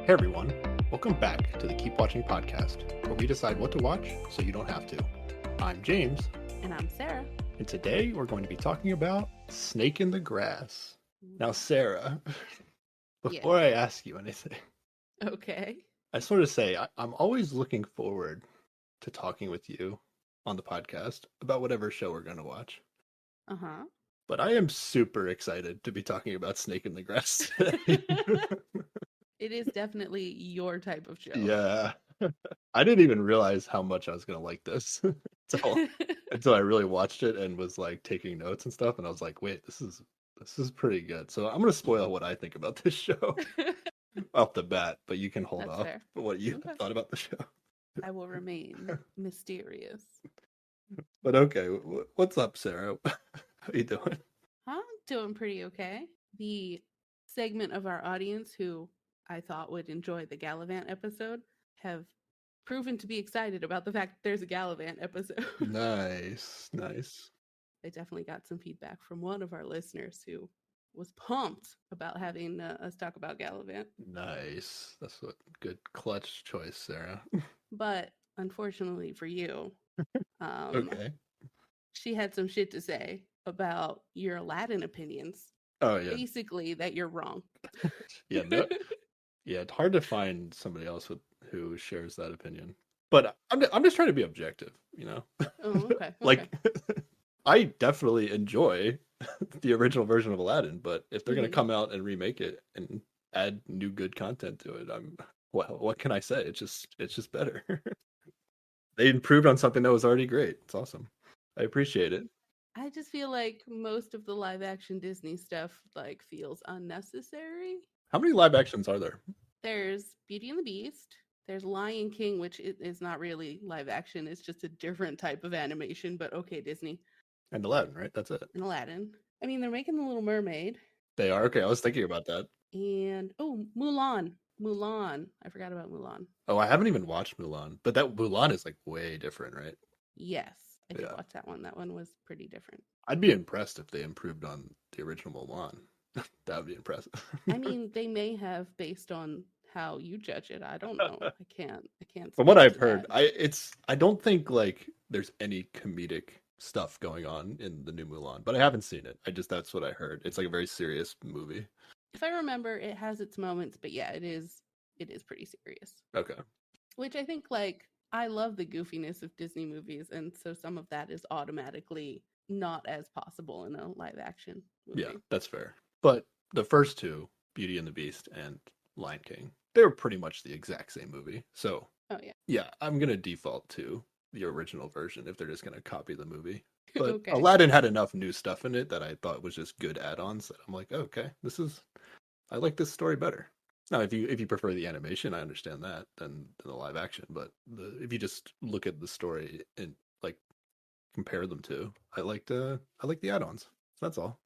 Hey everyone, welcome back to the Keep Watching podcast, where we decide what to watch so you don't have to. I'm James, And I'm Sarah. and today we're going to be talking about Snake in the Grass. Now, Sarah, before I ask you anything, Okay. I sort of say I'm always looking forward to talking with you on the podcast about whatever show we're going to watch. Uh-huh. But I am super excited to be talking about Snake in the Grass today. It is definitely your type of show. Yeah. I didn't even realize how much I was going to like this until I really watched it and was like taking notes and stuff. And I was like, wait, this is pretty good. So I'm going to spoil what I think about this show off the bat, but you can hold That's off fair. for what you Okay. thought about the show. I will remain mysterious. But okay, what's up, Sarah? How you doing? I'm doing pretty okay. The segment of our audience who I thought would enjoy the Gallivant episode have proven to be excited about the fact that there's a Gallivant episode. Nice. I definitely got some feedback from one of our listeners who was pumped about having us talk about Gallivant. Nice. That's a good clutch choice, Sarah. But unfortunately for you, Okay. she had some shit to say about your Aladdin opinions. Oh yeah. Basically, that you're wrong. Yeah, no, yeah, it's hard to find somebody else who shares that opinion. But I'm just trying to be objective, you know? Oh, okay. Like, I definitely enjoy the original version of Aladdin, but if they're going to come out and remake it and add new good content to it, what can I say? It's just better. They improved on something that was already great. It's awesome. I appreciate it. I just feel like most of the live action Disney stuff like feels unnecessary. How many live actions are there? There's Beauty and the Beast. There's Lion King, which is not really live action. It's just a different type of animation, but okay, Disney. And Aladdin, right? That's it. And Aladdin. I mean, they're making The Little Mermaid. They are? Okay, I was thinking about that. And, Mulan. I forgot about Mulan. Oh, I haven't even watched Mulan, but that Mulan is like way different, right? Yes, I did watch that one. That one was pretty different. I'd be impressed if they improved on the original Mulan. That would be impressive. I mean, they may have based on how you judge it. I don't know. I can't. From what I've heard, I don't think like there's any comedic stuff going on in the new Mulan, but I haven't seen it. That's what I heard. It's like a very serious movie. If I remember, it has its moments, but yeah, it is pretty serious. Okay. Which I think, like, I love the goofiness of Disney movies, and so some of that is automatically not as possible in a live action movie. Yeah, that's fair. But the first two, Beauty and the Beast and Lion King, they were pretty much the exact same movie. So, yeah, I'm going to default to the original version if they're just going to copy the movie. But okay. Aladdin had enough new stuff in it that I thought was just good add-ons that I'm like, oh, okay, I like this story better. Now, if you prefer the animation, I understand that than the live action. But if you just look at the story and like compare them to, I like the add-ons. That's all.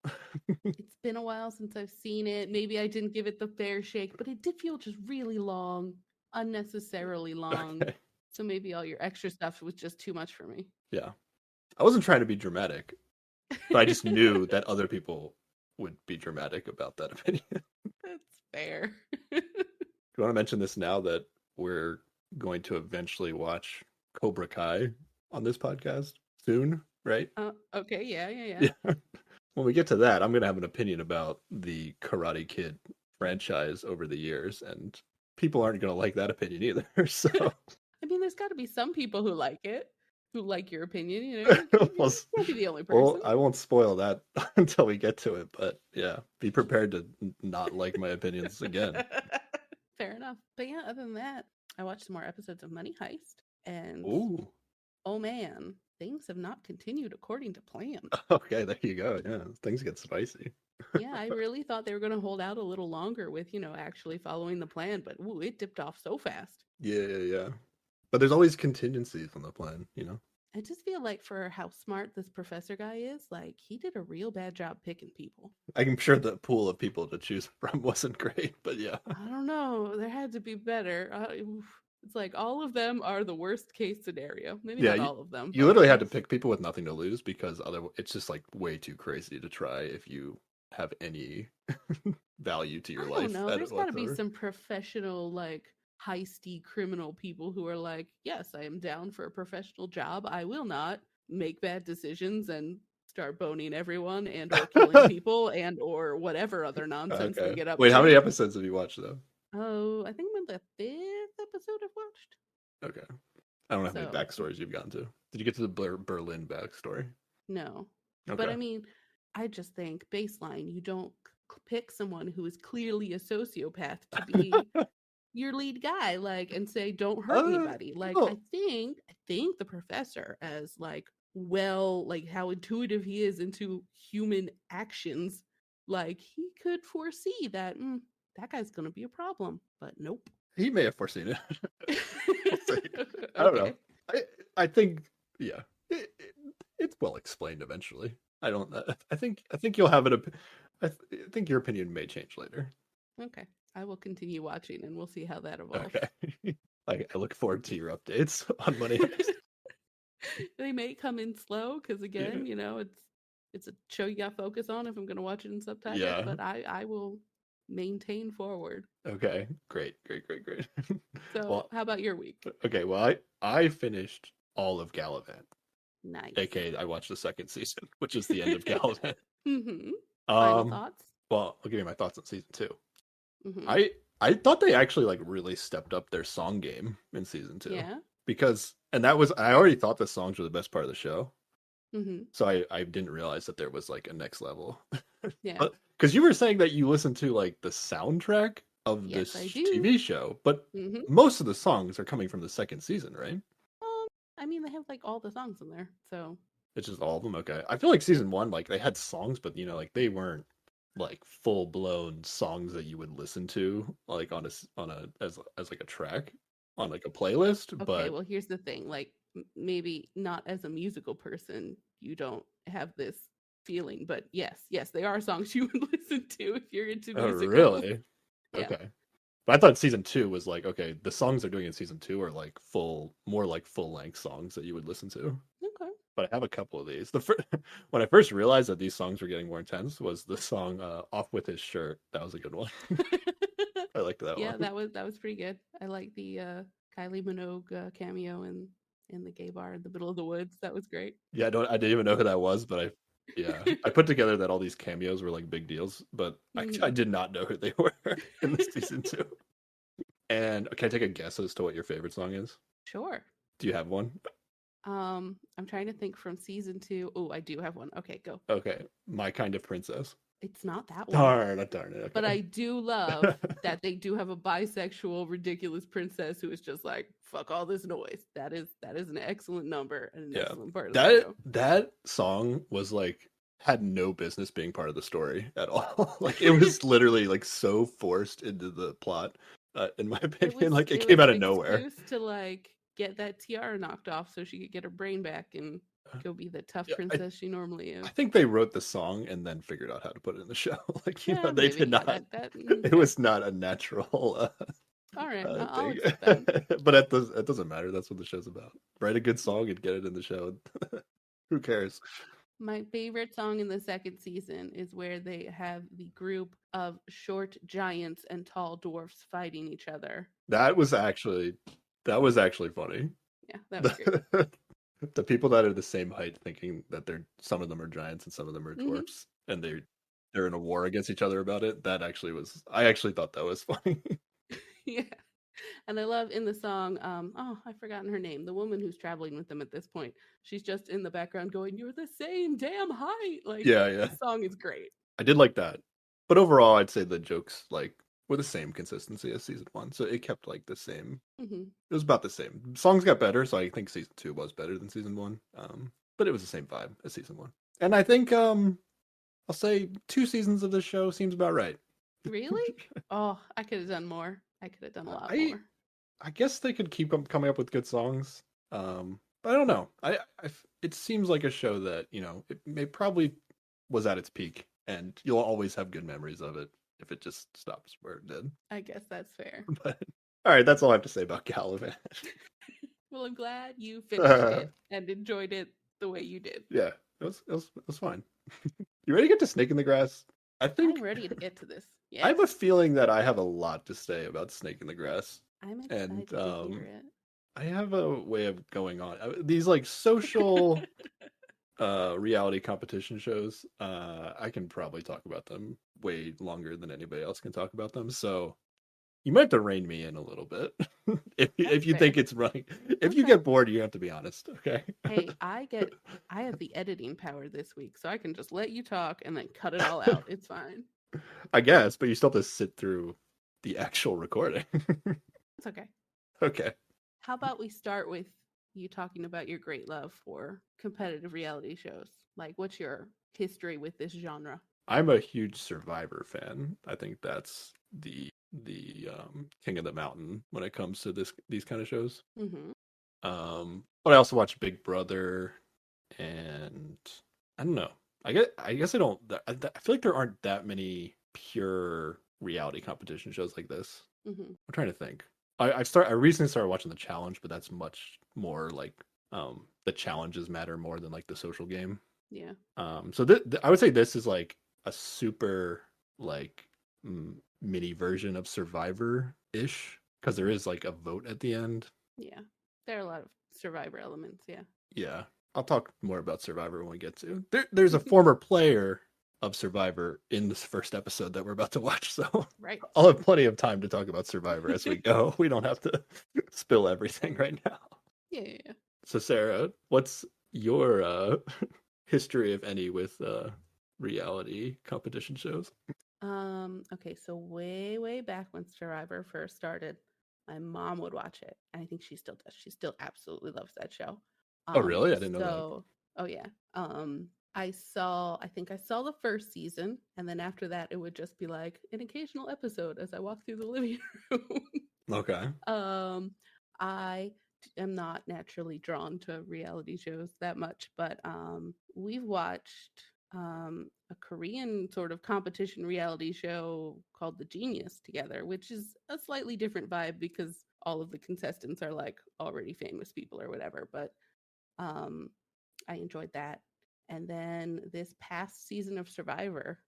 It's been a while since I've seen it. Maybe I didn't give it the fair shake, but it did feel just really long, unnecessarily long. Okay. So maybe all your extra stuff was just too much for me. Yeah. I wasn't trying to be dramatic, but I just knew that other people would be dramatic about that opinion. That's fair. Do you want to mention this now that we're going to eventually watch Cobra Kai on this podcast soon, right? Okay, yeah. When we get to that, I'm going to have an opinion about the Karate Kid franchise over the years, and people aren't going to like that opinion either. So, I mean, there's got to be some people who like it, who like your opinion. You know, you won't be the only person. Well, I won't spoil that until we get to it, but yeah, be prepared to not like my opinions again. Fair enough. But yeah, other than that, I watched some more episodes of Money Heist, and oh man, things have not continued according to plan. Okay, there you go. Yeah, things get spicy. Yeah, I really thought they were going to hold out a little longer with, actually following the plan, but it dipped off so fast. Yeah. But there's always contingencies on the plan, I just feel like for how smart this professor guy is, like, he did a real bad job picking people. I'm sure the pool of people to choose from wasn't great, but yeah. I don't know. There had to be better. It's like all of them are the worst case scenario. Maybe not all of them. You literally had to pick people with nothing to lose because otherwise it's just like way too crazy to try if you have any value to your I don't life know. There's got to be whatsoever. some professional, like, heisty criminal people who are like, yes, I am down for a professional job. I will not make bad decisions and start boning everyone and or killing people and or whatever other nonsense they Okay. get up Wait, how to. many episodes have you watched though? Oh, I think I'm in the 5th episode I've watched. Okay. I don't know how many So, backstories you've gotten to. Did you get to the Berlin backstory? no. But Okay. I mean, I just think baseline, you don't pick someone who is clearly a sociopath to be your lead guy, like, and say don't hurt anybody. Like, no. I think the professor, as like, well, like how intuitive he is into human actions, like he could foresee that that guy's gonna be a problem, but nope. He may have foreseen it. We'll see. I don't know. Okay. I I think yeah, it's well explained eventually. I don't. I think you'll have it. I think your opinion may change later. Okay, I will continue watching and we'll see how that evolves. Okay. I look forward to your updates on Monday Heist. They may come in slow because Yeah. again, it's a show you got to focus on if I'm going to watch it in subtitles, Yeah. but I will maintain forward. Okay. Great. Great. Great. Great. So, Well. how about your week? Okay. Well, I finished all of Gallivant. Nice. AKA, I watched the second season, which is the end of Gallivant. Mm-hmm. Final Um. thoughts? Well, I'll give you my thoughts on season two. Mm-hmm. I thought they actually like really stepped up their song game in season two Yeah. because and that was I already thought the songs were the best part of the show, Mm-hmm. so I didn't realize that there was like a next level. Yeah. But because you were saying that you listened to like the soundtrack of Yes, I this do. TV show, but Mm-hmm. most of the songs are coming from the second season, right? I mean, they have like all the songs in there, so It's just all of them. Okay, I feel like yeah. season one, like they had songs, but like they weren't like full blown songs that you would listen to like on a as like a track on like a playlist. Okay, But well, here's the thing. Like, maybe not as a musical person, you don't have this feeling, but yes, they are songs you would listen to if you're into oh, musicals. really? Yeah. Okay. But I thought season two was like okay, the songs they're doing in season two are like more like full length songs that you would listen to. Okay. But I have a couple of these. When I first realized that these songs were getting more intense was the song "Off with His Shirt." That was a good one. I liked that Yeah, one. that was pretty good. I like the Kylie Minogue cameo in the gay bar in the middle of the woods. That was great. Yeah, I didn't even know who that was, but I put together that all these cameos were like big deals, but I Mhm. did not know who they were in the season two. And can I take a guess as to what your favorite song is? Sure. Do you have one? I'm trying to think from season 2. Oh, I do have one. Okay, go. Okay, My Kind of Princess. It's not that one. Darn it. But Okay. I do love that they do have a bisexual, ridiculous princess who is just like, fuck all this noise. That is an excellent number and an Yeah, excellent part of the that show. that song was like had no business being part of the story at all. Like it was literally like so forced into the plot, in my It opinion. was Like it it came was out an of nowhere. excuse to like get that tiara knocked off so she could get her brain back and go be the tough Yeah, princess she normally I is. think they wrote the song and then figured out how to put it in the show. Like Yeah, they maybe. did Yeah, not. that It okay. was not a natural All right, I'll thing. accept that. But that doesn't matter. That's what the show's about. Write a good song and get it in the show. Who cares? My favorite song in the second season is where they have the group of short giants and tall dwarfs fighting each other. That was actually that was actually funny. Yeah, that was great. The people that are the same height thinking that they're some of them are giants and some of them are Hmm. dwarfs and they're in a war against each other about it. That actually was I actually thought that was funny. Yeah. And I love in the song, oh, I've forgotten her name, the woman who's traveling with them at this point. She's just in the background going, "You're the same damn height." Like, Yeah. the song is great. I did like that. But overall I'd say the jokes like were the same consistency as season 1. So it kept like the same. Hmm. It was about the same. Songs got better, so I think season 2 was better than season 1. But it was the same vibe as season 1. And I think I'll say 2 seasons of this show seems about right. Really? Oh, I could have done more. I could have done a lot I more. I guess they could keep coming up with good songs. But I don't know. It seems like a show that it probably was at its peak, and you'll always have good memories of it if it just stops where it did. I guess that's fair. But all right, that's all I have to say about Gallivant. Well, I'm glad you finished it and enjoyed it the way you did. Yeah, it was fine. You ready to get to Snake in the Grass? I think I'm ready to get to this. I Yes. have a feeling that I have a lot to say about Snake in the Grass. I'm And excited to hear it. I have a way of going on. These like social reality competition shows, I can probably talk about them way longer than anybody else can talk about them. So you might have to rein me in a little bit if That's you think fair. it's running. If you Okay. get bored, you have to be honest. Okay. Hey, I have the editing power this week, so I can just let you talk and then cut it all out. It's fine. I guess, but you still have to sit through the actual recording. It's okay. Okay. How about we start with you talking about your great love for competitive reality shows? Like, what's your history with this genre? I'm a huge Survivor fan. I think that's the king of the mountain when it comes to these kind of shows. Mm-hmm. But I also watch Big Brother, and I don't know. I guess I don't. I feel like there aren't that many pure reality competition shows like this. Mm-hmm. I'm trying to think. I recently started watching The Challenge, but that's much more like the challenges matter more than like the social game. Yeah. So I would say this is like a super like mini version of Survivor ish because there is like a vote at the end. Yeah. There are a lot of survivor elements. Yeah. Yeah, I'll talk more about Survivor when we get to. There's a former player of Survivor in this first episode that we're about to watch, so Right. I'll have plenty of time to talk about Survivor as we go. We don't have to spill everything right now. Yeah, yeah, yeah. So Sarah, what's your history, if any, with reality competition shows? Okay, so way back when Survivor first started, my mom would watch it. And I think she still does. She still absolutely loves that show. Oh, really? I didn't know that. So oh yeah. I think I saw the first season, and then after that it would just be like an occasional episode as I walk through the living room. Okay. I am not naturally drawn to reality shows that much, but we've watched a Korean sort of competition reality show called The Genius together, which is a slightly different vibe because all of the contestants are like already famous people or whatever. But um, I enjoyed that. And then this past season of Survivor,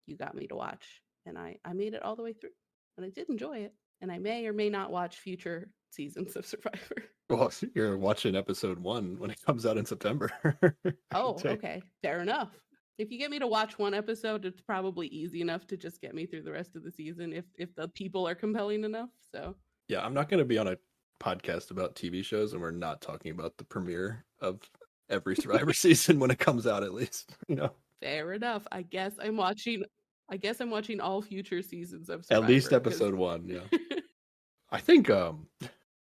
you got me to watch, and I made it all the way through, and I did enjoy it. And I may or may not watch future seasons of Survivor. Well, you're watching episode 1 when it comes out in September. I can Oh, take. okay, fair enough. If you get me to watch one episode, it's probably easy enough to just get me through the rest of the season if the people are compelling enough. So Yeah, I'm not going to be on a podcast about TV shows, and we're not talking about the premiere of every Survivor season when it comes out, at least. fair enough. I guess I'm watching all future seasons of At least Survivor because episode 1. Yeah, I think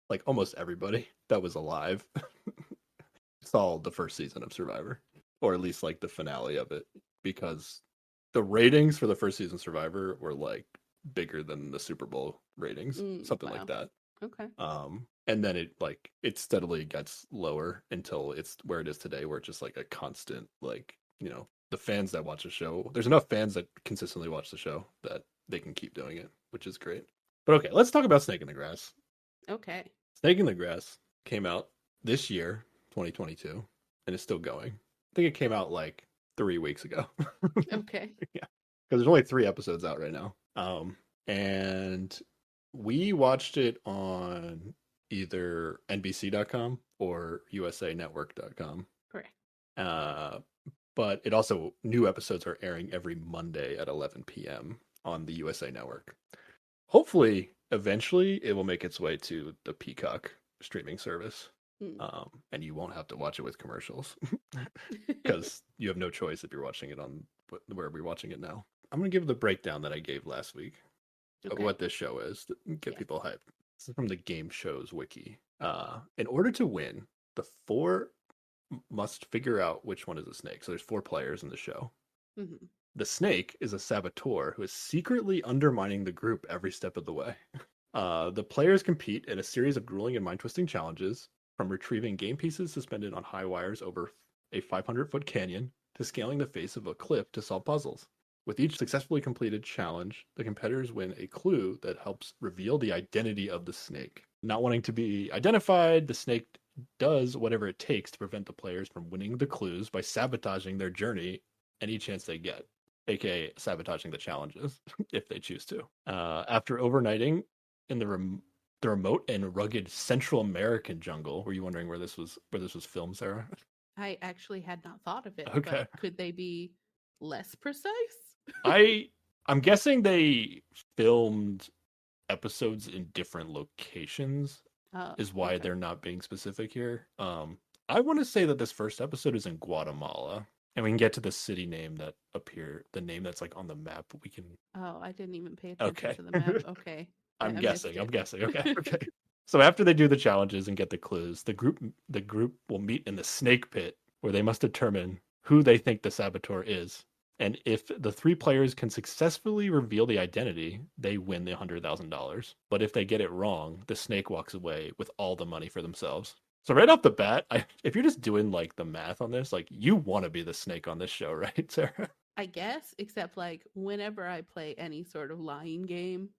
like almost everybody that was alive saw the first season of Survivor, or at least like the finale of it, because the ratings for the first season of Survivor were like bigger than the Super Bowl ratings, something like wow. that. Okay. And then it steadily gets lower until it's where it is today, where it's just like a constant, like, the fans that watch the show. There's enough fans that consistently watch the show that they can keep doing it, which is great. But okay, let's talk about Snake in the Grass. Okay. Snake in the Grass came out this year, 2022, and it's still going. I think it came out like 3 weeks ago. Okay. Yeah, because there's only 3 episodes out right now. And we watched it on either NBC.com or USANetwork.com. Correct. But it also, new episodes are airing every Monday at 11 p.m. on the USA Network. Hopefully, eventually, it will make its way to the Peacock streaming service. And you won't have to watch it with commercials because you have no choice if you're watching it on where we're watching it now. I'm going to give the breakdown that I gave last week of what this show is to get people hyped. This is from the Game Shows Wiki. In order to win, the 4 must figure out which one is a snake. So there's 4 players in the show. Mm-hmm. The snake is a saboteur who is secretly undermining the group every step of the way. The players compete in a series of grueling and mind-twisting challenges, from retrieving game pieces suspended on high wires over a 500-foot canyon to scaling the face of a cliff to solve puzzles. With each successfully completed challenge, the competitors win a clue that helps reveal the identity of the snake. Not wanting to be identified, the snake does whatever it takes to prevent the players from winning the clues by sabotaging their journey any chance they get. aka sabotaging the challenges if they choose to. After overnighting in the remote and rugged Central American jungle, were you wondering where this was filmed, Sarah? I actually had not thought of it, Okay. but could they be less precise? I'm guessing they filmed episodes in different locations is why they're not being specific here. I want to say that this first episode is in Guatemala, and we can get to the city name that the name that's like on the map. We can. Oh, I didn't even pay attention Okay. to the map. Okay. I'm I guessing. missed I'm it. guessing. Okay. Okay. So after they do the challenges and get the clues, the group will meet in the snake pit where they must determine who they think the saboteur is. And if the three players can successfully reveal the identity, they win the $100,000. But if they get it wrong, the snake walks away with all the money for themselves. So right off the bat, if you're just doing like the math on this, like you want to be the snake on this show, right, Sarah? I guess, except like whenever I play any sort of lying game,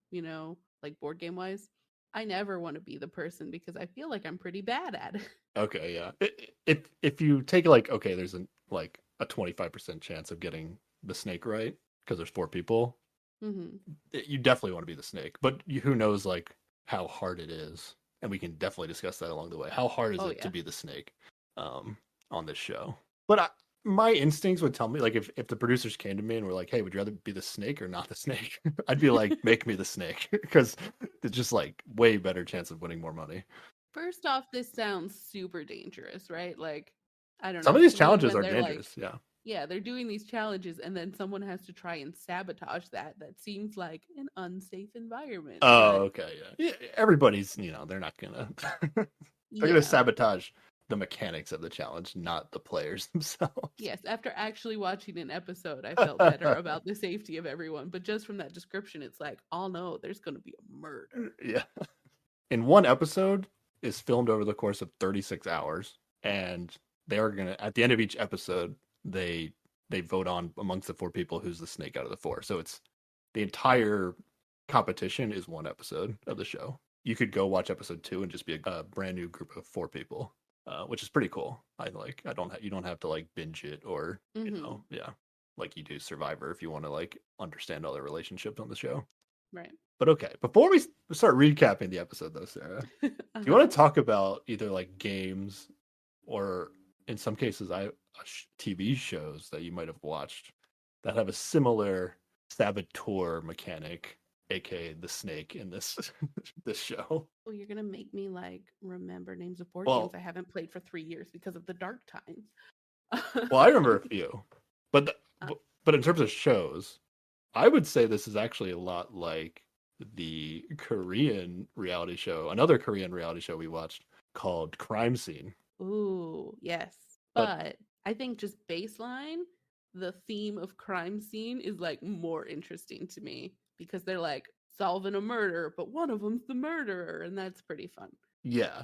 like board game wise, I never want to be the person because I feel like I'm pretty bad at it. Okay, yeah. If you take like okay, there's a 25% chance of getting the snake right because there's four people. Mm-hmm. You definitely want to be the snake, but who knows like how hard it is, and we can definitely discuss that along the way. How hard is it to be the snake on this show? But my instincts would tell me like if the producers came to me and were like, "Hey, would you rather be the snake or not the snake?" I'd be like, "Make me the snake," because it's just like way better chance of winning more money. First off, this sounds super dangerous, right? Like, I don't Some know. of these To me, challenges when are they're like, dangerous. Yeah. yeah, they're doing these challenges and then someone has to try and sabotage that. That seems like an unsafe environment. Oh, But okay, yeah. Everybody's, they're not gonna they're gonna yeah. sabotage the mechanics of the challenge, not the players themselves. Yes, after actually watching an episode, I felt better about the safety of everyone. But just from that description, it's like, oh no, there's going to be a murder. Yeah. In one episode is filmed over the course of 36 hours, and they are gonna at the end of each episode, they vote on amongst the four people who's the snake out of the four. So it's the entire competition is one episode of the show. You could go watch episode 2 and just be a brand new group of four people, which is pretty cool. You don't have to like binge it or yeah, like you do Survivor if you want to like understand all the relationships on the show. Right. But okay, before we start recapping the episode though, Sarah, do you want to talk about either like games or in some cases TV shows that you might have watched that have a similar saboteur mechanic, aka the snake in this this show? Well, you're gonna make me like remember names of board games I haven't played for 3 years because of the dark times. Well, I remember a few, but but in terms of shows, I would say this is actually a lot like the Korean reality show, another Korean reality show we watched called Crime Scene. Ooh, yes. But I think just baseline, the theme of Crime Scene is like more interesting to me because they're like solving a murder, but one of them's the murderer, and that's pretty fun. Yeah.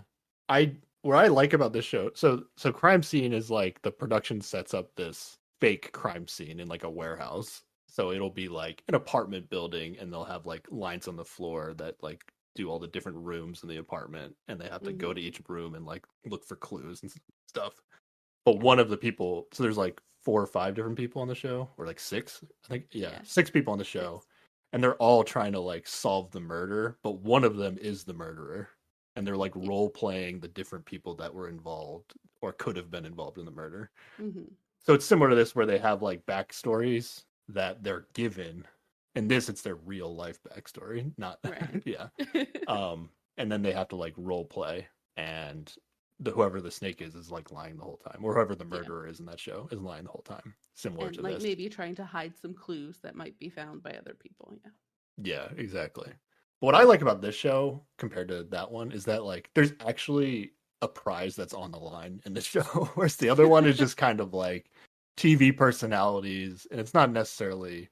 What I like about this show, so Crime Scene is like the production sets up this fake crime scene in like a warehouse. So it'll be like an apartment building and they'll have like lines on the floor that like do all the different rooms in the apartment and they have to go to each room and like look for clues and stuff. But one of the people, so there's like 4 or 5 different people on the show, or like 6, I think. Yeah, 6 people on the show, and they're all trying to like solve the murder, but one of them is the murderer, and they're like role playing the different people that were involved or could have been involved in the murder. So it's similar to this where they have like backstories that they're given. In this, it's their real life backstory, not right. Yeah. And then they have to like role play, and whoever the snake is like lying the whole time, or whoever the murderer is in that show is lying the whole time. Similar to like this, maybe trying to hide some clues that might be found by other people. Yeah. Yeah, exactly. But what I like about this show compared to that one is that like there's actually a prize that's on the line in this show, whereas the other one is just kind of like TV personalities, and it's not necessarily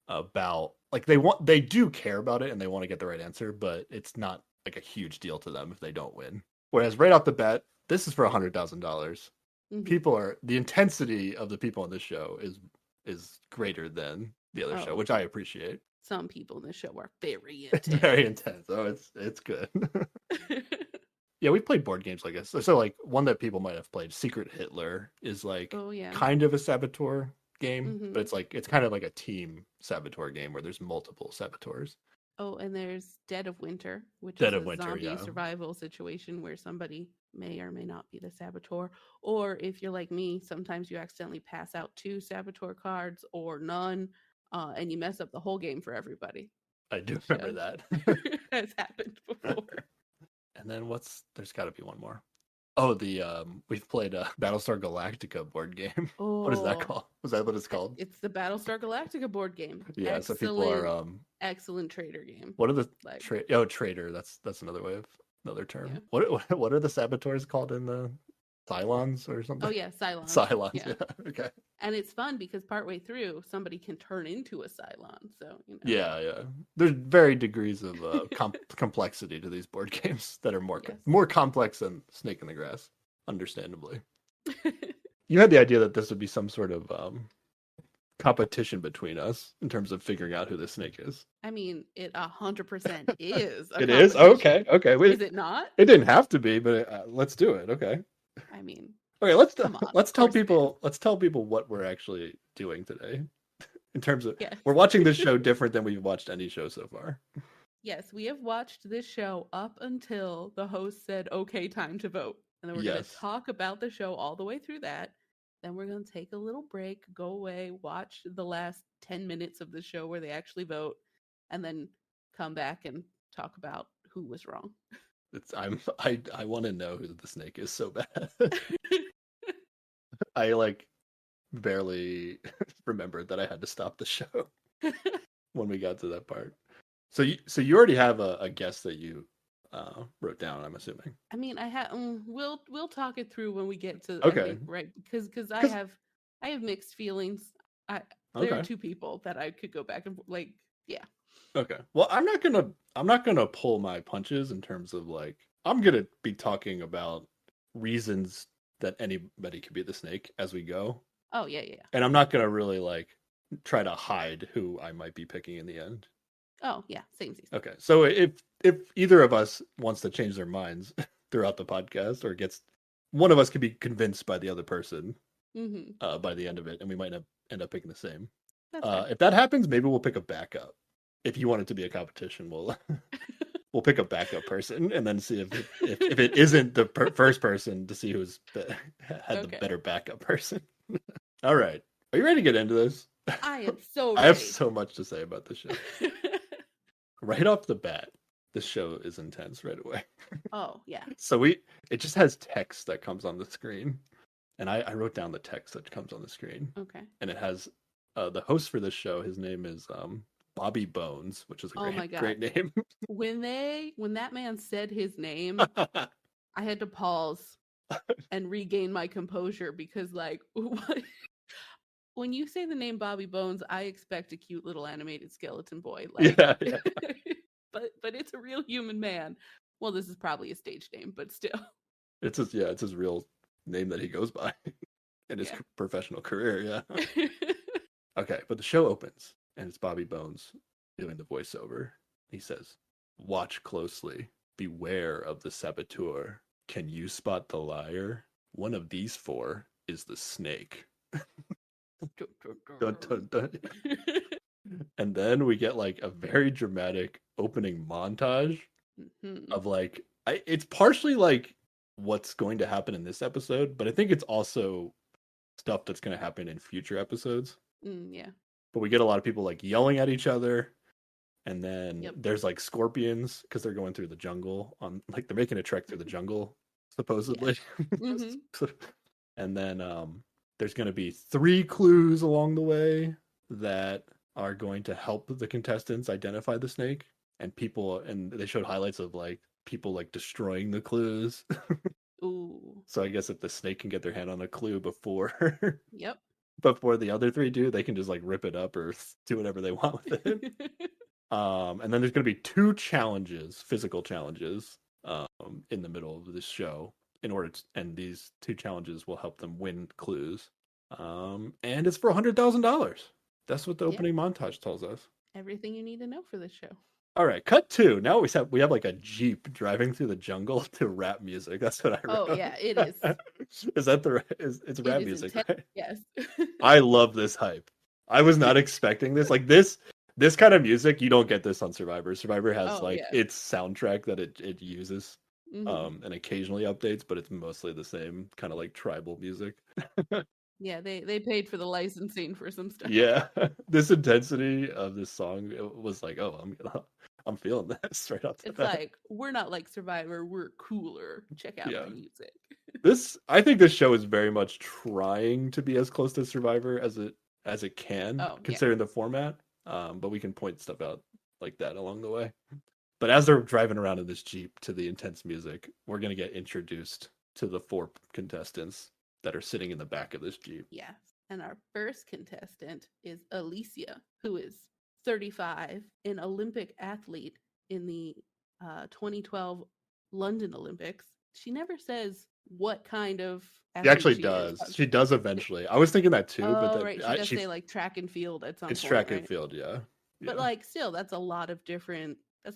about like they do care about it and they want to get the right answer, but it's not like a huge deal to them if they don't win. Whereas right off the bat, this is for $100,000. The intensity of the people on this show is greater than the other show, which I appreciate. Some people in this show are very intense. Very intense. Oh, it's good. Yeah, we've played board games like this. So like one that people might have played, Secret Hitler, is like kind of a saboteur game, but it's kind of like a team saboteur game where there's multiple saboteurs. Oh, and there's Dead of Winter, which Dead is of a Winter, zombie yeah. survival situation where somebody may or may not be the saboteur. Or if you're like me, sometimes you accidentally pass out 2 saboteur cards or none, and you mess up the whole game for everybody. I do remember that. Has happened before. And then there's got to be one more. Oh, we've played Battlestar Galactica board game. What is that Oh, called? Was that what it's called? it's the Battlestar Galactica board game. Yeah, so people are Excellent trader game. what are the trader? That's another term. Yeah. What are the saboteurs called in the Cylons or something? Oh yeah, Cylons. Cylons, yeah. Okay. And it's fun because partway through somebody can turn into a Cylon. So Yeah. There's varying degrees of complexity to these board games that are more complex than Snake in the Grass, understandably. You had the idea that this would be some sort of competition between us in terms of figuring out who the snake is. I mean, it 100% is. It is? Okay. Is it not? It didn't have to be, but let's do it. Okay. I mean, okay. Let's tell people what we're actually doing today. In terms of we're watching this show different than we've watched any show so far. Yes, we have watched this show up until the host said, "Okay, time to vote," and then we're going to talk about the show all the way through that. Then we're going to take a little break, go away, watch the last 10 minutes of the show where they actually vote, and then come back and talk about who was wrong. I want to know who the snake is so bad. I barely remembered that I had to stop the show when we got to that part. So you already have a guess that you wrote down, I'm assuming. I mean, I have. We'll talk it through when we get to. Okay. I think, right? Because I have mixed feelings. There are 2 people that I could go back and yeah. Okay. Well, I'm not gonna pull my punches in terms of I'm gonna be talking about reasons that anybody could be the snake as we go. Oh yeah. And I'm not gonna really try to hide who I might be picking in the end. Oh yeah, same. Okay, so if either of us wants to change their minds throughout the podcast, or one of us could be convinced by the other person by the end of it, and we might end up picking the same. If that happens, maybe we'll pick a backup. If you want it to be a competition, we'll pick a backup person and then see if it isn't the first person to see who's had the better backup person. All right, are you ready to get into this? I am so ready. I have so much to say about this show. Right off the bat, this show is intense right away. Oh, yeah. So it just has text that comes on the screen. And I wrote down the text that comes on the screen. Okay. And it has the host for this show, his name is Bobby Bones, which is a great name. When that man said his name, I had to pause and regain my composure because when you say the name Bobby Bones, I expect a cute little animated skeleton boy. Yeah. but it's a real human man. Well, this is probably a stage name, but still. It's his real name that he goes by in his professional career, yeah. Okay, but the show opens and it's Bobby Bones doing the voiceover. He says, "Watch closely. Beware of the saboteur. Can you spot the liar? One of these 4 is the snake." Dun, dun, dun. And then we get a very dramatic opening montage of it's partially what's going to happen in this episode, but I think it's also stuff that's going to happen in future episodes. Yeah. But we get a lot of people yelling at each other, and then there's scorpions because they're going through the jungle on they're making a trek through the jungle supposedly. Yeah. And then there's going to be 3 clues along the way that are going to help the contestants identify the snake, and they showed highlights of people destroying the clues. Ooh. So I guess if the snake can get their hand on a clue before the other 3 do, they can just rip it up or do whatever they want with it. And then there's going to be 2 challenges, physical challenges, in the middle of this show. And these 2 challenges will help them win clues. And it's for $100,000. That's what the opening montage tells us. Everything you need to know for this show. All right, cut two. Now we have like a Jeep driving through the jungle to rap music. That's what I wrote. Oh yeah, it is. Is that the it's It rap is music, intense. right? Yes. I love this hype. I was not expecting this. Like this kind of music, you don't get this on Survivor. Survivor has Oh like yeah. its soundtrack that it uses Mm-hmm. and occasionally updates, but it's mostly the same kind of like tribal music. Yeah, they paid for the licensing for some stuff. Yeah. This intensity of this song it was like, oh, I'm feeling this right off the It's bat. like we're not like Survivor, we're cooler. Check out Yeah. my music. I think this show is very much trying to be as close to Survivor as it can, Oh yeah. considering the format. But we can point stuff out like that along the way. But as they're driving around in this Jeep to the intense music, we're gonna get introduced to the four contestants that are sitting in the back of this Jeep. Yes. And our first contestant is Alicia, who is 35, an Olympic athlete in the 2012 London Olympics. She never says what kind of She athlete actually she is. does. She does eventually. I was thinking that too, but Oh, that right. She does say like track and field at some it's point, track and right? field, yeah. But Yeah. like still that's a lot of different Yeah.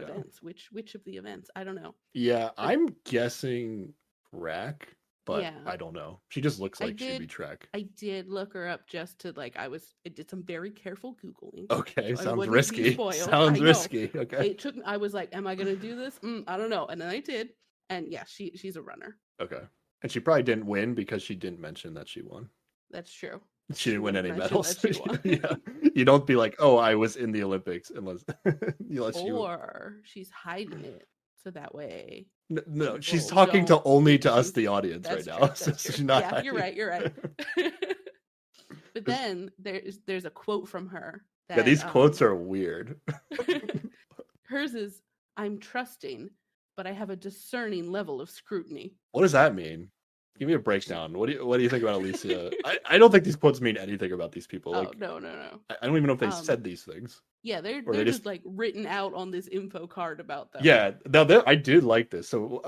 events. Which of the events? I don't know. Yeah, But I'm guessing track, but yeah. I don't know. She just looks like she'd be track. I did look her up just to like I did some very careful googling. Okay, So I sounds wouldn't be risky. spoiled. I Sounds know. risky. Okay. It took I was like, am I gonna do this? I don't know. And then I did. And yeah, she's a runner. Okay. And she probably didn't win because she didn't mention that she won. That's true. She didn't win wouldn't any mention medals. that she won. Yeah. You don't be like, oh, I was in the Olympics unless Or she's hiding it so that way. No, she's talking to only to us, the audience, right now. True, that's She's true. not Yeah, hiding. you're right. You're right. But then there's a quote from her that Yeah, these quotes are weird. Hers is, "I'm trusting, but I have a discerning level of scrutiny." What does that mean? Give me a breakdown. What do you think about Alicia? I don't think these quotes mean anything about these people. Like, no. I don't even know if they said these things. Yeah, they're just like written out on this info card about them. Yeah, now I did like this. So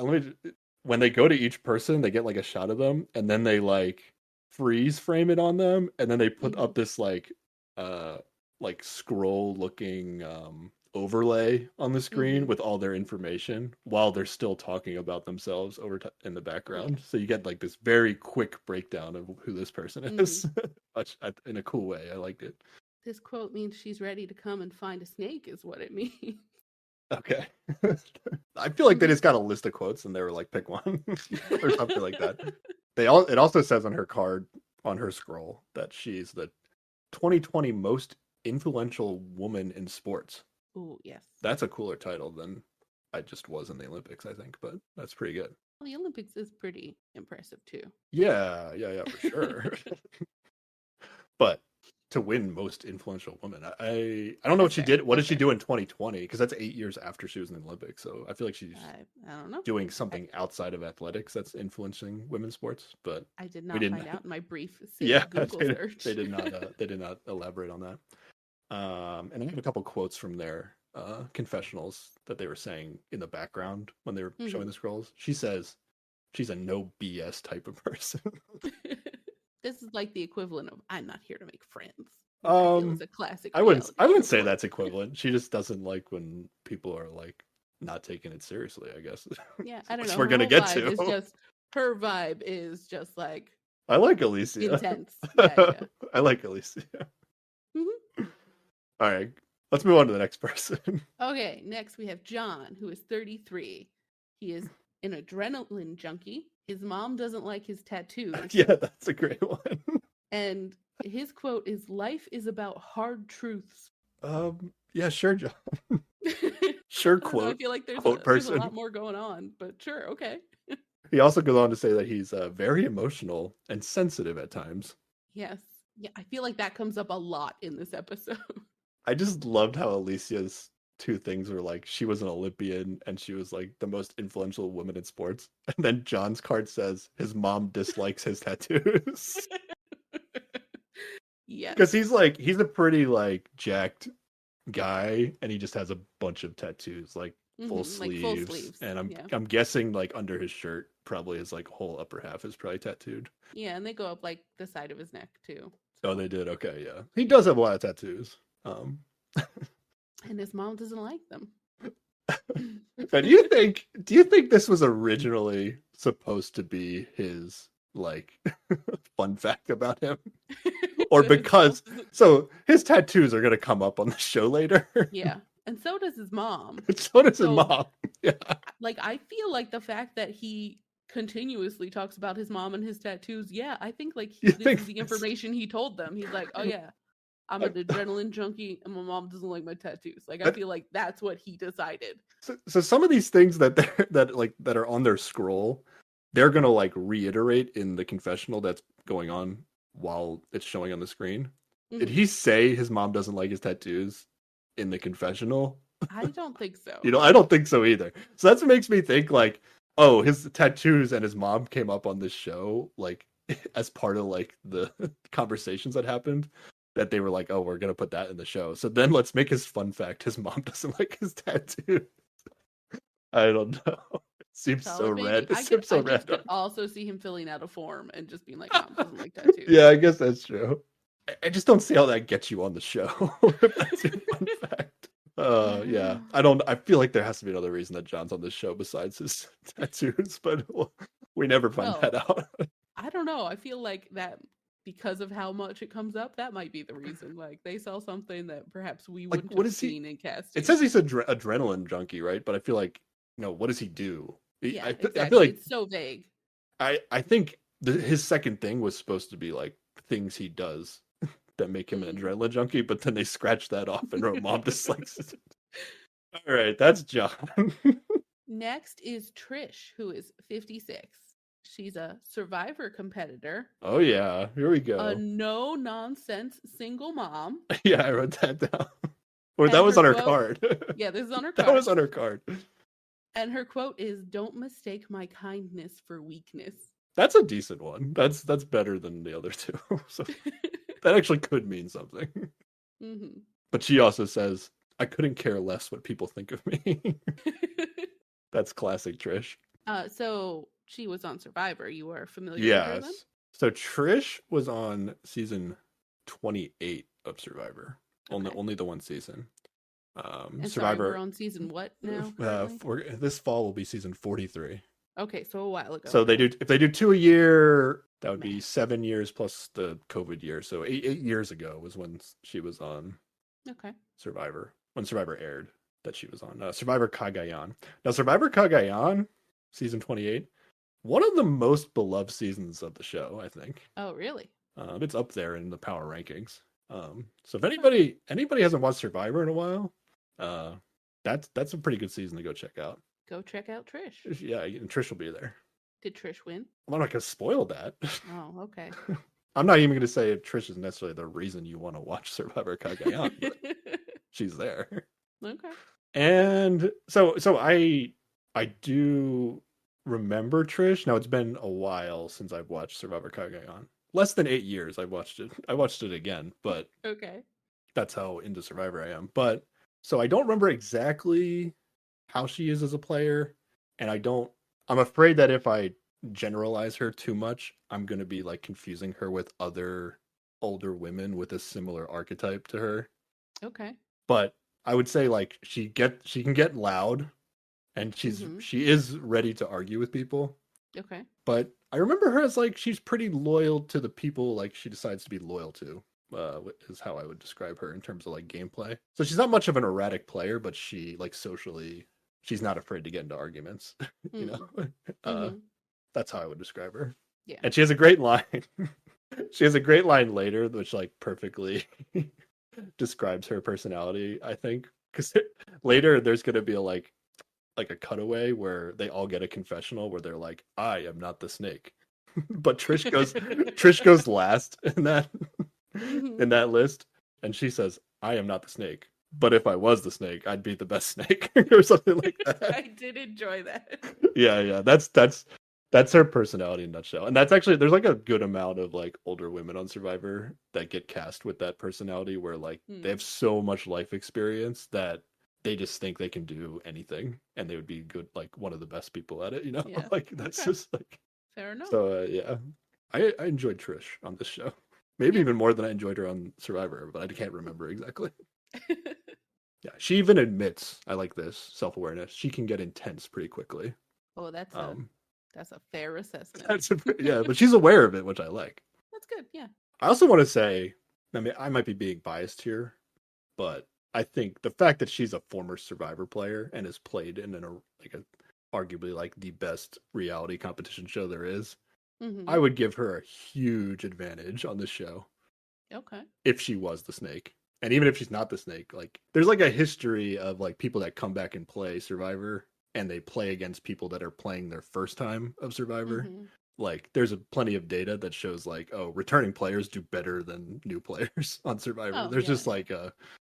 when they go to each person, they get like a shot of them, and then they like freeze frame it on them, and then they put up this like scroll looking overlay on the screen with all their information while they're still talking about themselves in the background. So you get like this very quick breakdown of who this person is in a cool way. I liked it. This quote means she's ready to come and find a snake is what it means. Okay. I feel like they just got a list of quotes and they were like, pick one or something like that. It also says on her card, on her scroll, that she's the 2020 most influential woman in sports. Oh, yes. That's a cooler title than I just was in the Olympics, I think, but that's pretty good. Well, the Olympics is pretty impressive too. Yeah, for sure. But to win most influential woman, I don't know what she did. What did she do in 2020? Because that's 8 years after she was in the Olympics. So I feel like she's I don't know, doing something outside of athletics that's influencing women's sports. But I did not find out in my brief Google search. They did not elaborate on that. And I have a couple quotes from their confessionals that they were saying in the background when they were showing the scrolls. She says she's a no BS type of person. This is like the equivalent of "I'm not here to make friends." It's a classic. I wouldn't say that's equivalent. She just doesn't like when people are like not taking it seriously, I guess. Yeah, I don't know. We're gonna get to. It's just her vibe is just like I like Alicia. Intense. Yeah. I like Alicia. All right, let's move on to the next person. Okay, next we have John, who is 33. He is an adrenaline junkie. His mom doesn't like his tattoos. Yeah, that's a great one. And his quote is, "Life is about hard truths." Yeah, sure, John. Sure, quote. I feel like there's a lot more going on, but sure, okay. He also goes on to say that he's very emotional and sensitive at times. Yes. Yeah, I feel like that comes up a lot in this episode. I just loved how Alicia's two things were like she was an Olympian and she was like the most influential woman in sports. And then John's card says his mom dislikes his tattoos. Yeah. Because he's a pretty like jacked guy and he just has a bunch of tattoos, like full sleeves. And I'm guessing like under his shirt probably his like whole upper half is probably tattooed. Yeah, and they go up like the side of his neck too. So. Oh, they did? Okay, yeah. He does have a lot of tattoos. And his mom doesn't like them. Now, do you think this was originally supposed to be his like fun fact about him? Or because so his tattoos are gonna come up on the show later. Yeah. And so does his mom. So does his mom. Yeah. Like, I feel like the fact that he continuously talks about his mom and his tattoos, yeah, I think like this is the information he told them. He's like, oh yeah, I'm an adrenaline junkie and my mom doesn't like my tattoos. Like, I feel like that's what he decided. So some of these things that that are on their scroll, they're gonna like reiterate in the confessional that's going on while it's showing on the screen. Mm-hmm. Did he say his mom doesn't like his tattoos in the confessional? I don't think so. I don't think so either. So that's what makes me think like, oh, his tattoos and his mom came up on this show like as part of like the conversations that happened. That they were like, oh, we're gonna put that in the show. So then let's make his fun fact: his mom doesn't like his tattoos. I don't know. It seems so red. I could also see him filling out a form and just being like, mom doesn't like tattoos. Yeah, I guess that's true. I just don't see how that gets you on the show. That's your fun fact. Yeah. I feel like there has to be another reason that John's on this show besides his tattoos, but we never find that out. I don't know. I feel like that because of how much it comes up, that might be the reason. Like they saw something that perhaps we wouldn't have seen in casting. It says he's an adrenaline junkie, right? But I feel like, what does he do? Yeah, exactly. I feel like it's so vague. I think his second thing was supposed to be like things he does that make him an adrenaline junkie, but then they scratched that off and wrote mom dislikes it. All right, that's John. Next is Trish, who is 56. She's a Survivor competitor. Oh yeah, here we go. A no-nonsense single mom. Yeah, I wrote that down. Or that was on her card. Yeah, this is on her card. That was on her card. And her quote is, "Don't mistake my kindness for weakness." That's a decent one. That's better than the other two. So that actually could mean something. Mm-hmm. But she also says, "I couldn't care less what people think of me." That's classic Trish. So she was on Survivor. You are familiar with her then? So Trish was on season 28 of Survivor. Okay. Only the one season. And Survivor, we're on season what now? This fall will be season 43. Okay, so a while ago. So if they do 2 a year, that would be 7 years plus the COVID year. So 8 years ago was when she was on Survivor. When Survivor aired, that she was on Survivor Cagayan. Now Survivor Cagayan, season 28, one of the most beloved seasons of the show, I think. Oh, really? It's up there in the power rankings. So if anybody hasn't watched Survivor in a while, that's a pretty good season to go check out. Go check out Trish. Yeah, and Trish will be there. Did Trish win? I'm not gonna spoil that. Oh, okay. I'm not even gonna say if Trish is necessarily the reason you want to watch Survivor Cagayan, but she's there. Okay. And so I do remember Trish. Now it's been a while since I've watched Survivor Cagayan. Less than 8 years I watched it. I watched it again, but okay. That's how into Survivor I am. But so I don't remember exactly how she is as a player, and I'm afraid that if I generalize her too much, I'm going to be like confusing her with other older women with a similar archetype to her. Okay. But I would say like she can get loud, and she is ready to argue with people. Okay. But I remember her as like she's pretty loyal to the people like she decides to be loyal to. Is how I would describe her in terms of like gameplay. So she's not much of an erratic player, but she like socially, she's not afraid to get into arguments. You know, that's how I would describe her. Yeah. And she has a great line. She has a great line later, which like perfectly describes her personality, I think. Because later there's gonna be a cutaway where they all get a confessional where they're like, "I am not the snake," but Trish goes last in that. In that list, and she says, "I am not the snake, but if I was the snake, I'd be the best snake," or something like that. I did enjoy that. Yeah, that's her personality in a nutshell. And that's actually, there's like a good amount of like older women on Survivor that get cast with that personality where like they have so much life experience that they just think they can do anything and they would be good, like one of the best people at it, you know? Yeah. Like that's just like fair enough. So yeah, I enjoyed Trish on this show. Maybe even more than I enjoyed her on Survivor, but I can't remember exactly. Yeah, she even admits, I like this self-awareness. She can get intense pretty quickly. Oh, that's a fair assessment. Yeah, but she's aware of it, which I like. That's good. Yeah. I also want to say, I mean, I might be being biased here, but I think the fact that she's a former Survivor player and has played in arguably like the best reality competition show there is, I would give her a huge advantage on this show. Okay. If she was the snake. And even if she's not the snake, like there's like a history of like people that come back and play Survivor and they play against people that are playing their first time of Survivor. Like there's plenty of data that shows like, oh, returning players do better than new players on Survivor. There's just like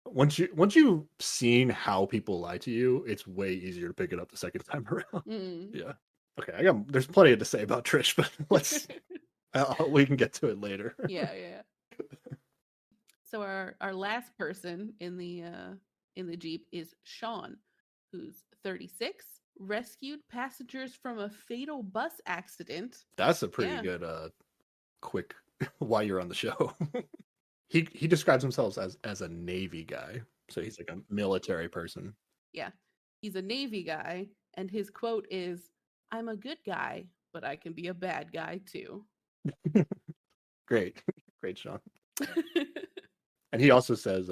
once you've seen how people lie to you, it's way easier to pick it up the second time around. Yeah. Okay, there's plenty to say about Trish, but we can get to it later. Yeah. So our last person in the Jeep is Sean, who's 36, rescued passengers from a fatal bus accident. That's a pretty good quick why you're on the show. He describes himself as a Navy guy, so he's like a military person. Yeah, he's a Navy guy, and his quote is, "I'm a good guy, but I can be a bad guy too." Great, Sean. And he also says,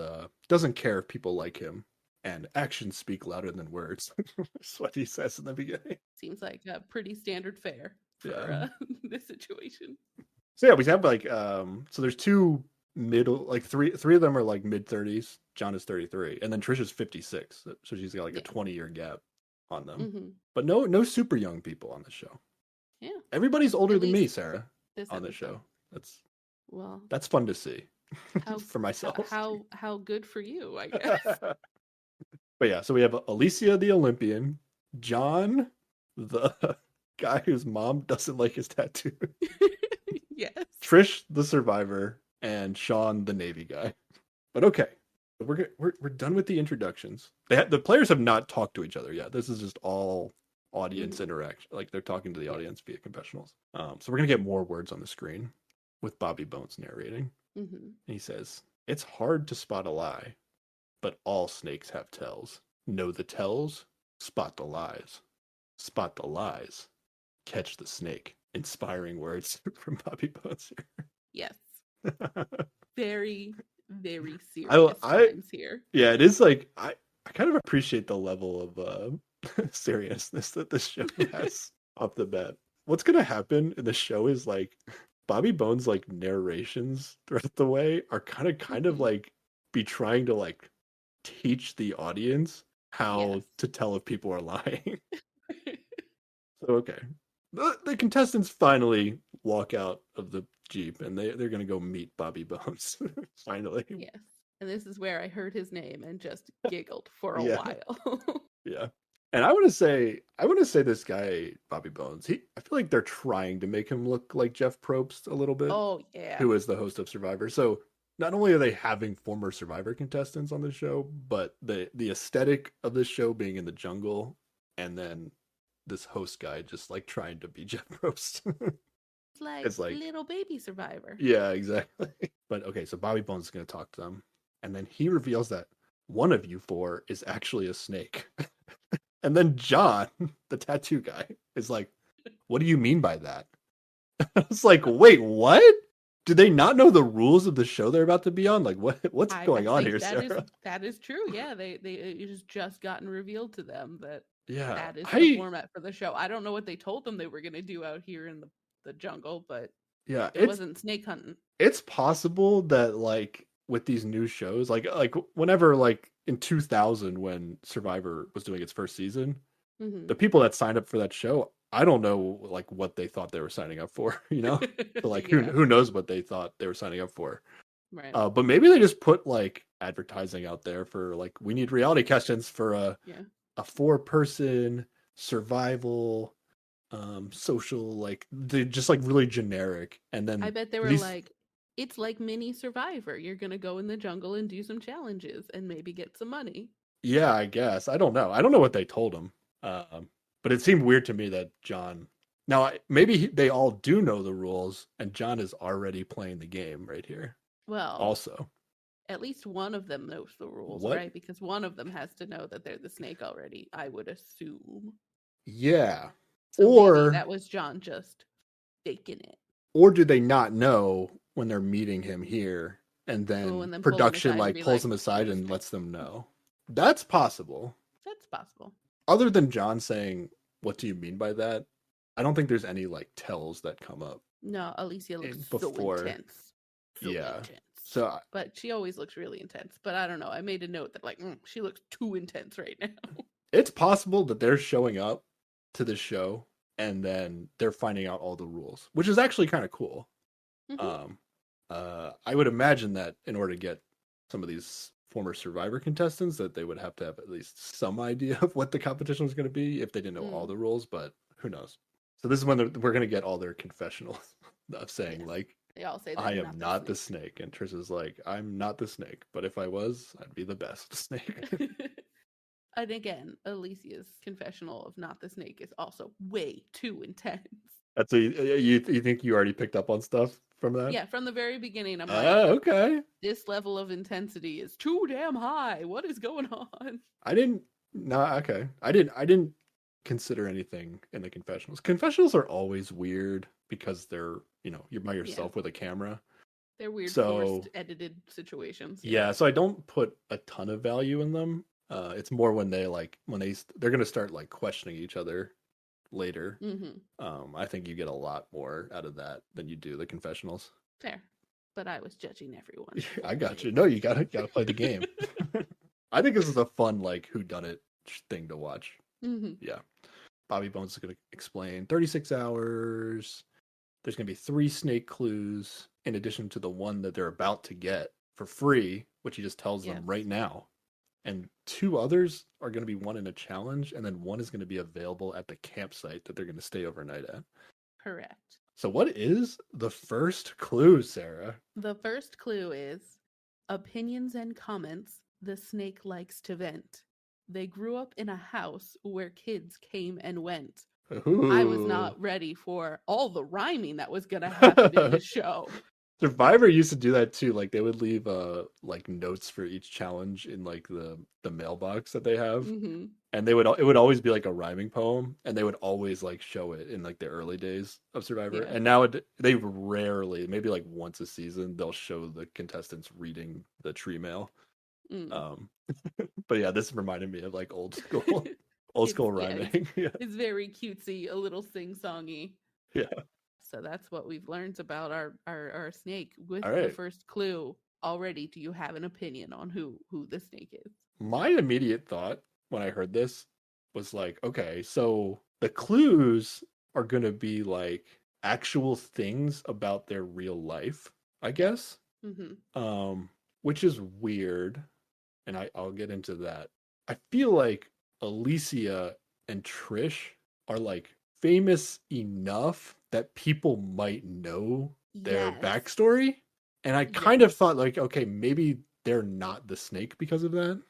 doesn't care if people like him, and actions speak louder than words. That's what he says in the beginning. Seems like a pretty standard fare for this situation. So yeah, we have like, so there's two middle, like three of them are like mid-30s. John is 33, and then Trish is 56. So she's got like a 20-year gap on them. But no super young people on the show. Yeah. Everybody's older than me, Sarah, on the show. That's fun to see. For myself. How good for you, I guess. But yeah, so we have Alicia the Olympian, John the guy whose mom doesn't like his tattoo. Yes. Trish the survivor, and Sean the Navy guy. But okay, we're done with the introductions. The players have not talked to each other yet. This is just all audience interaction. Like they're talking to the audience via confessionals. So we're gonna get more words on the screen with Bobby Bones narrating. And he says, "It's hard to spot a lie, but all snakes have tells. Know the tells, spot the lies. Spot the lies, catch the snake." Inspiring words from Bobby Bones here. Yes. Very, very serious times here. Yeah, it is like, I kind of appreciate the level of seriousness that this show has off the bat. What's going to happen in the show is like, Bobby Bones like narrations throughout the way are kind of like be trying to like teach the audience how to tell if people are lying. So okay, the contestants finally walk out of the Jeep and they're gonna go meet Bobby Bones finally. Yes, and this is where I heard his name and just giggled for a while. Yeah. And I want to say this guy, Bobby Bones, I feel like they're trying to make him look like Jeff Probst a little bit. Oh, yeah. Who is the host of Survivor. So not only are they having former Survivor contestants on the show, but the aesthetic of this show being in the jungle, and then this host guy just like trying to be Jeff Probst. It's like little baby Survivor. Yeah, exactly. But okay, so Bobby Bones is going to talk to them. And then he reveals that one of you four is actually a snake. And then John, the tattoo guy, is like, "What do you mean by that?" I was like, wait, what? Do they not know the rules of the show they're about to be on? Like, what's going on here, Sarah? That is true. Yeah, it just gotten revealed to them that that is the format for the show. I don't know what they told them they were going to do out here in the jungle, but it wasn't snake hunting. It's possible that like with these new shows, like whenever like in 2000 when Survivor was doing its first season, the people that signed up for that show, I don't know like what they thought they were signing up for, you know? So, like who knows what they thought they were signing up for. Right. But maybe they just put like advertising out there for like, we need reality questions for a 4-person survival social, like they just like really generic. And then I bet they were like, it's like mini Survivor. You're gonna go in the jungle and do some challenges and maybe get some money. Yeah, I guess. I don't know what they told him. But it seemed weird to me that John. Now maybe they all do know the rules, and John is already playing the game right here. Well, also, at least one of them knows the rules, What? right? Because one of them has to know that they're the snake already, I would assume. Yeah. So maybe Or that was John just faking it. or do they not know when they're meeting him here, and Oh, then and then pull him production aside and like be pulls like, him "You're aside the and snake." lets them know? That's possible. That's possible. Other than John saying, "What do you mean by that?" I don't think there's any like tells that come up No, Alicia looks so before. intense. So Yeah. intense. So But she always looks really intense. But I don't know. I made a note that, like, she looks too intense right now. it's possible that they're showing up to the show and then they're finding out all the rules, which is actually kind of cool. Mm-hmm. Um, I would imagine that in order to get some of these former Survivor contestants, that they would have to have at least some idea of what the competition was going to be if they didn't know all the rules. But who knows? So this is when we're going to get all their confessionals of saying, Yes. like, They all say I they're am not the snake. And Trish is like, I'm not the snake, but if I was, I'd be the best snake. And again, Alicia's confessional of not the snake is also way too intense. That's you think you already picked up on stuff from that? Yeah, from the very beginning, I'm like, Okay. this level of intensity is too damn high. What is going on? I didn't. No, okay. I didn't consider anything in the confessionals. Confessionals are always weird because they're you're by yourself with a camera. They're weird, So forced, edited situations. yeah, so I don't put a ton of value in them. It's more when they're gonna start like questioning each other later. I think you get a lot more out of that than you do the confessionals. Fair, but I was judging everyone. I got you. No, you gotta play the game. I think this is a fun like whodunit thing to watch. Yeah. Bobby Bones is going to explain 36 hours. There's going to be 3 snake clues in addition to the one that they're about to get for free, which he just tells them right now. And 2 others are going to be one in a challenge, and then one is going to be available at the campsite that they're going to stay overnight at. Correct. So what is the first clue, Sarah? The first clue is opinions and comments the snake likes to vent. They grew up in a house where kids came and went. Ooh. I was not ready for all the rhyming that was going to happen in this show. Survivor used to do that too. Like they would leave like notes for each challenge in like the mailbox that they have. And it would always be like a rhyming poem, and they would always like show it in like the early days of Survivor. And now they rarely, maybe like once a season, they'll show the contestants reading the tree mail. But yeah, this reminded me of like old school rhyming. It's very cutesy, a little sing-songy. Yeah. So that's what we've learned about our snake with the first clue. Already, do you have an opinion on who the snake is? My immediate thought when I heard this was like, okay, so the clues are going to be like actual things about their real life, I guess. Which is weird, and I'll get into that. I feel like Alicia and Trish are like famous enough that people might know their backstory, and I kind of thought like, okay, maybe they're not the snake because of that.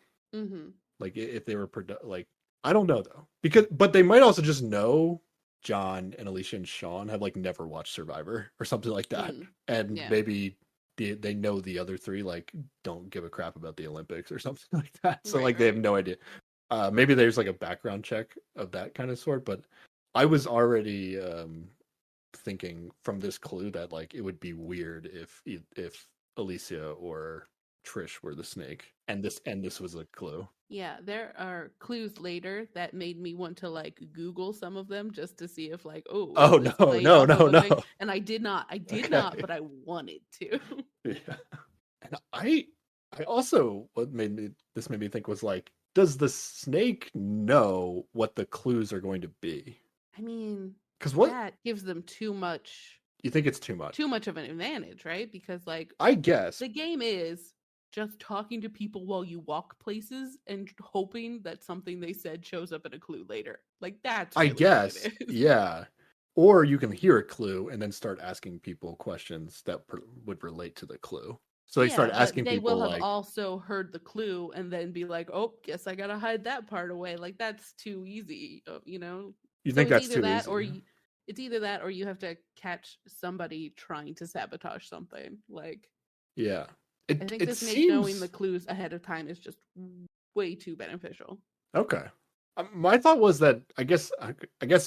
Like if they were like, I don't know though, but they might also just know John and Alicia and Sean have like never watched Survivor or something like that, and maybe they know the other 3 like don't give a crap about the Olympics or something like that. So they have no idea. Maybe there's like a background check of that kind of sort, but I was already thinking from this clue that like it would be weird if Alicia or Trish were the snake, and this was a clue. Yeah, there are clues later that made me want to like Google some of them just to see if like, no, and I did not, but I wanted to. Yeah, and I also what made me think was like, does the snake know what the clues are going to be? I mean, because that gives them too much. You think it's too much of an advantage, right? Because like, I guess the game is just talking to people while you walk places and hoping that something they said shows up in a clue later. Like that's really, I guess, yeah. Or you can hear a clue and then start asking people questions that would relate to the clue. So they start asking people. They will have also heard the clue and then be like, "Oh, guess I gotta hide that part away." Like that's too easy, You think that's too easy? Or it's either that or you have to catch somebody trying to sabotage something. Like, yeah. I think It the snake knowing the seems clues ahead of time is just way too beneficial. okay. My thought was that I guess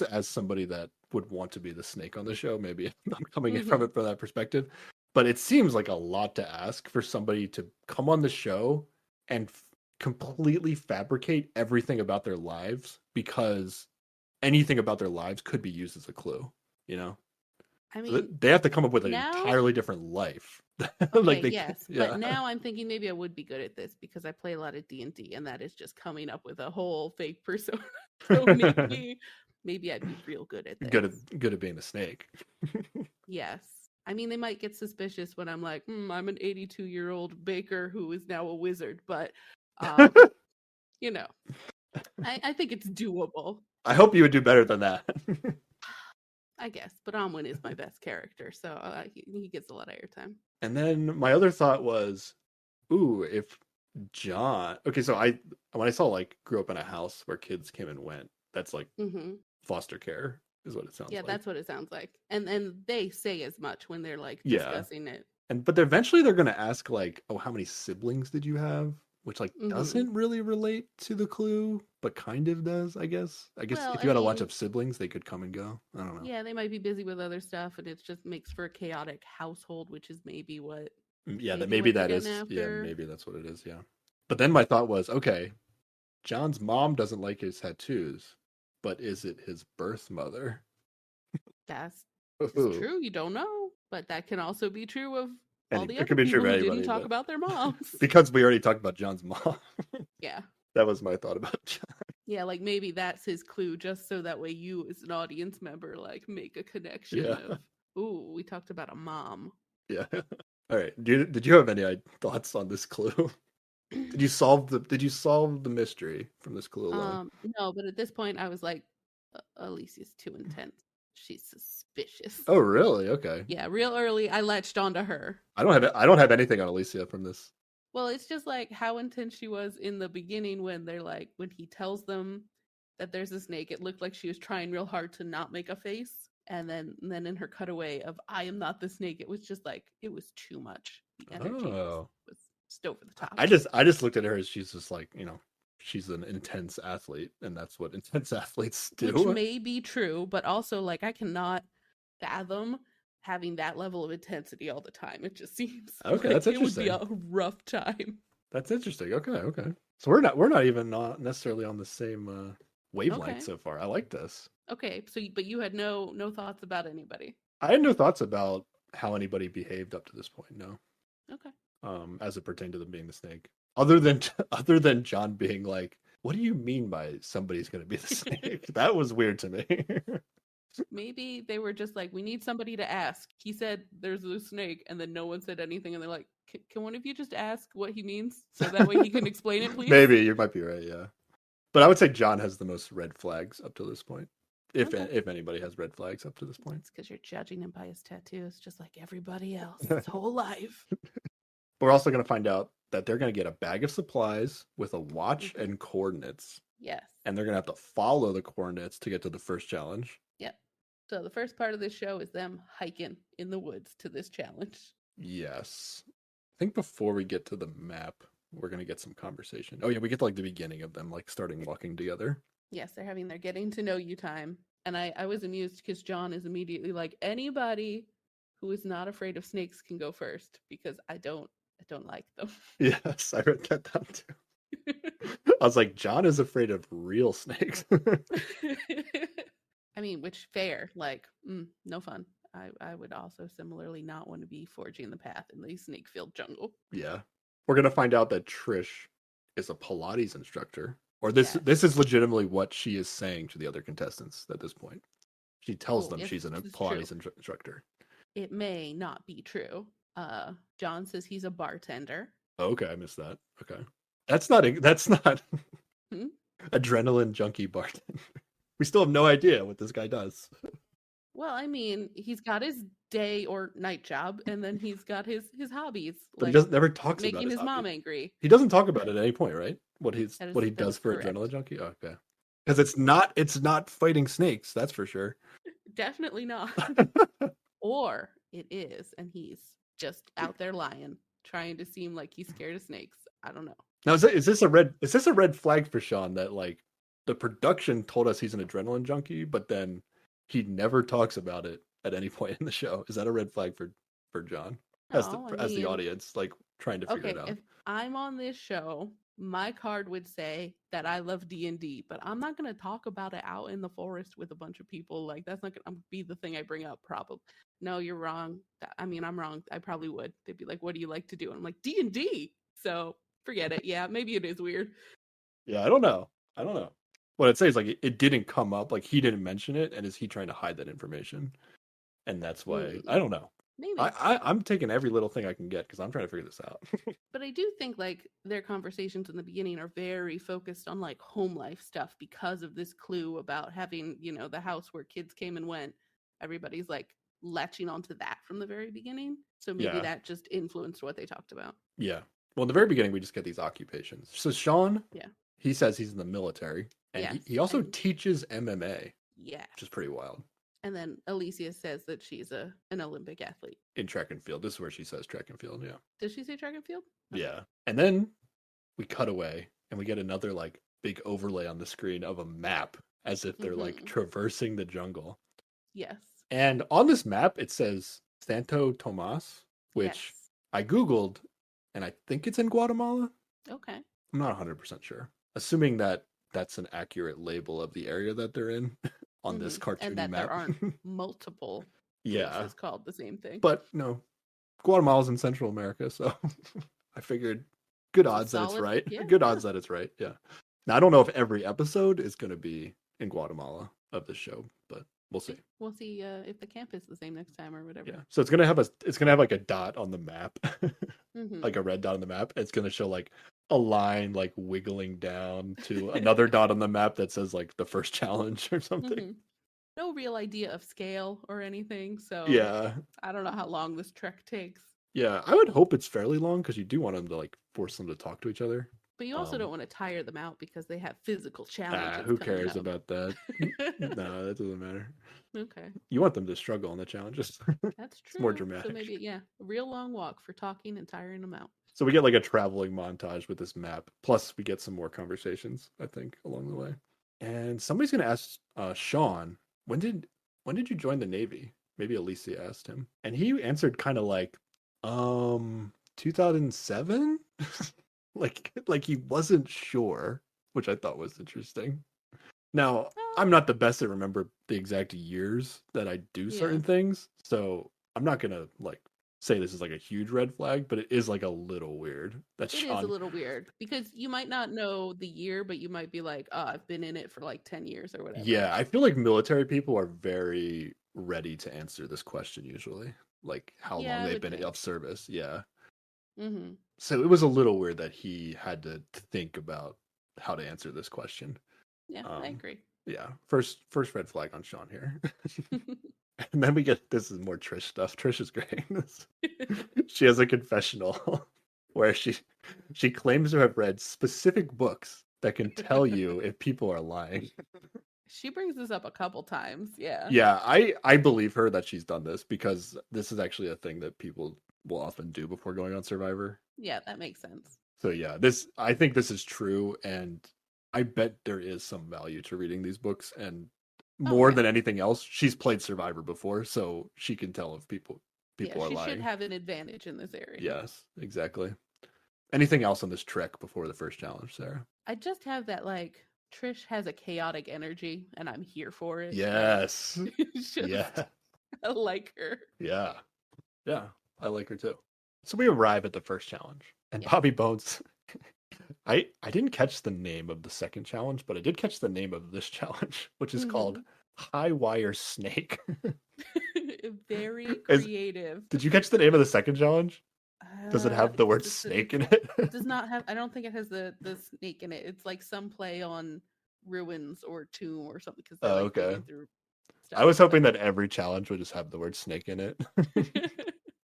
as somebody that would want to be the snake on the show, maybe I'm coming in from it from that perspective. But it seems like a lot to ask for somebody to come on the show and completely fabricate everything about their lives because anything about their lives could be used as a clue, you know? I So mean, they have to come up with an now, entirely different life. okay, Like they, yes, but yeah, now I'm thinking maybe I would be good at this because I play a lot of D&D, and that is just coming up with a whole fake persona. So maybe I'd be real good at this. good at being the snake. Yes. I mean, they might get suspicious when I'm like, I'm an 82-year-old baker who is now a wizard, but, you know, I think it's doable. I hope you would do better than that. I guess, but Amwin is my best character, so he gets a lot of airtime. And then my other thought was, ooh, if John. Okay, so when I saw like grew up in a house where kids came and went, that's like foster care is what it sounds Yeah, like. that's what it sounds like. And they say as much when they're like Yeah. discussing it. But eventually they're gonna ask like, oh, how many siblings did you have? Which like doesn't really relate to the clue, but kind of does, I guess. I guess Well, if you had a bunch of siblings, they could come and go. I don't know. Yeah, they might be busy with other stuff, and it just makes for a chaotic household, which is maybe what. Yeah, maybe what they're that getting is. Yeah, after. maybe that's what it is. Yeah. But then my thought was, okay, John's mom doesn't like his tattoos, but is it his birth mother? That's Ooh. true. You don't know, but that can also be true of all the It other could be true people of who anybody, didn't talk about their moms. because we already talked about John's mom. Yeah. That was my thought about John. Yeah, like maybe that's his clue, just so that way you, as an audience member, like make a connection of, ooh, we talked about a mom. Yeah. All right. Did you have any thoughts on this clue? Did you solve the mystery from this clue alone? No, but at this point I was like, Alicia's too intense. She's suspicious. Oh, really? Okay. Yeah, real early I latched onto her. I don't have anything on Alicia from this. Well, it's just like how intense she was in the beginning when they're like, when he tells them that there's a snake, it looked like she was trying real hard to not make a face. And then in her cutaway of I am not the snake, it was just like it was too much. The energy was just over the top. I just looked at her as she's just like, she's an intense athlete, and that's what intense athletes do. Which may be true, but also like I cannot fathom having that level of intensity all the time. It just seems okay. like That's interesting. It would be a rough time. That's interesting. Okay. So we're not even not necessarily on the same wavelength so far. I like this. Okay, so but you had no thoughts about anybody. I had no thoughts about how anybody behaved up to this point. No. Okay. As it pertained to them being the snake, other than John being like, "What do you mean by somebody's going to be the snake?" That was weird to me. Maybe they were just like, we need somebody to ask. He said there's a snake, and then no one said anything, and they're like, can one of you just ask what he means so that way he can explain it, please? Maybe you might be right, yeah. But I would say John has the most red flags up to this point. If anybody has red flags up to this point. It's because you're judging him by his tattoos, just like everybody else his whole life. We're also going to find out that they're going to get a bag of supplies with a watch and coordinates. Yes. And they're going to have to follow the coordinates to get to the first challenge. Yep. So the first part of this show is them hiking in the woods to this challenge. Yes. I think before we get to the map, we're going to get some conversation. Oh, yeah, we get to like the beginning of them like starting walking together. Yes, they're having their getting to know you time. And I was amused because John is immediately like, anybody who is not afraid of snakes can go first because I don't like them. Yes, I read that down too. I was like, John is afraid of real snakes. I mean, which fair, like, no fun. I would also similarly not want to be forging the path in the snake-filled jungle. Yeah. We're going to find out that Trish is a Pilates instructor. Or this is legitimately what she is saying to the other contestants at this point. She tells them she's a Pilates instructor. It may not be true. John says he's a bartender. Oh, okay, I missed that. Okay. That's not adrenaline junkie bartender. We still have no idea what this guy does. Well, I mean, he's got his day or night job, and then he's got his hobbies. But he never talks about making his mom angry. He doesn't talk about it at any point, right? What he does for adrenaline junkie. Oh, okay. Because it's not fighting snakes, that's for sure. Definitely not. Or it is, and he's just out there lying. trying to seem like he's scared of snakes. I don't know. Now, is this a red flag for Sean that like the production told us he's an adrenaline junkie, but then he never talks about it at any point in the show? Is that a red flag for John as No, the audience, like trying to figure it out? If I'm on this show, my card would say that I love D&D, but I'm not going to talk about it out in the forest with a bunch of people. Like, that's not going to be the thing I bring up, probably. No, you're wrong. I mean, I'm wrong. I probably would. They'd be like, what do you like to do? And I'm like, D&D. So forget it. Yeah, maybe it is weird. Yeah, I don't know. What I'd say is like it didn't come up, like he didn't mention it, and is he trying to hide that information? And that's why I don't know. Maybe I'm taking every little thing I can get because I'm trying to figure this out. But I do think like their conversations in the beginning are very focused on like home life stuff because of this clue about having, the house where kids came and went. Everybody's like latching onto that from the very beginning. So maybe that just influenced what they talked about. Yeah. Well, in the very beginning, we just get these occupations. So Sean, yeah, he says he's in the military, and he also teaches MMA. Yeah, which is pretty wild. And then Alicia says that she's an Olympic athlete. In track and field. This is where she says track and field, yeah. Does she say track and field? Okay. Yeah. And then we cut away and we get another like big overlay on the screen of a map as if they're like traversing the jungle. Yes. And on this map, it says Santo Tomas, which I Googled, and I think it's in Guatemala. Okay. I'm not 100% sure. Assuming that that's an accurate label of the area that they're in on this cartoony and that map. There aren't multiple places called the same thing. But no, Guatemala's in Central America, so I figured good odds that it's right. Yeah, good odds that it's right, yeah. Now, I don't know if every episode is going to be in Guatemala of the show, but we'll see. We'll see if the camp is the same next time or whatever. Yeah, so it's gonna have like a dot on the map, like a red dot on the map. It's gonna show like a line like wiggling down to another dot on the map that says like the first challenge or something. No real idea of scale or anything, so I don't know how long this trek takes. Yeah, I would hope it's fairly long because you do want them to like force them to talk to each other. But you also don't want to tire them out because they have physical challenges. Who cares about that? No, that doesn't matter. Okay. You want them to struggle on the challenges. That's true. It's more dramatic. So maybe, a real long walk for talking and tiring them out. So we get like a traveling montage with this map. Plus, we get some more conversations, I think, along the way. And somebody's going to ask Sean, when did you join the Navy? Maybe Alicia asked him. And he answered kind of like, 2007? like he wasn't sure, which I thought was interesting. Now, I'm not the best at remember the exact years that I do certain things, so I'm not gonna like say this is like a huge red flag, but it is like a little weird. It is a little weird because you might not know the year, but you might be like, "Oh, I've been in it for like 10 years or whatever." Yeah, I feel like military people are very ready to answer this question usually, like how long they've been of service. Yeah. So it was a little weird that he had to think about how to answer this question. Yeah, I agree. Yeah, first red flag on Sean here. And then we get, this is more Trish stuff. Trish is great. She has a confessional where she claims to have read specific books that can tell you if people are lying. She brings this up a couple times. Yeah. Yeah, I believe her that she's done this because this is actually a thing that people will often do before going on Survivor. Yeah, that makes sense. So yeah, I think this is true, and I bet there is some value to reading these books, and more than anything else, she's played Survivor before, so she can tell if people are lying. She should have an advantage in this area. Yes, exactly. Anything else on this trek before the first challenge, Sarah? I just have that like Trish has a chaotic energy, and I'm here for it. Yes. I like her. Yeah. Yeah, I like her too. So we arrive at the first challenge, and Bobby Bones. I didn't catch the name of the second challenge, but I did catch the name of this challenge, which is called High Wire Snake. Very creative. Did you catch the name of the second challenge? Does it have the word snake in it? It does not have. I don't think it has the snake in it. It's like some play on ruins or tomb or something. Because okay. I was hoping that every challenge would just have the word snake in it.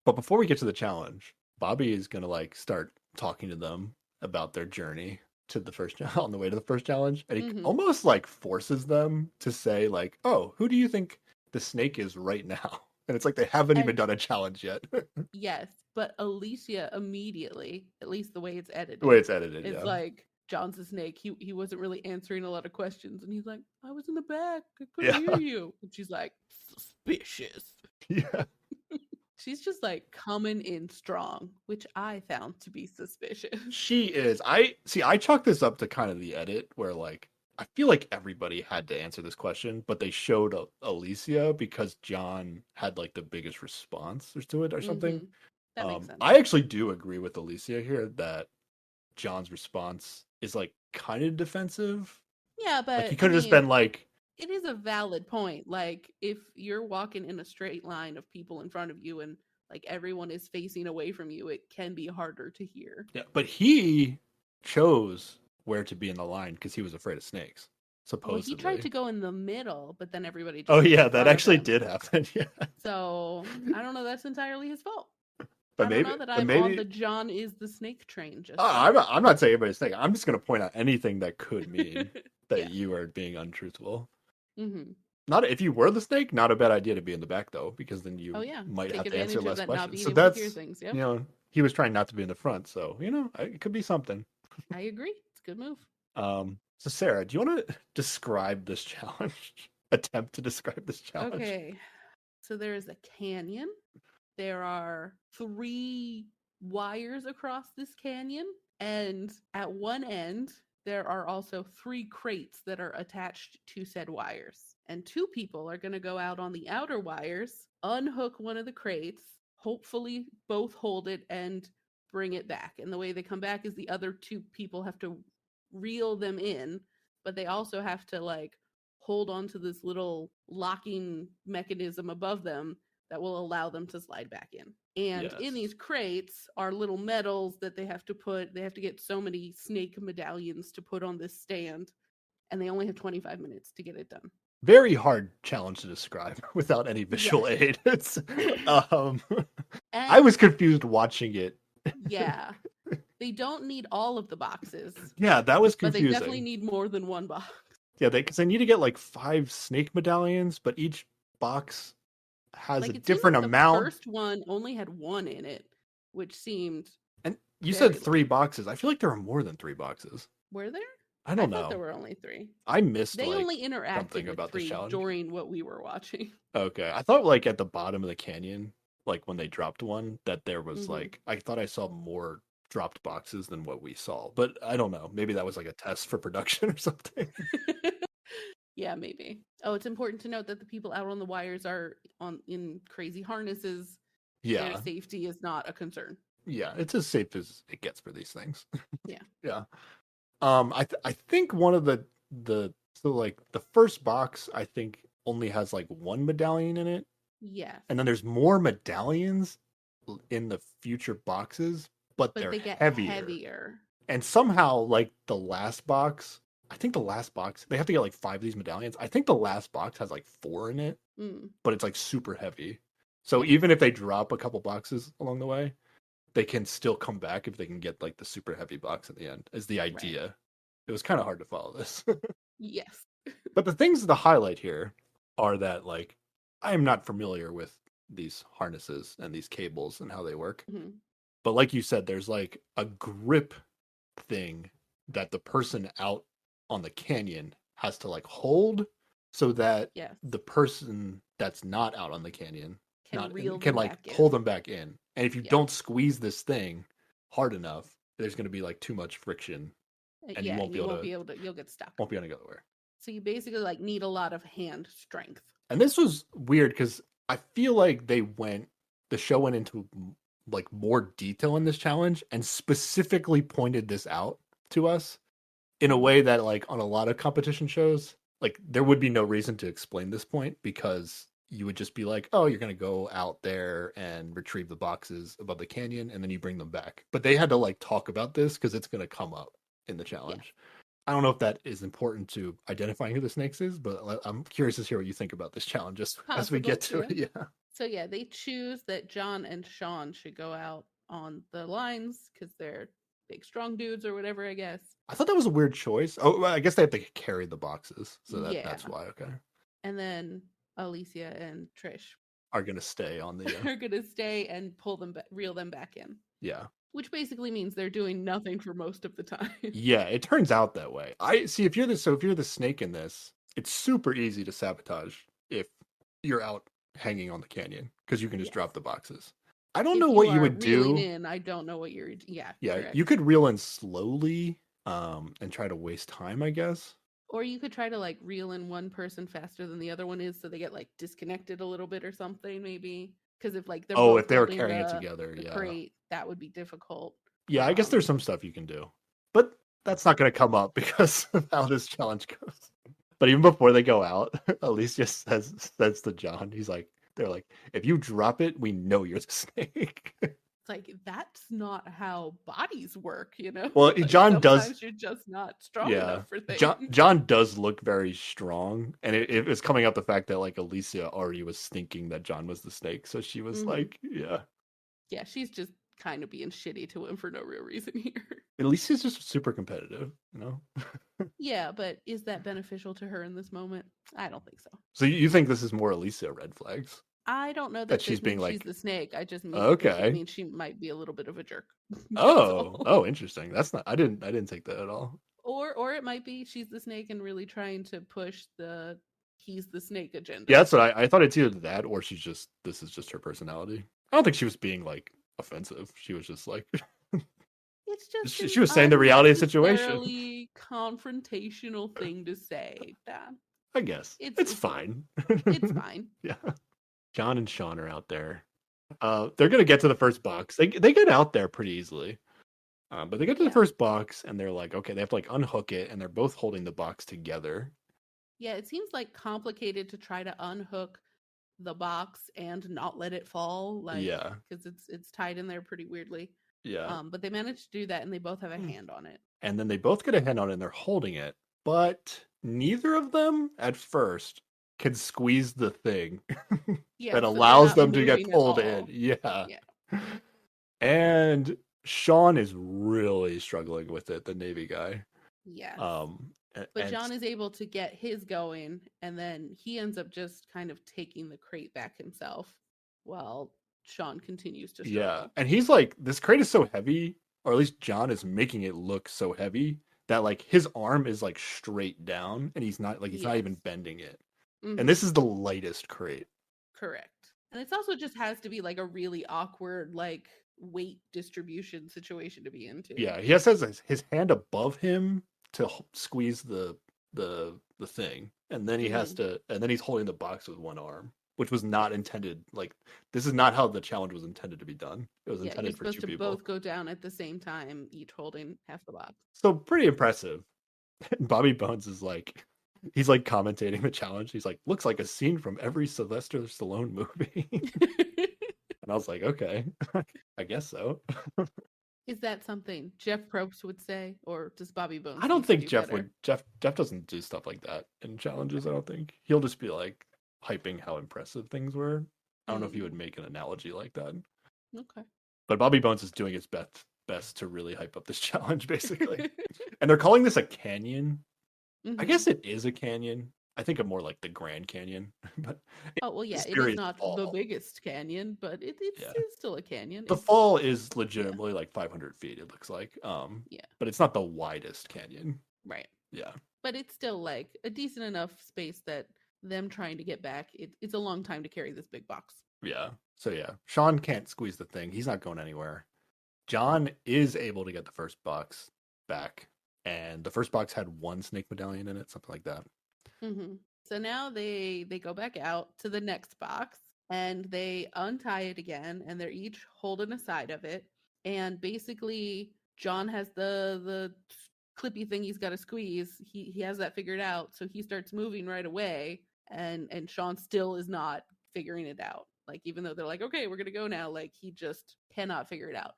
But before we get to the challenge, Bobby is gonna like start talking to them about their journey to the first on the way to the first challenge, and he almost like forces them to say like, "Oh, who do you think the snake is right now?" And it's like they haven't even done a challenge yet. Yes, but Alicia immediately, at least the way it's edited, it's like, John's a snake. He wasn't really answering a lot of questions, and he's like, I was in the back. I couldn't hear you. And she's like, suspicious. Yeah. She's just like coming in strong, which I found to be suspicious. She is. I chalk this up to kind of the edit where like I feel like everybody had to answer this question, but they showed Alicia because John had like the biggest response to it or something. Mm-hmm. That makes sense. I actually do agree with Alicia here that John's response is like kind of defensive. Yeah, but like he could have just been like, it is a valid point. Like, if you're walking in a straight line of people in front of you and like everyone is facing away from you, it can be harder to hear. Yeah, but he chose where to be in the line because he was afraid of snakes. Supposedly. Well, he tried to go in the middle, but then everybody just Oh yeah, that actually did happen. Yeah. So I don't know. That's entirely his fault. But I maybe, don't know that I'm on the John is the snake train. Just I'm not saying everybody's snake. I'm just going to point out anything that could mean that yeah. you are being untruthful. Mm-hmm. Not if you were the snake, not a bad idea to be in the back though, because then you might take have to answer less that questions. So able that's to hear things. Yep. You know, he was trying not to be in the front, so it could be something. I agree. It's a good move. So Sarah, do you want to describe this challenge? Attempt to describe this challenge. Okay. So there is a canyon. There are 3 wires across this canyon, and at one end there are also 3 crates that are attached to said wires. And 2 people are going to go out on the outer wires, unhook one of the crates, hopefully both hold it and bring it back. And the way they come back is the other 2 people have to reel them in, but they also have to like hold on to this little locking mechanism above them that will allow them to slide back in. And in these crates are little medals that they have to get so many snake medallions to put on this stand, and they only have 25 minutes to get it done. Very hard challenge to describe without any visual aid. It's I was confused watching it. Yeah. They don't need all of the boxes. Yeah, that was confusing. But they definitely need more than one box. Yeah, because they need to get like 5 snake medallions, but each box has like a different amount. The first one only had 1 in it, which seemed. And you said 3 boxes. I feel like there were more than 3 boxes. Were there? I don't know. I thought there were only 3. I missed. They only interacted with 3 during what we were watching. Okay, I thought like at the bottom of the canyon, like when they dropped one, that there was like I thought I saw more dropped boxes than what we saw, but I don't know. Maybe that was like a test for production or something. Yeah, maybe. Oh, it's important to note that the people out on the wires are in crazy harnesses. Yeah, their safety is not a concern. Yeah, it's as safe as it gets for these things. Yeah. Yeah. I think one of the so like the first box I think only has like 1 medallion in it. Yeah. And then there's more medallions in the future boxes, but they're they get heavier. And somehow like the last box, I think the last box, they have to get like 5 of these medallions. I think the last box has like 4 in it, but it's like super heavy. So even if they drop a couple boxes along the way, they can still come back if they can get like the super heavy box at the end, is the idea. Right. It was kind of hard to follow this. Yes. But the things to highlight here are that like I am not familiar with these harnesses and these cables and how they work. Mm-hmm. But like you said, there's like a grip thing that the person out on the canyon has to like hold so that the person that's not out on the canyon can like hold them back in. And if you don't squeeze this thing hard enough, there's going to be like too much friction, and you won't be able to. You'll get stuck. Won't be able to go anywhere. So you basically like need a lot of hand strength. And this was weird because I feel like the show went into like more detail in this challenge and specifically pointed this out to us in a way that like on a lot of competition shows, like there would be no reason to explain this point because you would just be like, oh, you're going to go out there and retrieve the boxes above the canyon and then you bring them back. But they had to like talk about this because it's going to come up in the challenge. Yeah. I don't know if that is important to identifying who the snakes is, but I'm curious to hear what you think about this challenge as we get to it. Yeah. So yeah, they choose that John and Sean should go out on the lines because they're big, strong dudes or whatever, I guess. I thought that was a weird choice. Oh, I guess they have to carry the boxes. So that's why. Okay. And then Alicia and Trish. are going to stay on the. Are going to stay and pull them, reel them back in. Yeah. Which basically means they're doing nothing for most of the time. Yeah, it turns out that way. I see. If you're the snake in this, it's super easy to sabotage if you're out hanging on the canyon because you can just drop the boxes. I don't know what you would reeling do. In, I don't know what you're. Yeah. Correct. You could reel in slowly, and try to waste time, I guess. Or you could try to like reel in one person faster than the other one is, so they get like disconnected a little bit or something, maybe. Because if like they're both if they were holding carrying it together, the crate, that would be difficult. Yeah, I guess there's some stuff you can do, but that's not going to come up because of how this challenge goes. But even before they go out, Alicia says to John, they're like, if you drop it, we know you're the snake. It's like, that's not how bodies work, you know? Well, like, John sometimes does. You're just not strong enough for things. John does look very strong, and it's coming out the fact that like Alicia already was thinking that John was the snake, so she was like, yeah. Yeah, she's just kind of being shitty to him for no real reason here. Alicia's just super competitive, you know? Yeah, but is that beneficial to her in this moment? I don't think so. So you think this is more Alicia red flags? I don't know that she's being like she's the snake. I just mean it means she might be a little bit of a jerk. Interesting. That's not. I didn't take that at all. Or it might be she's the snake and really trying to push the he's the snake agenda. Yeah, that's what I thought. It's either that or this is just her personality. I don't think she was being like offensive. She was just like. It's just she was saying the reality of the situation. Confrontational thing to say. I guess it's fine. It's fine. Yeah. John and Sean are out there. They're gonna get to the first box. They get out there pretty easily. But they get to the first box and they're like, okay, they have to like unhook it, and they're both holding the box together. Yeah, it seems like complicated to try to unhook the box and not let it fall. Like, because it's tied in there pretty weirdly. Yeah. But they managed to do that, and they both have a hand on it. And then they both get a hand on it, and they're holding it, but neither of them at first can squeeze the thing that allows them to get pulled in. Yeah. And Sean is really struggling with it, the Navy guy. Yeah. But John is able to get his going, and then he ends up just kind of taking the crate back himself while Sean continues to struggle. Yeah. And he's like, this crate is so heavy, or at least John is making it look so heavy that like his arm is like straight down and he's not even bending it. Mm-hmm. And this is the lightest crate. Correct. And it also just has to be like a really awkward like weight distribution situation to be into. Yeah, he has his hand above him to squeeze the thing, and then he has to, and then he's holding the box with one arm, which was not intended. Like, this is not how the challenge was intended to be done. It was intended for two people. You're supposed to both go down at the same time, each holding half the box. So pretty impressive. Bobby Bones is like, he's like commentating the challenge. He's like, looks like a scene from every Sylvester Stallone movie. And I was like, okay, I guess so. Is that something Jeff Probst would say, or does Bobby Bones? I don't think Jeff would. Jeff doesn't do stuff like that in challenges. I don't think he'll just be like hyping how impressive things were. I don't know if he would make an analogy like that. Okay. But Bobby Bones is doing his best to really hype up this challenge, basically. And they're calling this a canyon. Mm-hmm. I guess it is a canyon. I think of more like the Grand Canyon. But it is not the biggest canyon, but it's still a canyon. The fall is legitimately like 500 feet, it looks like. But it's not the widest canyon. Right. Yeah. But it's still like a decent enough space that them trying to get back, it's a long time to carry this big box. Yeah. So yeah, Sean can't squeeze the thing. He's not going anywhere. John is able to get the first box back. And the first box had one snake medallion in it, something like that. Mm-hmm. So now they go back out to the next box and they untie it again, and they're each holding a side of it. And basically, John has the clippy thing he's got to squeeze. He has that figured out, so he starts moving right away. And Sean still is not figuring it out. Like, even though they're like, okay, we're gonna go now, like he just cannot figure it out.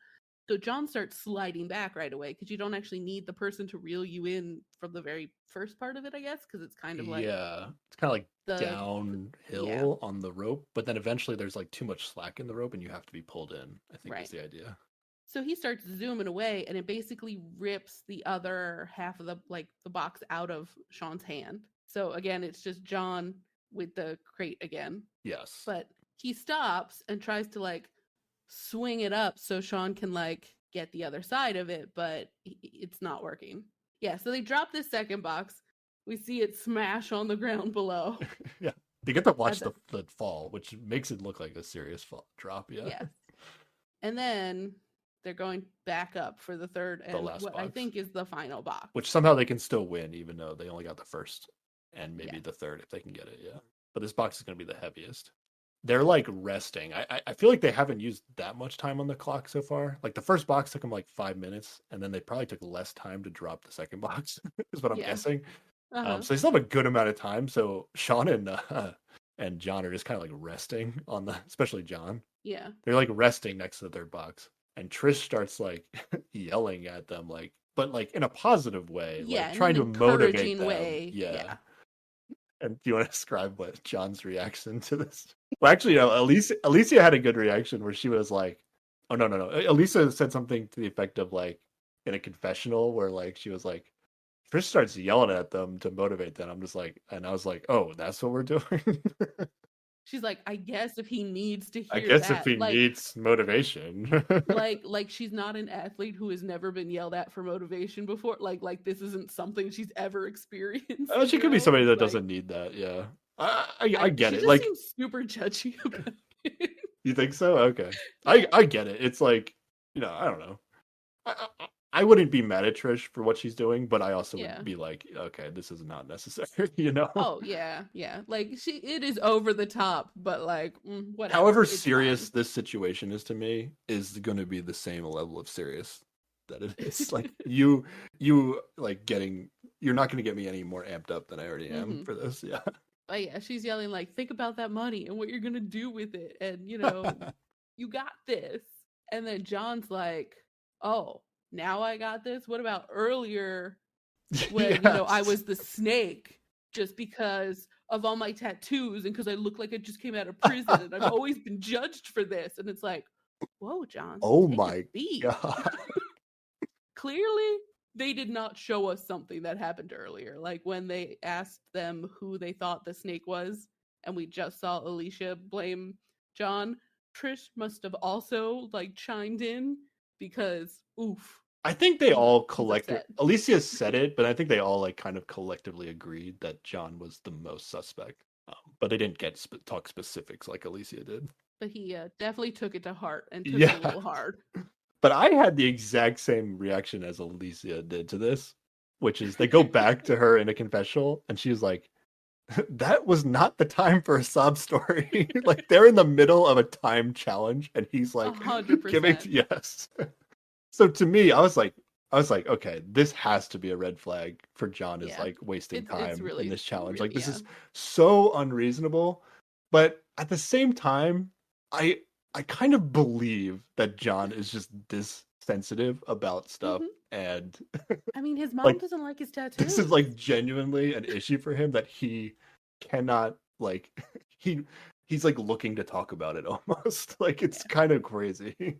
So John starts sliding back right away because you don't actually need the person to reel you in from the very first part of it, I guess, because it's kind of like it's kind of like downhill on the rope, but then eventually there's like too much slack in the rope and you have to be pulled in. I think is the idea. So he starts zooming away, and it basically rips the other half of the box out of Sean's hand. So again, it's just John with the crate again. Yes. But he stops and tries to like swing it up so Sean can like get the other side of it, but it's not working. Yeah, so they drop this second box. We see it smash on the ground below. Yeah, they get to watch the fall, which makes it look like a serious fall drop. Yeah. Yes. And then they're going back up for the third and what box. I think is the final box. Which somehow they can still win, even though they only got the first and maybe the third if they can get it. Yeah. But this box is going to be the heaviest. They're like resting. I feel like they haven't used that much time on the clock so far. Like the first box took them like 5 minutes, and then they probably took less time to drop the second box, is what I'm guessing. So they still have a good amount of time. So Sean and John are just kind of like resting on the, especially John. Yeah. They're like resting next to the third box. And Trish starts like yelling at them, like, but like in a positive way, like trying to motivate them. Way. Yeah. And do you want to describe what John's reaction to this? Well, actually, no, Alicia had a good reaction where she was like, oh, no. Alicia said something to the effect of like in a confessional where like she was like, Trish starts yelling at them to motivate them. I'm just like, and I was like, oh, that's what we're doing. She's like, I guess if he needs to hear that. I guess if he needs motivation. like she's not an athlete who has never been yelled at for motivation before. Like this isn't something she's ever experienced. Oh, she could be somebody that doesn't need that. Yeah. I get it. Like seems super judgy about it. You think so? Okay. Yeah. I get it. It's like, I don't know. I wouldn't be mad at Trish for what she's doing, but I also would be like, okay, this is not necessary, Oh yeah. Like it is over the top, but like whatever. However serious this situation is to me is going to be the same level of serious that it is. Like you like you're not going to get me any more amped up than I already am for this. Yeah. But yeah, she's yelling like, think about that money and what you're going to do with it, and you got this. And then John's like, oh, now I got this? What about earlier when, I was the snake just because of all my tattoos and because I look like I just came out of prison and I've always been judged for this? And it's like, whoa, John. Oh my God. Clearly, they did not show us something that happened earlier. Like when they asked them who they thought the snake was, and we just saw Alicia blame John, Trish must have also like chimed in because oof. I think they all collectively, Alicia said it, but I think they all like kind of collectively agreed that John was the most suspect. But they didn't talk specifics like Alicia did. But he definitely took it to heart and took it a little hard. But I had the exact same reaction as Alicia did to this, which is they go back to her in a confessional and she's like, that was not the time for a sob story. Like they're in the middle of a time challenge and he's like 100%. Yes. So to me, I was like, okay, this has to be a red flag for John is like wasting time really, in this challenge. Really, like this is so unreasonable. But at the same time, I kind of believe that John is just this sensitive about stuff. And I mean, his mom doesn't like his tattoos. This is like genuinely an issue for him that he cannot like he's like looking to talk about it almost. Like it's kind of crazy.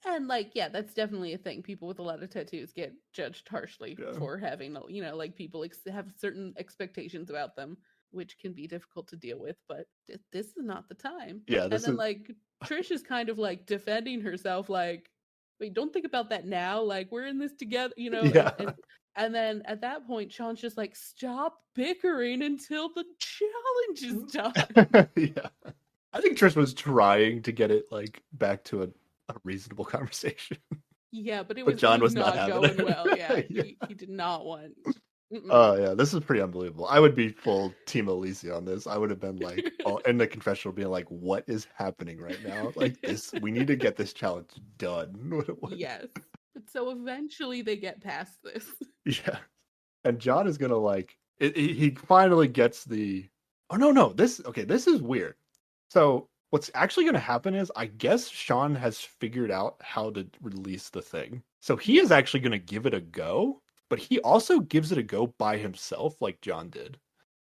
And like, that's definitely a thing. People with a lot of tattoos get judged harshly for having, like people have certain expectations about them, which can be difficult to deal with. But this is not the time. Yeah. And then like Trish is kind of like defending herself, like, wait, don't think about that now. Like we're in this together, Yeah. And then at that point, Sean's just like, stop bickering until the challenge is done. Yeah. I think Trish was trying to get it like back to a reasonable conversation. Yeah, but John was not going well. Yeah, he did not want. Oh yeah, this is pretty unbelievable. I would be full team Alicia on this. I would have been like in the confessional being like, what is happening right now? Like this, we need to get this challenge done. Yes. But so eventually they get past this. Yeah. And John is gonna like he finally gets the no, this is weird. So what's actually going to happen is, I guess Sean has figured out how to release the thing. So he is actually going to give it a go, but he also gives it a go by himself like John did.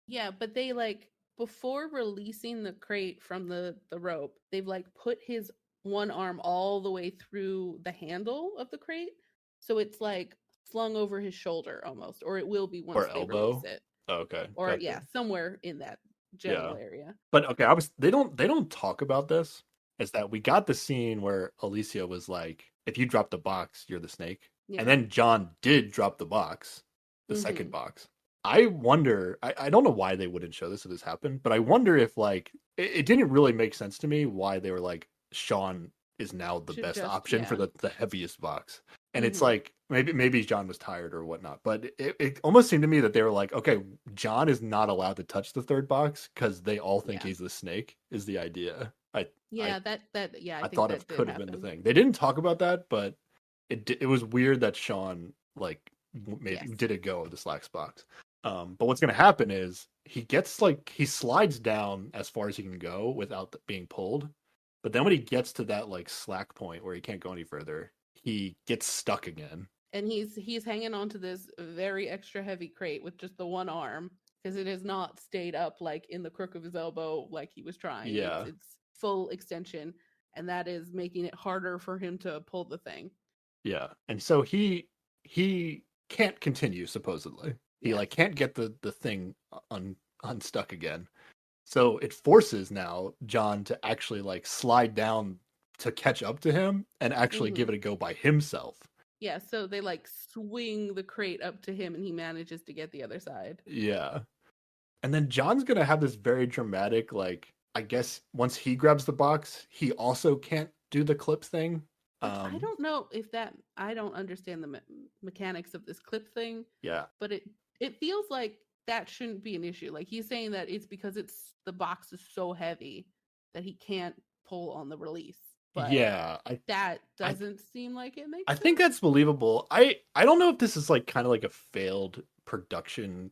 Yeah, but they like, before releasing the crate from the rope, they've like put his one arm all the way through the handle of the crate. So it's like slung over his shoulder almost, or it will be once they release it. Oh, okay. Or somewhere in that general area. But okay, they don't talk about this. Is that we got the scene where Alicia was like, if you drop the box, you're the snake. Yeah. And then John did drop the box, the second box. I wonder, I don't know why they wouldn't show this if this happened, but I wonder if like it didn't really make sense to me why they were like, Sean is now the best option for the heaviest box. And it's like maybe John was tired or whatnot, but it almost seemed to me that they were like, okay, John is not allowed to touch the third box because they all think he's the snake is the idea. I thought it could have been the thing. They didn't talk about that, but it was weird that Sean like maybe did a go of the slacks box. But what's gonna happen is he slides down as far as he can go without being pulled. But then when he gets to that like slack point where he can't go any further, he gets stuck again. And he's hanging on to this very extra heavy crate with just the one arm because it has not stayed up like in the crook of his elbow like he was trying. Yeah. It's full extension, and that is making it harder for him to pull the thing. Yeah. And so he can't continue supposedly. He like can't get the thing unstuck again. So it forces now John to actually like slide down to catch up to him and actually give it a go by himself. Yeah, so they like swing the crate up to him and he manages to get the other side. Yeah. And then John's going to have this very dramatic, like, I guess once he grabs the box, he also can't do the clip thing. I don't know if I don't understand the mechanics of this clip thing. Yeah. But it feels like that shouldn't be an issue. Like he's saying that it's because the box is so heavy that he can't pull on the release. But yeah, that doesn't seem like it makes sense. I think that's believable. I don't know if this is like kind of like a failed production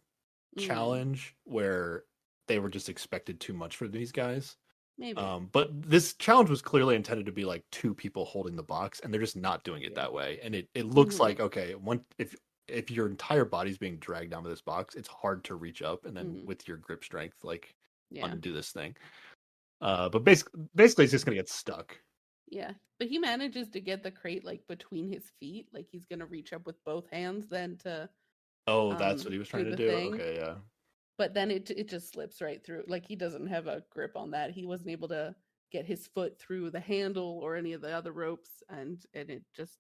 challenge where they were just expected too much for these guys. Maybe. But this challenge was clearly intended to be like two people holding the box, and they're just not doing it that way. And it looks like, okay, if your entire body's being dragged down to this box, it's hard to reach up and then with your grip strength, like undo this thing. But basically it's just gonna get stuck. Yeah, but he manages to get the crate like between his feet, like he's gonna reach up with both hands then to. Oh, that's what he was trying to do. Okay, yeah. But then it just slips right through. Like he doesn't have a grip on that. He wasn't able to get his foot through the handle or any of the other ropes, and it just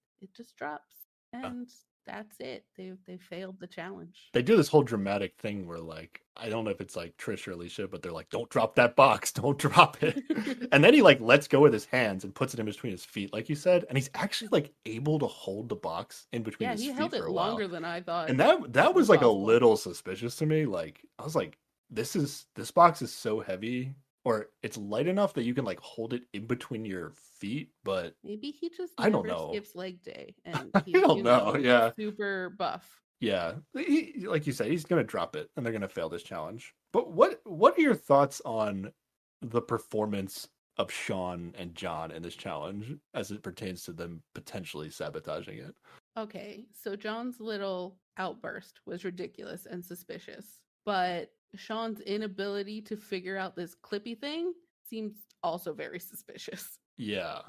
drops. And that's it. They failed the challenge. They do this whole dramatic thing where like I don't know if it's like Trish or Alicia, but they're like, "Don't drop that box, don't drop it." And then he like lets go with his hands and puts it in between his feet, like you said, and he's actually like able to hold the box in between his feet for a while. Yeah, he held it longer than I thought. And that was like possible. A little suspicious to me. Like I was like, this box is so heavy, or it's light enough that you can like hold it in between your feet, but maybe he just I don't know. Skips leg day, and he's, I don't know. Yeah, super buff. Yeah, like you said, he's gonna drop it, and they're gonna fail this challenge. But what are your thoughts on the performance of Sean and John in this challenge as it pertains to them potentially sabotaging it? Okay, so John's little outburst was ridiculous and suspicious, but Sean's inability to figure out this clippy thing seems also very suspicious. Yeah.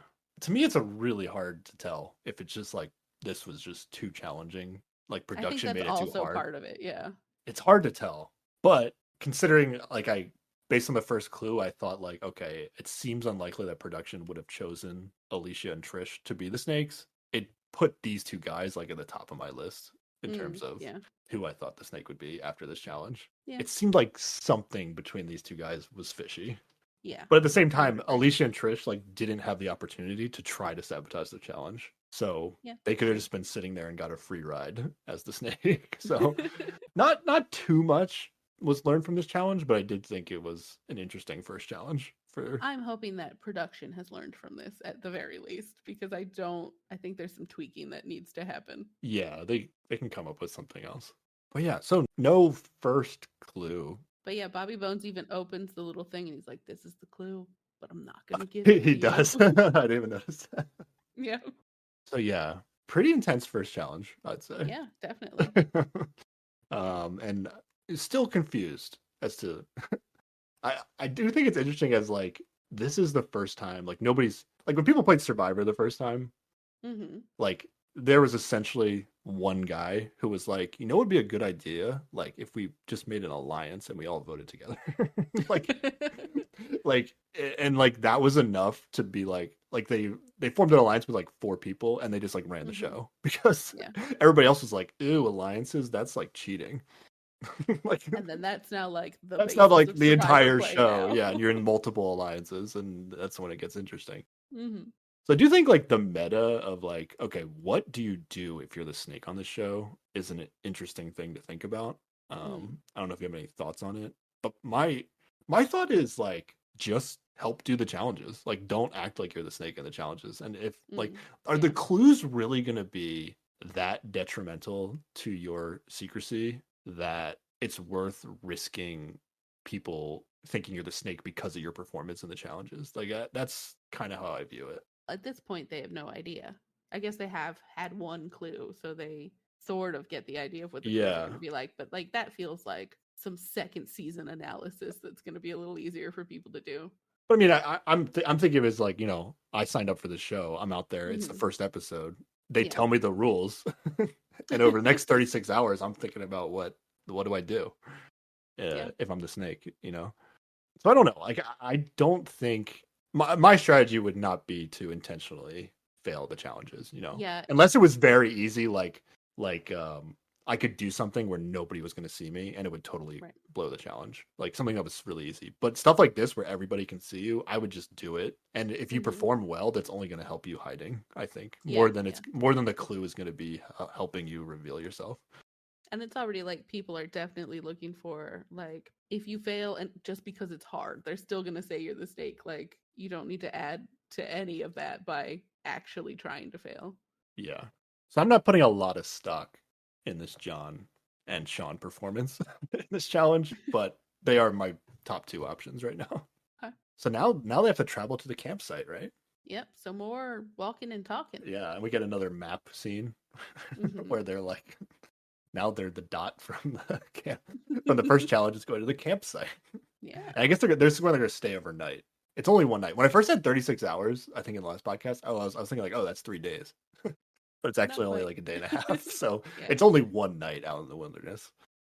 To me, it's a really hard to tell if it's just like this was just too challenging. Like production made it too hard. Also part of it, yeah. It's hard to tell, but considering like based on the first clue, I thought like, okay, it seems unlikely that production would have chosen Alicia and Trish to be the snakes. It put these two guys like at the top of my list in terms of who I thought the snake would be after this challenge. Yeah. It seemed like something between these two guys was fishy. Yeah. But at the same time, Alicia and Trish like didn't have the opportunity to try to sabotage the challenge. So they could have just been sitting there and got a free ride as the snake. So not too much was learned from this challenge, but I did think it was an interesting first challenge. I'm hoping that production has learned from this at the very least, because I think there's some tweaking that needs to happen. Yeah, they can come up with something else. But yeah, so no first clue. But yeah, Bobby Bones even opens the little thing and he's like, "This is the clue, but I'm not going to give it to you." He does. I didn't even notice that. Yeah. So yeah, pretty intense first challenge, I'd say. Yeah, definitely. And still confused as to I do think it's interesting as like this is the first time like nobody's like when people played Survivor the first time, like there was essentially one guy who was like, you know, it would be a good idea, like if we just made an alliance and we all voted together, like, like, and like that was enough to be like they formed an alliance with like 4 people and they just like ran the show because everybody else was like, ew, alliances, that's like cheating. Like, and then that's now like that's not like the entire show, now. yeah, and you're in multiple alliances, and that's when it gets interesting. Mm-hmm. So I do think like the meta of like, okay, what do you do if you're the snake on the show is an interesting thing to think about. I don't know if you have any thoughts on it, but my thought is like just help do the challenges. Like don't act like you're the snake in the challenges. And if like are the clues really going to be that detrimental to your secrecy that it's worth risking people thinking you're the snake because of your performance in the challenges? Like that's kind of how I view it. At this point, they have no idea. I guess they have had one clue, so they sort of get the idea of what the clues are going to be like. But like that feels like some second season analysis that's going to be a little easier for people to do. But I mean, I'm thinking of it as like, you know, I signed up for the show. I'm out there. It's the first episode. They tell me the rules, and over the next 36 hours, I'm thinking about what do I do if I'm the snake, you know? So I don't know. Like I don't think my strategy would not be to intentionally fail the challenges, you know. Yeah. Unless it was very easy, like I could do something where nobody was going to see me and it would totally blow the challenge. Like something that was really easy. But stuff like this where everybody can see you, I would just do it. And if you perform well, that's only going to help you hiding, I think. More than the clue is going to be helping you reveal yourself. And it's already like people are definitely looking for like if you fail and just because it's hard, they're still going to say you're the snake. Like you don't need to add to any of that by actually trying to fail. Yeah. So I'm not putting a lot of stock in this John and Sean performance in this challenge, but they are my top 2 options right now. Okay. So now they have to travel to the campsite, right? Yep. So more walking and talking. Yeah, and we get another map scene where they're like, now they're the dot from the camp. From the first challenge is going to the campsite. Yeah. And I guess they're where they're going to stay overnight. It's only one night. When I first said 36 hours, I think in the last podcast, I was thinking like, oh, that's 3 days. But it's actually only like a day and a half. So it's only one night out in the wilderness.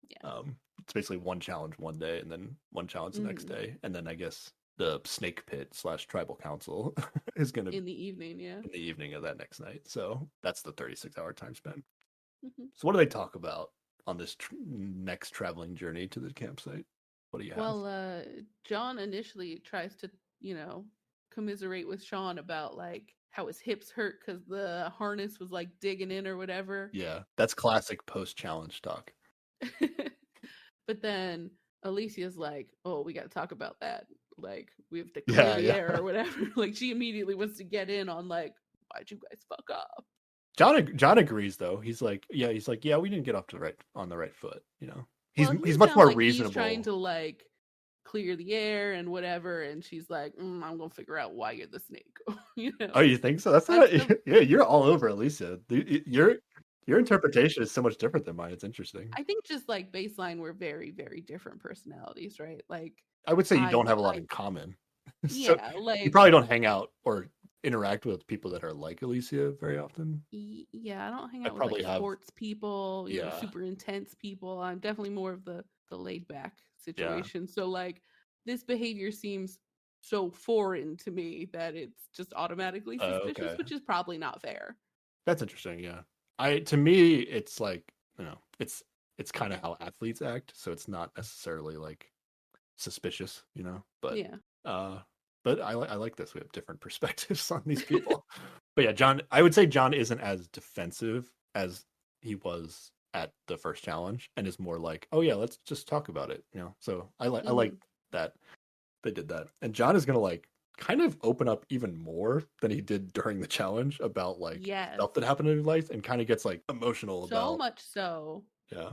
Yeah. It's basically one challenge one day and then one challenge the next day. And then I guess the snake pit / tribal council is going to in the evening. Yeah. In the evening of that next night. So that's the 36-hour time span. So what do they talk about on this next traveling journey to the campsite? What do you have? Well, John initially tries to, you know, commiserate with Sean about like how his hips hurt because the harness was like digging in or whatever. Yeah, that's classic post-challenge talk. But then Alicia's like, oh, we got to talk about that. Like, we have to clear the air or whatever. Like, she immediately wants to get in on like, why'd you guys fuck up? John agrees though. He's like, yeah, we didn't get off on the right foot. You know, he's much more reasonable. He's trying to like clear the air and whatever, and she's like, I'm gonna figure out why you're the snake. You know? Oh, you think so? That's not. Yeah, you're all over Alicia. Your interpretation is so much different than mine. It's interesting. I think just like baseline, we're very, very different personalities, right? Like, I would say you don't have a lot in common. So yeah, like you probably don't hang out or interact with people that are like Alicia very often. Yeah, I don't hang out with like sports people, you know, super intense people. I'm definitely more of the laid back situation. So like this behavior seems so foreign to me that it's just automatically suspicious, which is probably not fair. That's interesting. Yeah, to me, it's like, you know, it's kind of how athletes act, so it's not necessarily like suspicious, you know. But but I like this. We have different perspectives on these people. But yeah, John, I would say John isn't as defensive as he was at the first challenge, and is more like, oh yeah, let's just talk about it, you know. So I like that they did that, and John is gonna like kind of open up even more than he did during the challenge about like stuff that happened in his life, and kind of gets like emotional about so much so.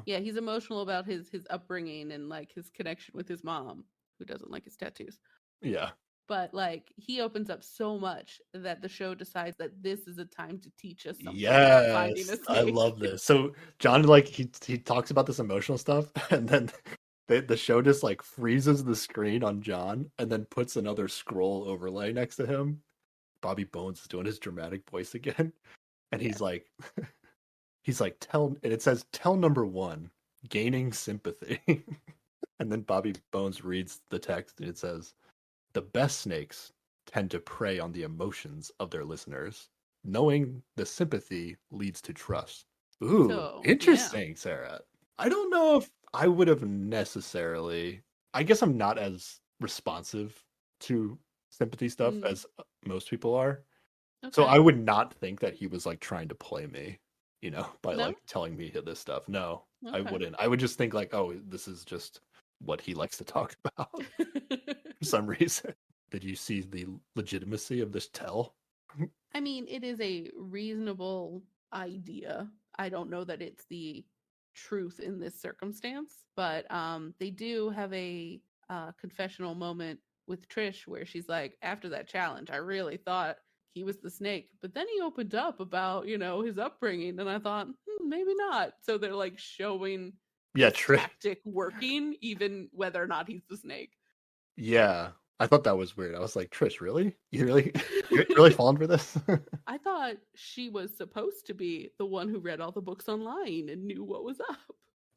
Yeah, he's emotional about his upbringing and like his connection with his mom, who doesn't like his tattoos. Yeah. But like he opens up so much that the show decides that this is a time to teach us something. Yes, finding a snake. I love this. So John, like he talks about this emotional stuff, and then the show just like freezes the screen on John, and then puts another scroll overlay next to him. Bobby Bones is doing his dramatic voice again, And he's like, tell, and it says, tell number one, gaining sympathy. And then Bobby Bones reads the text and it says, the best snakes tend to prey on the emotions of their listeners. Knowing the sympathy leads to trust. Ooh, So, yeah. interesting, Sarah. I don't know if I would have necessarily. I guess I'm not as responsive to sympathy stuff as most people are. So Okay. I would not think that he was like trying to play me, by No? like telling me this stuff. No, I Okay. wouldn't. I would just think like, oh, this is just what he likes to talk about for some reason. Did you see the legitimacy of this tell? I mean, it is a reasonable idea. I don't know that it's the truth in this circumstance, but they do have a confessional moment with Trish where she's like, after that challenge, I really thought he was the snake, but then he opened up about his upbringing, and I thought maybe not. So they're like showing Yeah, this Trish. tactic working, even whether or not he's the snake. Yeah, I thought that was weird. I was like, Trish, really? You're really falling for this? I thought she was supposed to be the one who read all the books online and knew what was up.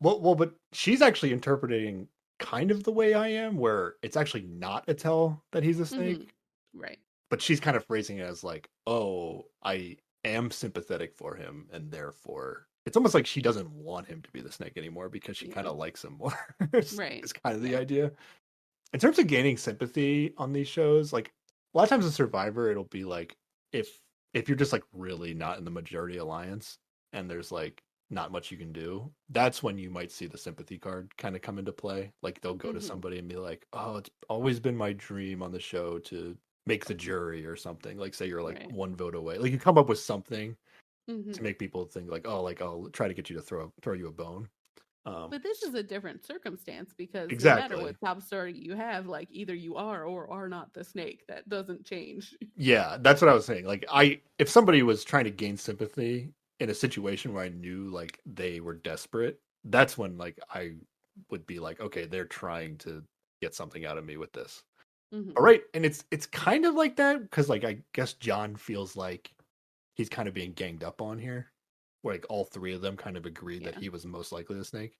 Well, but she's actually interpreting kind of the way I am, where it's actually not a tell that he's a Mm-hmm. snake, Right. but she's kind of phrasing it as like, oh, I am sympathetic for him, and therefore it's almost like she doesn't want him to be the snake anymore because she kind Yeah. of likes him more. It's Right. kind of the Yeah. idea. In terms of gaining sympathy on these shows, like a lot of times a Survivor, it'll be like if you're just like really not in the majority alliance and there's like not much you can do, that's when you might see the sympathy card kind of come into play. Like they'll go to Mm-hmm. somebody and be like, "Oh, it's always been my dream on the show to make the jury or something." Like say you're like Right. one vote away. Like you come up with something Mm-hmm. to make people think like, "Oh, like I'll try to get you to throw you a bone." But this is a different circumstance because no matter Exactly. what top story you have, like either you are or are not the snake. That doesn't change. Yeah, that's what I was saying. Like if somebody was trying to gain sympathy in a situation where I knew like they were desperate, that's when like I would be like, okay, they're trying to get something out of me with this. Mm-hmm. All right, and it's kind of like that because like I guess John feels like he's kind of being ganged up on here, where like all three of them kind of agreed that Yeah. he was most likely the snake.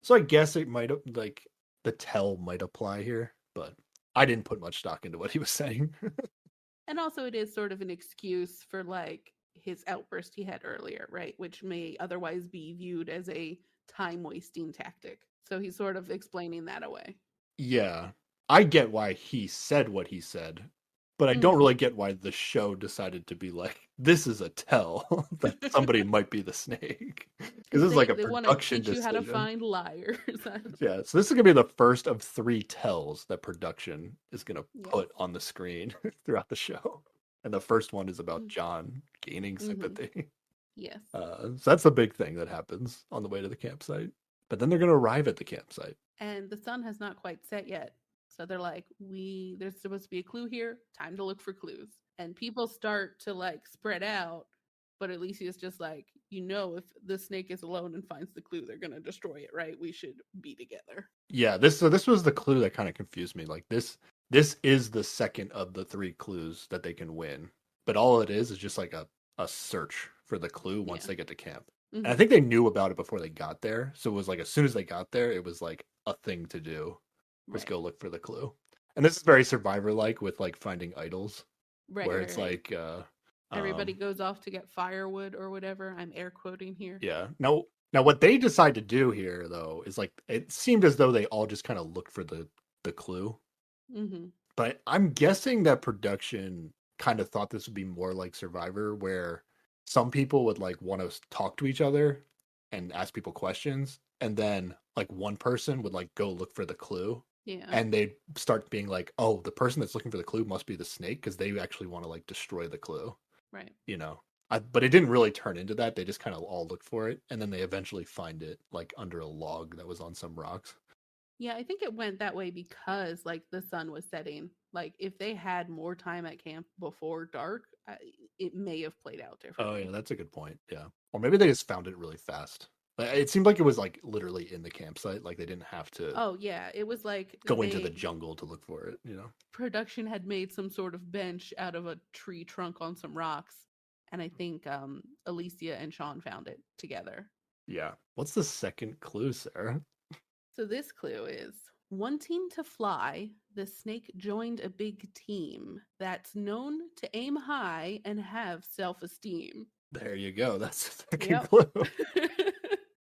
So I guess it might like the tell might apply here, but I didn't put much stock into what he was saying. And also, it is sort of an excuse for like his outburst he had earlier, right? Which may otherwise be viewed as a time wasting tactic. So he's sort of explaining that away. Yeah, I get why he said what he said, but I don't Mm-hmm. really get why the show decided to be like, this is a tell that somebody might be the snake. Because Because this is like a they want to production teach you how to decision. find liars. Yeah, so this is going to be the first of three tells that production is going to Yes. put on the screen throughout the show. And the first one is about John gaining Mm-hmm. sympathy. Yes. So that's the big thing that happens on the way to the campsite. But then they're going to arrive at the campsite. And the sun has not quite set yet. So they're like, there's supposed to be a clue here. Time to look for clues. And people start to like spread out. But Alicia's just like, if the snake is alone and finds the clue, they're gonna destroy it, right? We should be together. Yeah, this was the clue that kind of confused me. Like this is the second of the three clues that they can win. But all it is just like a search for the clue once Yeah. they get to camp. And I Mm-hmm. think they knew about it before they got there. So it was like as soon as they got there, it was like a thing to do. Was Right. go look for the clue. And this is very survivor like with like finding idols Right, where right, it's right. like Everybody goes off to get firewood or whatever. I'm air quoting here. yeah. Now what they decide to do here though is like it seemed as though they all just kind of looked for the clue. Mm-hmm. But I'm guessing that production kind of thought this would be more like Survivor, where some people would like want to talk to each other and ask people questions, and then like one person would like go look for the clue, Yeah. and they'd start being like, "Oh, the person that's looking for the clue must be the snake because they actually want to like destroy the clue," Right. you know. But it didn't really turn into that. They just kind of all looked for it, and then they eventually find it like under a log that was on some rocks. Yeah, I think it went that way because like the sun was setting. Like if they had more time at camp before dark, it may have played out Oh yeah, differently. that's a good point. Yeah. Or maybe they just found it really fast. It seemed like it was like literally in the campsite. Like they didn't have to Oh yeah, it was like go into the jungle to look for it. production had made some sort of bench out of a tree trunk on some rocks, and I think Alicia and Sean found it together. Yeah. What's the second clue, Sarah? So this clue is wanting to fly, the snake joined a big team that's known to aim high and have self-esteem. There you go. That's the second Yep. clue.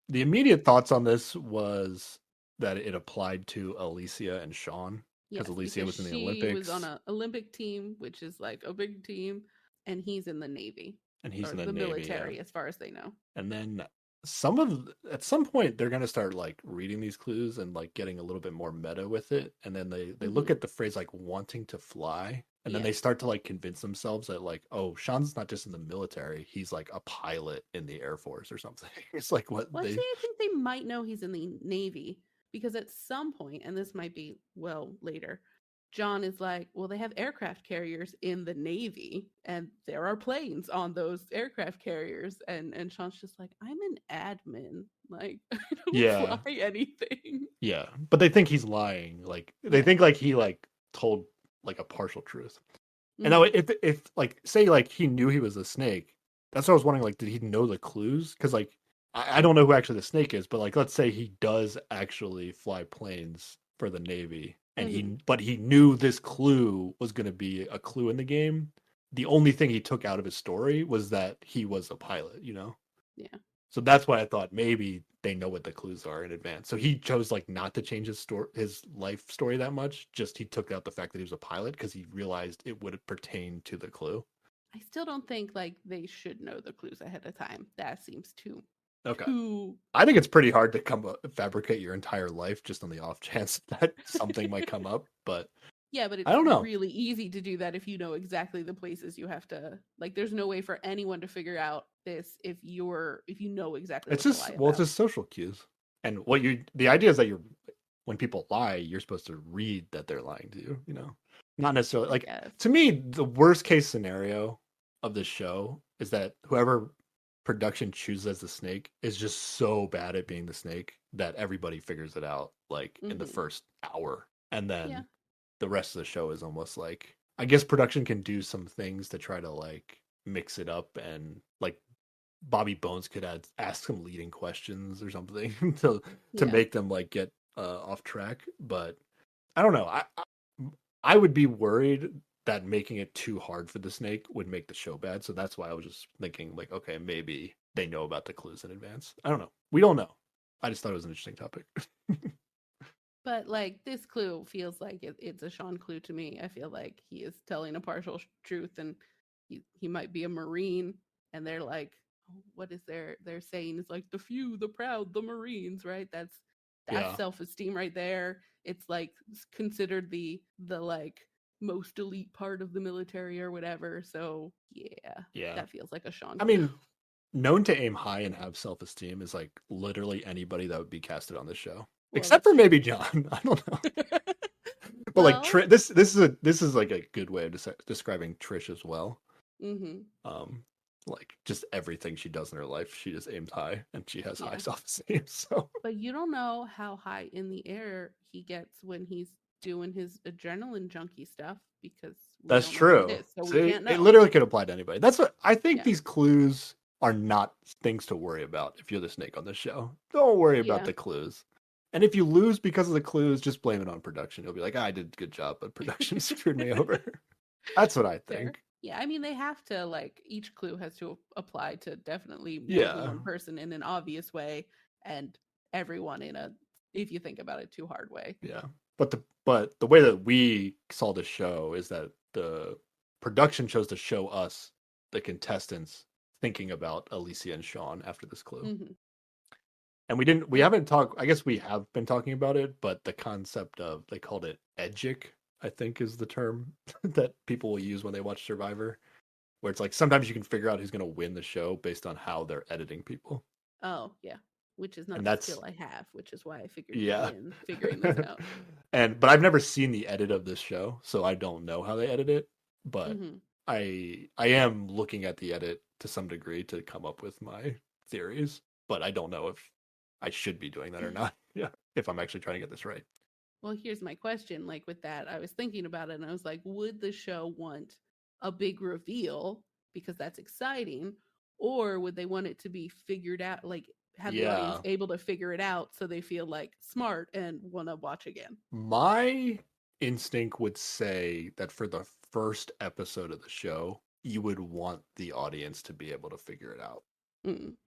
The immediate thoughts on this was that it applied to Alicia and Sean because Yes, Alicia because was in the she was on Olympics an Olympic team, which is like a big team, and he's in the Navy and he's or in the the Navy. Yeah. military, as far as they know. And then at some point they're gonna start like reading these clues and like getting a little bit more meta with it. And then they look at the phrase like wanting to fly, and then they start to like convince themselves that like, oh, Sean's not just in the military, he's like a pilot in the Air Force or something. It's like what Well, they actually, I think they might know he's in the Navy because at some point, and this might be well later, John is like, well, they have aircraft carriers in the Navy, and there are planes on those aircraft carriers. And Sean's just like, I'm an admin. Like, I don't Yeah. fly anything. Yeah. But they think he's lying. Like they Yeah. think like he like told like a partial truth. And now Mhm. if like say like he knew he was a snake, that's what I was wondering. Like, did he know the clues? Because like I don't know who actually the snake is, but like let's say he does actually fly planes for the Navy, and he knew this clue was going to be a clue in the game. The only thing he took out of his story was that he was a pilot. Yeah. So that's why I thought maybe they know what the clues are in advance. So he chose like not to change his life story that much. Just he took out the fact that he was a pilot because he realized it would pertain to the clue. I still don't think like they should know the clues ahead of time. That seems too Okay. too I think it's pretty hard to fabricate your entire life just on the off chance that something might come up, but yeah, but I it's don't know. really easy to do that if you know exactly the places you have to. Like, there's no way for anyone to figure out this if you know exactly It's what to lie just well, it's about. just social cues. And the idea is that when people lie, you're supposed to read that they're lying to you. Not necessarily I like guess. to me, the worst case scenario of this show is that whoever production chooses as the snake is just so bad at being the snake that everybody figures it out like in the first hour. And Yeah. then the rest of the show is almost like I guess production can do some things to try to like mix it up and like Bobby Bones could ask some leading questions or something to Yeah. make them like get off track. But I don't know. I would be worried that making it too hard for the snake would make the show bad. So that's why I was just thinking like, okay, maybe they know about the clues in advance. I don't know. We don't know. I just thought it was an interesting topic. But like this clue feels like it's a Sean clue to me. I feel like he is telling a partial truth, and he might be a Marine, and they're like, what is they're saying is like the few, the proud, the Marines, right? That's Yeah. self-esteem right there. It's like considered the like most elite part of the military or whatever. So yeah, Yeah. that feels like a Sean I clue. mean, known to aim high and have self esteem is like literally anybody that would be casted on this show, Well, except that's for true. maybe John. I don't know. But like Well, this is like a good way of describing Trish as well. mm-hmm. Um, like just everything she does in her life, she just aims high and she has high Yeah. self esteem. So But you don't know how high in the air he gets when he's doing his adrenaline junkie stuff because we that's don't know what it true. is. So we See, can't it know. literally could apply to anybody. That's what I think. Yeah. These clues are not things to worry about if you're the snake on this show. Don't worry about Yeah. the clues. And if you lose because of the clues, just blame it on production. You'll be like, I did a good job, but production screwed me over. That's what I Fair. think. Yeah. I mean, they have to, like, each clue has to apply to definitely more than Yeah. one person in an obvious way and everyone in a, if you think about it, too hard way. Yeah. But the way that we saw the show is that the production chose to show us the contestants thinking about Alicia and Sean after this clue. Mm-hmm. And we Yeah. haven't talked I guess we have been talking about it, but the concept of they called it edgic, I think is the term that people will use when they watch Survivor, where it's like sometimes you can figure out who's going to win the show based on how they're editing people. Oh, yeah. Which is And not a that's skill I have, which is why I figured you'd yeah. win figuring this out. But I've never seen the edit of this show, so I don't know how they edit it, but Mm-hmm. I am looking at the edit to some degree to come up with my theories, but I don't know if I should be doing that or not. Yeah, if I'm actually trying to get this right. Well, here's my question. Like with that, I was thinking about it and I was like, would the show want a big reveal? because that's exciting, or would they want it to be figured out, like have the audience Yeah. able to figure it out so they feel like smart and want to watch again? My instinct would say that for the first episode of the show, you would want the audience to be able to figure it out.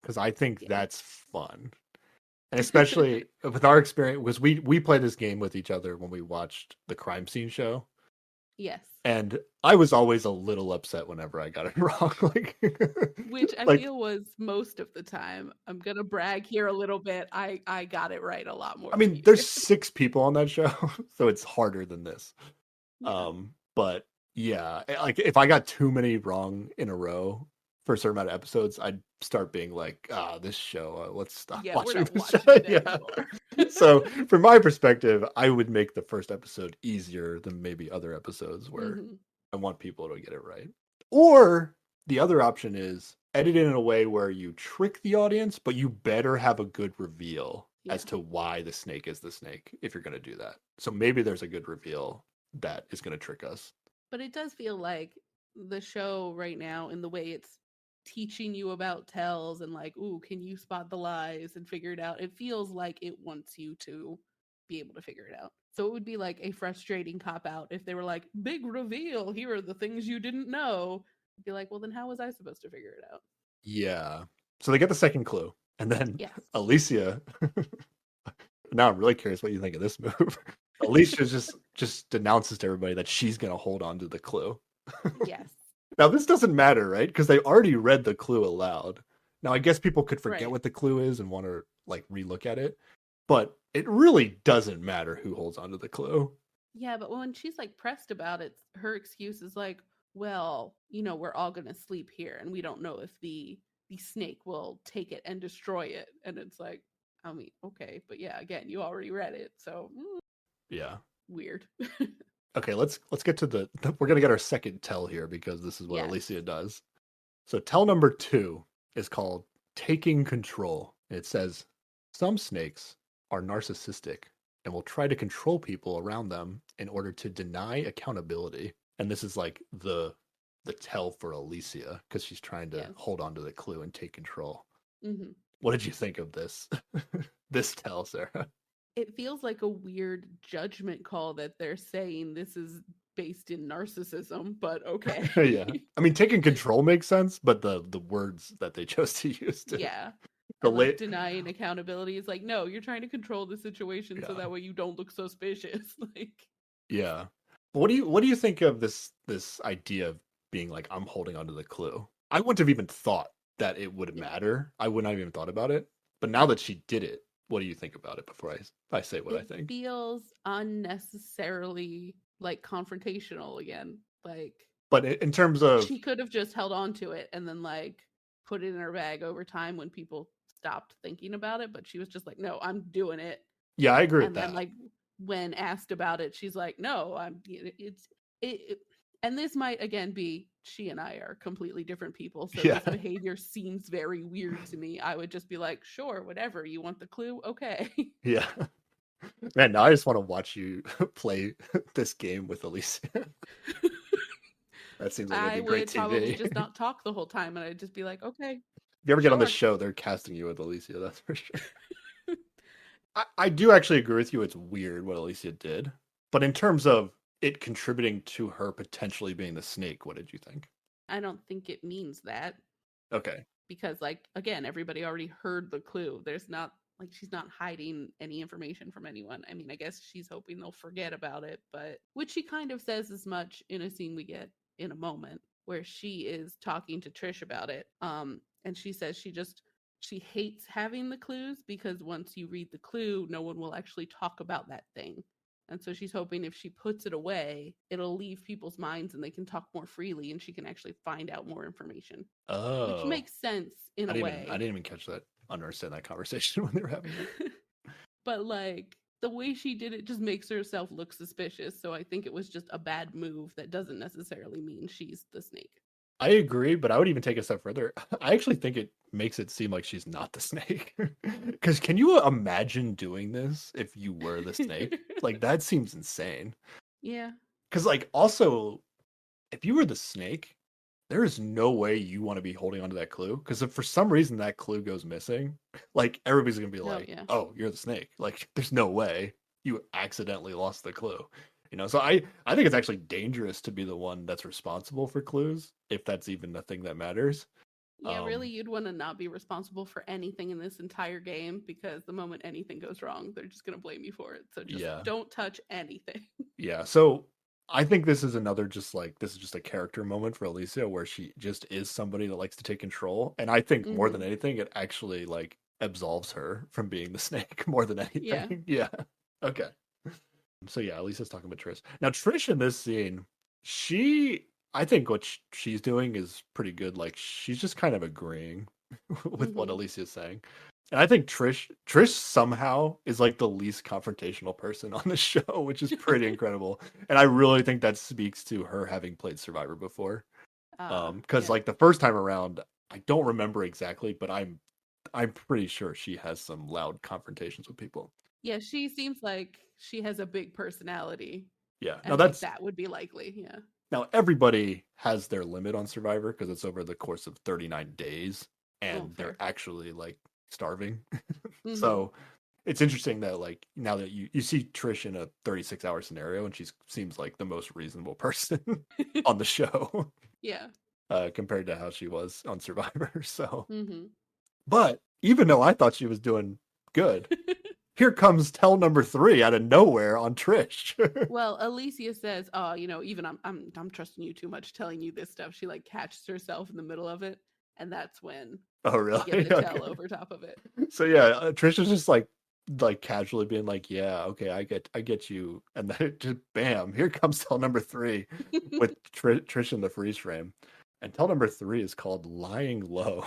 Because I think Yeah. that's fun. And especially with our experience, because we play this game with each other when we watched the crime scene show. Yes. And I was always a little upset whenever I got it wrong. Like, which I like, feel was most of the time. I'm gonna brag here a little bit. I got it right a lot more I than mean, you there's did. 6 people on that show, so it's harder than this. Yeah. But yeah, like if I got too many wrong in a row for a certain amount of episodes, I'd start being like, this show, let's stop Yeah, we're watching not this show. watching it Yeah. anymore. So from my perspective, I would make the first episode easier than maybe other episodes where I want people to get it right. Or the other option is edit it in a way where you trick the audience, but you better have a good reveal as to why the snake is the snake if you're going to do that. So maybe there's a good reveal that is going to trick us. But it does feel like the show right now, in the way it's teaching you about tells and like, ooh, can you spot the lies and figure it out? It feels like it wants you to be able to figure it out. So it would be like a frustrating cop out if they were like, big reveal, here are the things you didn't know. I'd be like, well, then how was I supposed to figure it out? Yeah. So they get the second clue. And then Yes. Alicia, now I'm really curious what you think of this move. Alicia just announces to everybody that she's going to hold on to the clue. Yes. Now, this doesn't matter, right? Because they already read the clue aloud. Now, I guess people could forget what the clue is and want to like relook at it, but it really doesn't matter who holds onto the clue. Yeah, but when she's like pressed about it, her excuse is like, well, we're all going to sleep here and we don't know if the snake will take it and destroy it. And it's like, I mean, okay, but yeah, again, you already read it, so yeah, weird. Okay, let's get to we're gonna get our second tell here because this is what Alicia does. So tell number 2 is called taking control. It says some snakes are narcissistic and will try to control people around them in order to deny accountability. And this is like the tell for Alicia because she's trying to hold on to the clue and take control. What did you think of this this tell, Sarah? It feels like a weird judgment call that they're saying this is based in narcissism, but okay. Yeah. I mean, taking control makes sense, but the words that they chose to use to like denying accountability is like, no, you're trying to control the situation so that way you don't look suspicious. Like, yeah. But what do you think of this idea of being like, I'm holding onto the clue? I wouldn't have even thought that it would matter. I wouldn't have even thought about it. But now that she did it, what do you think about it before I say what I think? It feels unnecessarily like confrontational again. Like, but in terms of, she could have just held on to it and then like put it in her bag over time when people stopped thinking about it. But she was just like, no, I'm doing it. Yeah, I agree with and that. then like when asked about it, she's like, no, and this might again be, she and I are completely different people, so this behavior seems very weird to me. I would just be like, sure, whatever, you want the clue, okay. Yeah. Man, now I just want to watch you play this game with Alicia. That seems like it'd be great TV. I would probably just not talk the whole time, and I'd just be like, okay. If you ever get on the show, they're casting you with Alicia, that's for sure. I do actually agree with you. It's weird what Alicia did. But in terms of it contributing to her potentially being the snake, what did you think? I don't think it means that. Okay. Because, like, again, everybody already heard the clue. There's not, like, she's not hiding any information from anyone. I mean, I guess she's hoping they'll forget about it, but which she kind of says as much in a scene we get in a moment where she is talking to Trish about it. And she says she hates having the clues because once you read the clue, no one will actually talk about that thing. And so she's hoping if she puts it away, it'll leave people's minds and they can talk more freely and she can actually find out more information. Oh. Which makes sense in a way. I didn't even catch that, understand that conversation when they were having it. But like the way she did it just makes herself look suspicious. So I think it was just a bad move that doesn't necessarily mean she's the snake. I agree, but I would even take a step further. I actually think it makes it seem like she's not the snake. Because can you imagine doing this if you were the snake? Like, that seems insane. Yeah. Because, like, also, if you were the snake, there is no way you want to be holding onto that clue, because if for some reason that clue goes missing, like everybody's gonna be Oh like, yeah. "Oh, you're the snake." Like, there's no way you accidentally lost the clue. So I think it's actually dangerous to be the one that's responsible for clues, if that's even a thing that matters. Yeah, really, you'd want to not be responsible for anything in this entire game because the moment anything goes wrong, they're just going to blame you for it. So just Yeah. don't touch anything. Yeah. So I think this is this is just a character moment for Alicia where she just is somebody that likes to take control. And I think more than anything, it actually like absolves her from being the snake more than Yeah. anything. Yeah. Okay. So yeah, Alicia's talking about Trish. Now Trish in this scene, I think what she's doing is pretty good. Like she's just kind of agreeing with what Alicia's saying. And I think Trish somehow is like the least confrontational person on the show, which is pretty incredible. And I really think that speaks to her having played Survivor before. Because Yeah. like the first time around, I don't remember exactly, but I'm pretty sure she has some loud confrontations with people. Yeah, she seems like she has a big personality. Yeah. Now And like that would be likely. Yeah. now everybody has their limit on Survivor because it's over the course of 39 days Oh, and they're fair. actually like starving. Mm-hmm. So it's interesting that like now that you see Trish in a 36-hour scenario and she seems like the most reasonable person on the show Yeah. compared to how she was on Survivor. So, Mm-hmm. but even though I thought she was doing good, here comes tell number 3 out of nowhere on Trish. Well, Alicia says, "Oh, even I'm trusting you too much, telling you this stuff." She like catches herself in the middle of it, and that's when Oh, we get really? the tell Okay. over top of it. So yeah, Trish is just like casually being like, "Yeah, okay, I get you," and then it just bam, here comes tell number 3 with Trish in the freeze frame, and tell number 3 is called "Lying Low,"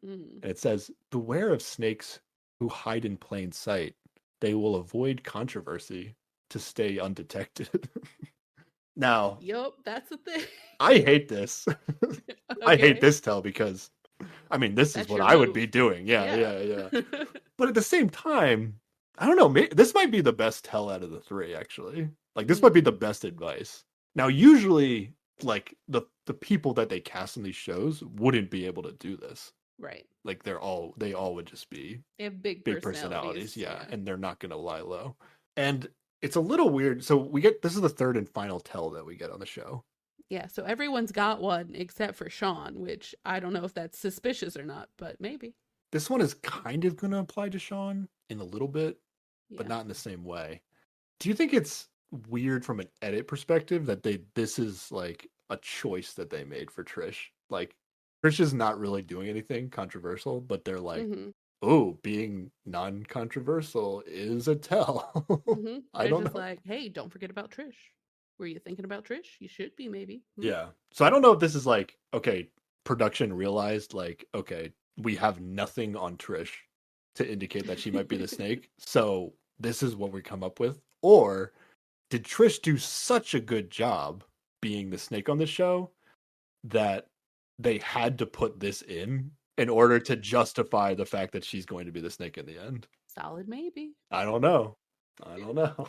Mm. and it says, "Beware of snakes who hide in plain sight. They will avoid controversy to stay undetected." Now, Yup, that's the thing. I hate this. I hate Okay, this tell because I mean, this is that's what your I would move. be doing. Yeah, Yeah. yeah, yeah. But at the same time, I don't know. This might be the best tell out of the 3, actually. Like, this might be the best advice. Now, usually, like the people that they cast in these shows wouldn't be able to do this. Right. Like, they all would just be They have big big personalities, personalities. yeah, Yeah. and they're not gonna lie low. And it's a little weird. So this is the third and final tell that we get on the show. Yeah. So everyone's got one except for Sean, which I don't know if that's suspicious or not, but maybe. This one is kind of gonna apply to Sean in a little bit, but Yeah. not in the same way. Do you think it's weird from an edit perspective that this is like a choice that they made for Trish? Like Trish is not really doing anything controversial, but they're like, Mm-hmm. "Oh, being non-controversial is a tell." Mm-hmm. I They're don't just know. like, hey, don't forget about Trish. Were you thinking about Trish? You should be, maybe. Hmm? Yeah. So I don't know if this is like, okay, production realized like, okay, we have nothing on Trish to indicate that she might be the snake. So this is what we come up with. Or did Trish do such a good job being the snake on the show that they had to put this in order to justify the fact that she's going to be the snake in the end? Solid, maybe. I don't know. I don't know.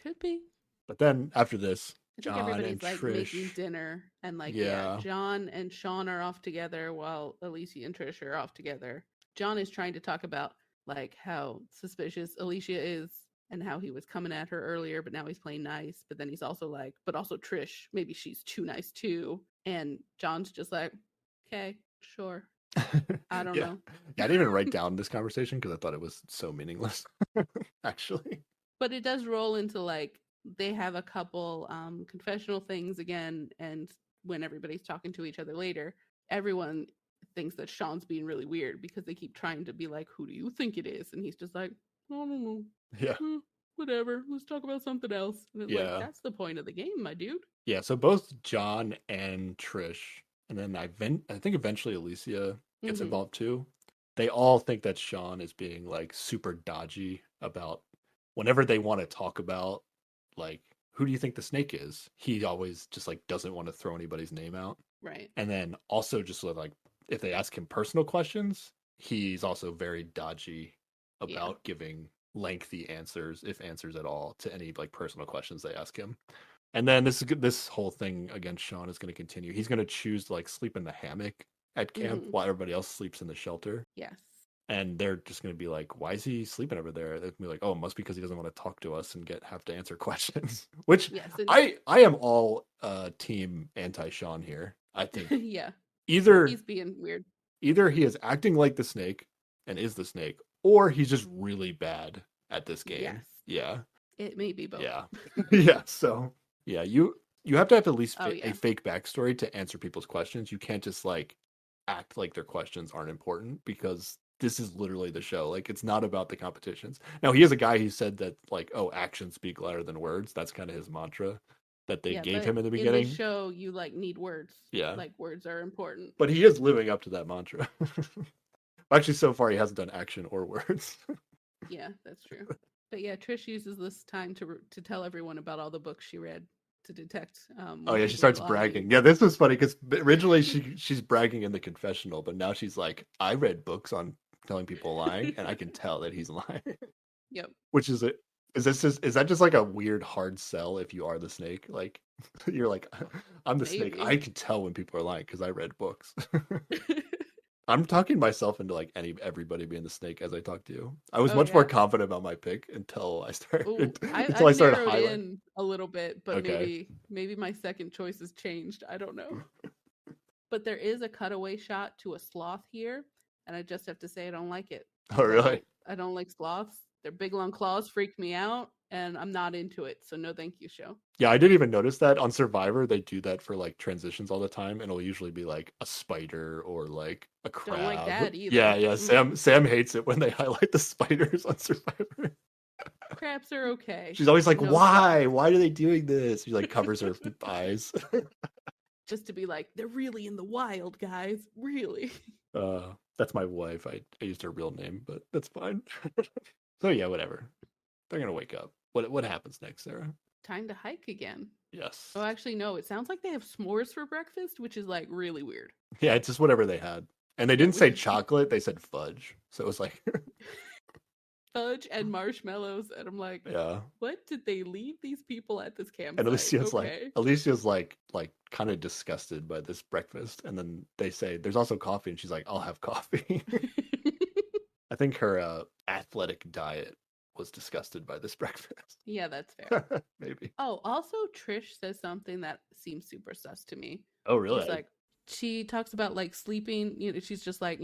Could be. But then after this, I think John and everybody's like making Trish, dinner and like, yeah, yeah, John and Sean are off together while Alicia and Trish are off together. John is trying to talk about like how suspicious Alicia is and how he was coming at her earlier, but now he's playing nice. But then he's also like, but also Trish, maybe she's too nice too. And John's just like, okay, sure. I don't yeah. know. Yeah, I didn't even write down this conversation because I thought it was so meaningless, actually. But it does roll into like they have a couple confessional things again, and when everybody's talking to each other later, everyone thinks that Sean's being really weird because they keep trying to be like, who do you think it is? And he's just like, I don't know. Yeah. Whatever, let's talk about something else. And it's like, Yeah. that's the point of the game, my dude. Yeah. So both John and Trish, and then I think eventually Alicia gets Mm-hmm. involved too. They all think that Sean is being like super dodgy about whenever they want to talk about like who do you think the snake is? He always just like doesn't want to throw anybody's name out. Right. And then also just sort of like if they ask him personal questions, he's also very dodgy Yeah. about giving lengthy answers, if answers at all, to any like personal questions they ask him. And then this whole thing against Sean is going to continue. He's going to choose to like sleep in the hammock at camp while everybody else sleeps in the shelter. Yes. And they're just going to be like, why is he sleeping over there? They're going to be like, oh, it must be because he doesn't want to talk to us and have to answer questions. Which I am all team anti-Sean here. I think either he's being weird. Either he is acting like the snake and is the snake, or he's just really bad at this game. Yes. Yeah. It may be both. Yeah. Yeah. So yeah, you have to have at least a fake backstory to answer people's questions. You can't just like act like their questions aren't important, because this is literally the show. Like, it's not about the competitions. Now, he is a guy who said that, like, oh, actions speak louder than words. That's kind of his mantra that they gave him in the beginning. In the show, you like need words. Yeah, like words are important. But he is living up to that mantra. Actually, so far he hasn't done action or words. Yeah, that's true. But yeah, Trish uses this time to tell everyone about all the books she read to detect. Oh yeah, she starts bragging. Yeah, this was funny because originally she's bragging in the confessional, but now she's like, I read books on telling people lying, and I can tell that he's lying. Yep. Which is it? Is that just like a weird hard sell if you are the snake? Like, you're like, I'm the snake. I can tell when people are lying because I read books. I'm talking myself into like everybody being the snake as I talk to you. I was much more confident about my pick until I started. Until I started highlighting a little bit, but maybe my second choice has changed. I don't know. But there is a cutaway shot to a sloth here, and I just have to say I don't like it. Oh really? I don't like sloths. Their big long claws freak me out, and I'm not into it. So no, thank you, show. Yeah, I didn't even notice that on Survivor. They do that for like transitions all the time, and it'll usually be like a spider or like a crab. Don't like that either. Yeah. Sam hates it when they highlight the spiders on Survivor. Crabs are okay. She's always like, why? Why are they doing this? She like covers her eyes. Just to be like, they're really in the wild, guys. Really. That's my wife. I used her real name, but that's fine. So yeah, whatever. They're gonna wake up. What happens next, Sarah? Time to hike again. Yes. Oh, actually, no. It sounds like they have s'mores for breakfast, which is like really weird. Yeah, it's just whatever they had, and they didn't say chocolate. They said fudge. So it was like fudge and marshmallows, and I'm like, yeah. What did they leave these people at this campsite? And Alicia's like kind of disgusted by this breakfast, and then they say there's also coffee, and she's like, I'll have coffee. I think her athletic diet was disgusted by this breakfast. Yeah, that's fair. Maybe. Oh, also Trish says something that seems super sus to me. Oh, really? She's like, she talks about like sleeping. You know, she's just like,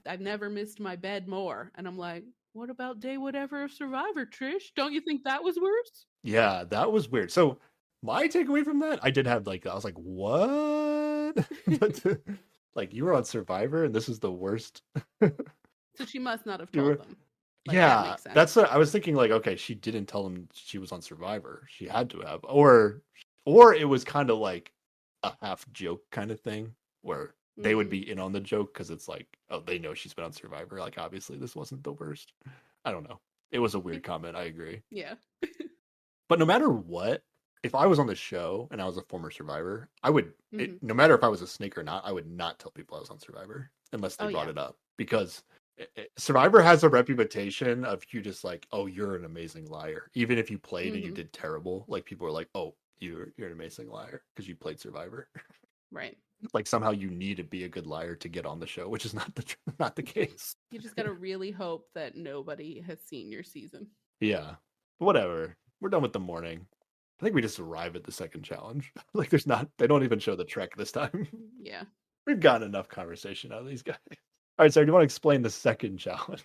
I've never missed my bed more, and I'm like, what about day whatever of Survivor, Trish? Don't you think that was worse? Yeah, that was weird. So my takeaway from that, I was like, what? Like, you were on Survivor, and this is the worst. So she must not have told them. Like, yeah, that's what I was thinking. Like, okay, she didn't tell them she was on Survivor. She had to have, or it was kind of like a half joke kind of thing where they would be in on the joke because it's like, oh, they know she's been on Survivor. Like, obviously, this wasn't the worst. I don't know. It was a weird comment. I agree. Yeah. But no matter what, if I was on the show and I was a former Survivor, I would, no matter if I was a snake or not, I would not tell people I was on Survivor unless they brought it up, because Survivor has a reputation of you just like, oh, you're an amazing liar. Even if you played and you did terrible, like, people are like, oh, you're an amazing liar because you played Survivor. Right. Like, somehow you need to be a good liar to get on the show, which is not the case. You just gotta really hope that nobody has seen your season. Yeah. Whatever. We're done with the morning. I think we just arrive at the second challenge. Like, they don't even show the trek this time. Yeah. We've gotten enough conversation out of these guys. All right, Sarah, do you want to explain the second challenge?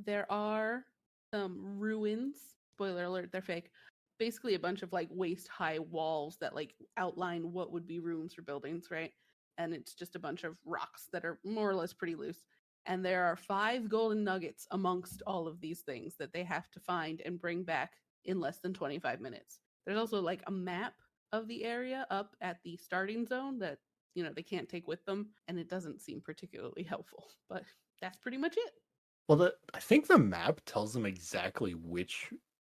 There are some ruins. Spoiler alert, they're fake. Basically a bunch of like waist-high walls that like outline what would be rooms for buildings, right? And it's just a bunch of rocks that are more or less pretty loose. And there are 5 golden nuggets amongst all of these things that they have to find and bring back in less than 25 minutes. There's also like a map of the area up at the starting zone that, they can't take with them, and it doesn't seem particularly helpful, but that's pretty much it. Well, I think the map tells them exactly which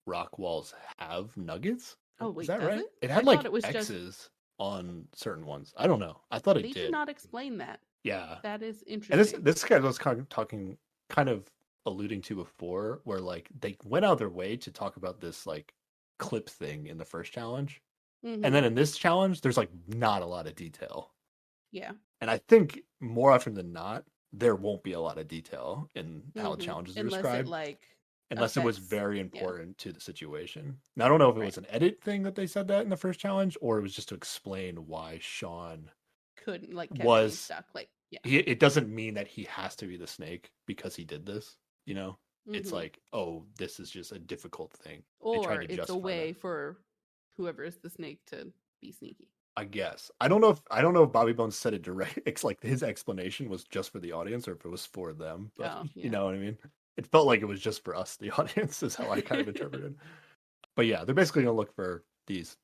rock walls have nuggets. Oh, wait, is that right? It had like X's on certain ones. I don't know. I thought it did. They did not explain that. Yeah. That is interesting. And this guy was talking, kind of alluding to before, where like they went out of their way to talk about this like clip thing in the first challenge. And then in this challenge, there's like not a lot of detail. Yeah. And I think more often than not, there won't be a lot of detail in how challenges are unless described. it like Unless it was affects, very important to the situation. Now, I don't know if it right. was an edit thing that they said that in the first challenge, or it was just to explain why Sean Couldn't like kept getting was. stuck. Like, yeah. It doesn't mean that he has to be the snake because he did this. You know, it's like, oh, this is just a difficult thing. They tried Or to it's a justify way that. for whoever is the snake to be sneaky. I guess I don't know if Bobby Bones said it direct. It's like his explanation was just for the audience or if it was for them. But Oh, you yeah. know what I mean. It felt like it was just for us, the audience, is how I kind of interpreted. But yeah, they're basically gonna look for these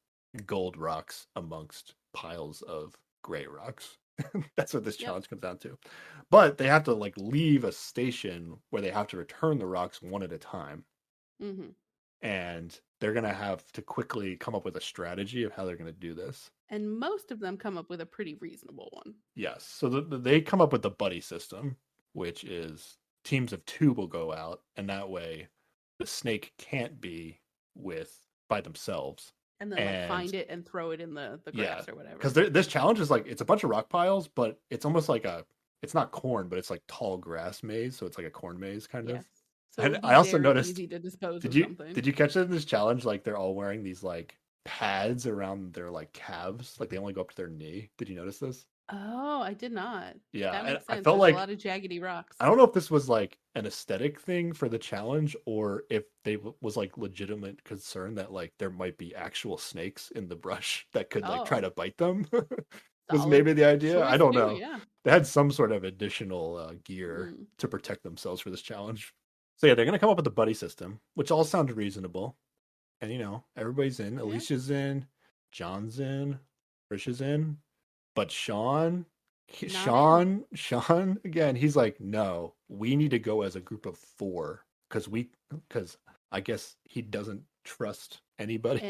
gold rocks amongst piles of gray rocks. That's what this challenge comes down to. But they have to like leave a station where they have to return the rocks one at a time. And they're gonna have to quickly come up with a strategy of how they're gonna do this. And most of them come up with a pretty reasonable one. Yes. So they come up with the buddy system, which is teams of 2 will go out, and that way the snake can't be by themselves. And then like find it and throw it in the grass or whatever. Because this challenge is like, it's a bunch of rock piles, but it's almost like it's not corn, but it's like tall grass maze. So it's like a corn maze kind of. So and I also noticed, easy to dispose did of you something. did you catch it in this challenge? Like they're all wearing these like pads around their like calves, like they only go up to their knee. Did you notice this? Oh, I did not. Yeah, that makes sense. I felt There's like a lot of jaggedy rocks. I don't know if this was like an aesthetic thing for the challenge or if they was like legitimate concern that like there might be actual snakes in the brush that could like try to bite them. Was maybe the idea. I don't know. Yeah. They had some sort of additional gear to protect themselves for this challenge. So yeah, they're gonna come up with a buddy system, which all sounds reasonable. And you know, everybody's in. Alicia's in, John's in, Trish is in, but Sean again, he's like, no, we need to go as a group of 4 because I guess he doesn't trust anybody.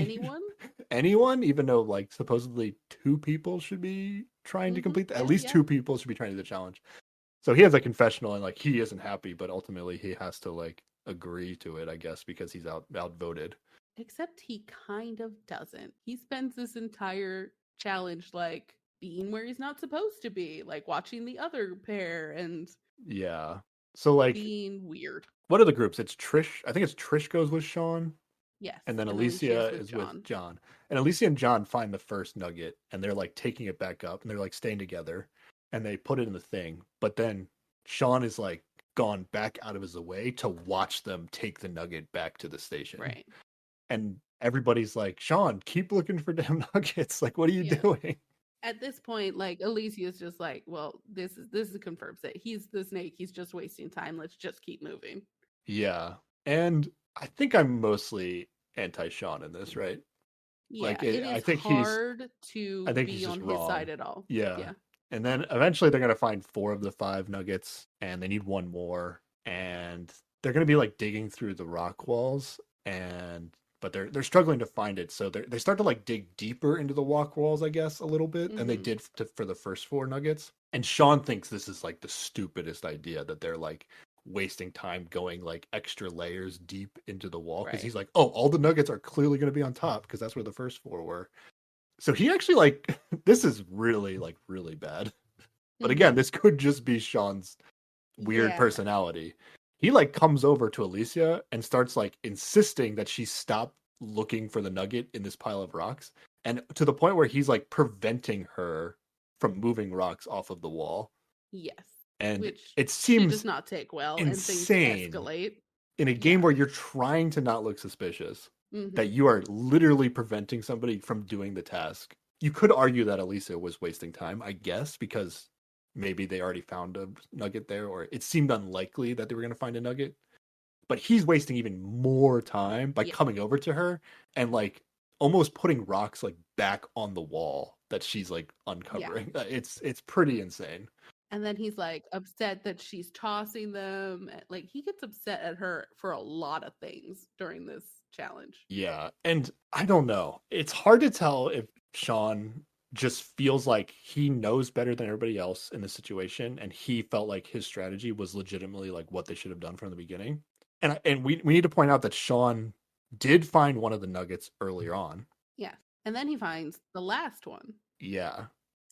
Anyone, even though like supposedly 2 people should be trying to complete at least 2 people should be trying to do the challenge. So he has a confessional and like he isn't happy, but ultimately he has to like agree to it, I guess, because he's outvoted. Except he kind of doesn't. He spends this entire challenge like being where he's not supposed to be, like watching the other pair and so like being weird. What are the groups? It's Trish. I think it's Trish goes with Sean. Yes. And then Alicia is with John. And Alicia and John find the first nugget and they're like taking it back up and they're like staying together and they put it in the thing. But then Sean is like gone back out of his way to watch them take the nugget back to the station. Right. And everybody's like, Sean, keep looking for damn nuggets. Like, what are you doing? At this point, like Alicia is just like, well, this confirms that he's the snake. He's just wasting time. Let's just keep moving. Yeah. And I think I'm mostly anti-Sean in this, right? Yeah, like I think hard to be on his side at all. Yeah. And then eventually they're going to find 4 of the 5 nuggets and they need 1 more. And they're going to be like digging through the rock walls but they're struggling to find it. So they start to like dig deeper into the rock walls, I guess, a little bit than they did for the first 4 nuggets. And Sean thinks this is like the stupidest idea that they're like wasting time going like extra layers deep into the wall because he's like, oh, all the nuggets are clearly going to be on top because that's where the first 4 were. So he actually like this is really bad. But again, this could just be Sean's weird personality. He like comes over to Alicia and starts like insisting that she stop looking for the nugget in this pile of rocks, and to the point where he's like preventing her from moving rocks off of the wall. Yes. And which it seems does not take well insane and things escalate. In a game where you're trying to not look suspicious, that you are literally preventing somebody from doing the task. You could argue that Alicia was wasting time, I guess, because maybe they already found a nugget there, or it seemed unlikely that they were going to find a nugget. But he's wasting even more time by coming over to her and like almost putting rocks like back on the wall that she's like uncovering. It's pretty insane. And then he's like upset that she's tossing them. Like he gets upset at her for a lot of things during this challenge. Yeah. And I don't know. It's hard to tell if Sean just feels like he knows better than everybody else in the situation. And he felt like his strategy was legitimately like what they should have done from the beginning. And we need to point out that Sean did find one of the nuggets earlier on. Yeah. And then he finds the last one. Yeah.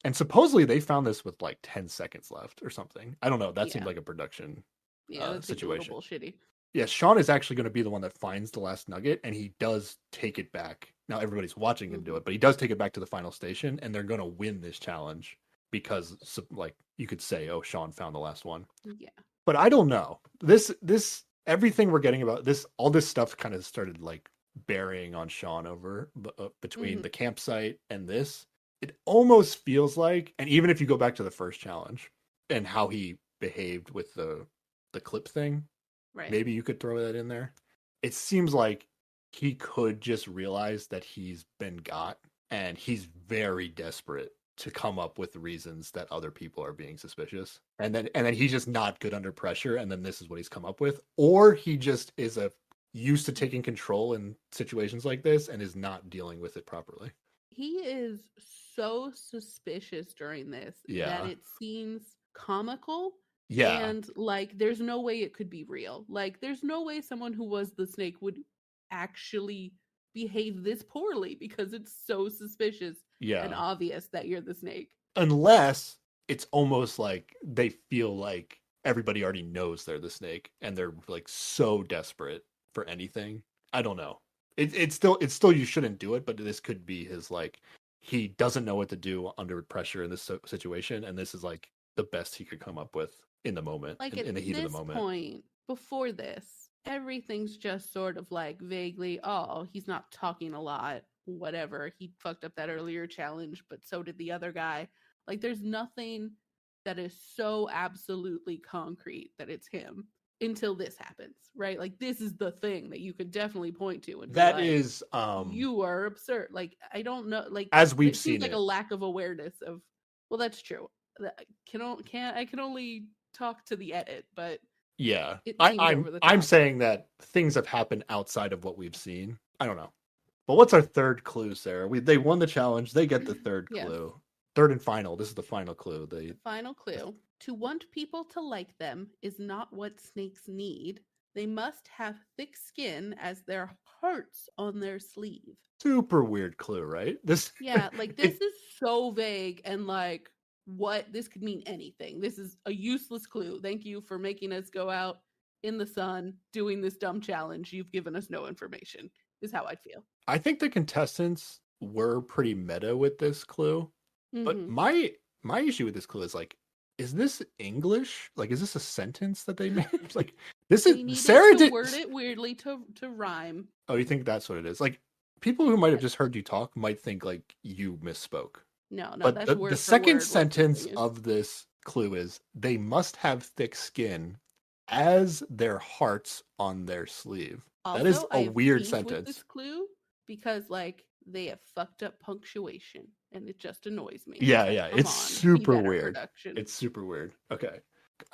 And supposedly they found this with like 10 seconds left or something. I don't know. That seemed like a production that seemed a little situation. bullshitty. Yeah, Sean is actually going to be the one that finds the last nugget, and he does take it back. Now everybody's watching him do it, but he does take it back to the final station, and they're going to win this challenge because, like, you could say, "Oh, Sean found the last one." Yeah. But I don't know. This everything we're getting about this, all this stuff kind of started like bearing on Sean over between the campsite and this. It almost feels like, and even if you go back to the first challenge and how he behaved with the clip thing, right? Maybe you could throw that in there. It seems like he could just realize that he's been got, and he's very desperate to come up with reasons that other people are being suspicious, and then he's just not good under pressure, and then this is what he's come up with, or he just is used to taking control in situations like this and is not dealing with it properly. He is so suspicious during this that it seems comical. Yeah. And like there's no way it could be real. Like there's no way someone who was the snake would actually behave this poorly because it's so suspicious and obvious that you're the snake. Unless it's almost like they feel like everybody already knows they're the snake and they're like so desperate for anything. I don't know. It's still you shouldn't do it, but this could be his like he doesn't know what to do under pressure in this situation, and this is like the best he could come up with in the moment, like in the heat of the moment. Point before this, everything's just sort of like vaguely, oh, he's not talking a lot, whatever. He fucked up that earlier challenge, but so did the other guy. Like there's nothing that is so absolutely concrete that it's him until this happens, right? Like this is the thing that you could definitely point to and that be like, is you are absurd. Like I don't know, like as we've it seen seems like a lack of awareness of, well, that's true. I can only talk to the edit, but yeah, it seems over the top. I'm saying that things have happened outside of what we've seen. I don't know. But what's our third clue, Sarah? They won the challenge. They get the third clue. Third and final. This is the final clue. The final clue. To want people to like them is not what snakes need. They must have thick skin as their hearts on their sleeve. Super weird clue, right? This like this is so vague and like what this could mean anything. This is a useless clue. Thank you for making us go out in the sun doing this dumb challenge. You've given us no information. Is how I feel. I think the contestants were pretty meta with this clue. But my issue with this clue is like, is this English? Like, is this a sentence that they made? Like, this is Sarah did word it weirdly to rhyme. Oh, you think that's what it is? Like, people who might have just heard you talk might think like you misspoke. No, but that's the second sentence of this clue is they must have thick skin as their hearts on their sleeve. Also, that is a weird sentence. With this clue because like they have fucked up punctuation and it just annoys me. Yeah, it's super weird. Production. It's super weird. Okay.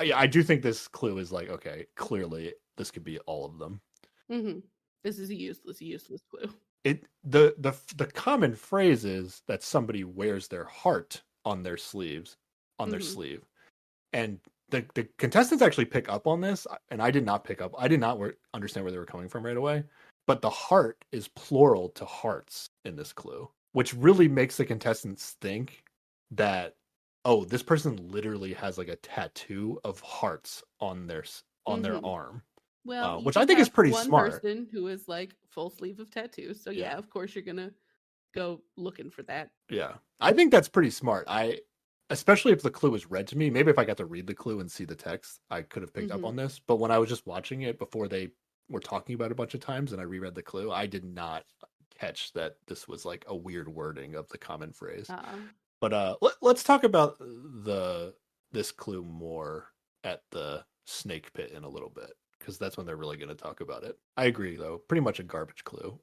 Yeah, I do think this clue is like, okay, clearly this could be all of them. This is a useless clue. The common phrase is that somebody wears their heart on their sleeves, their sleeve. And the contestants actually pick up on this, and I did not pick up. I did not understand where they were coming from right away. But the heart is plural to hearts in this clue, which really makes the contestants think that, oh, this person literally has like a tattoo of hearts on their arm. Well, which I think is pretty smart. One person who is like full sleeve of tattoos, so yeah, of course you're gonna go looking for that. Yeah, I think that's pretty smart. Especially if the clue was read to me. Maybe if I got to read the clue and see the text, I could have picked up on this. But when I was just watching it before they were talking about it a bunch of times and I reread the clue, I did not catch that this was like a weird wording of the common phrase. But let's talk about this clue more at the snake pit in a little bit, because that's when they're really going to talk about it. I agree, though. Pretty much a garbage clue.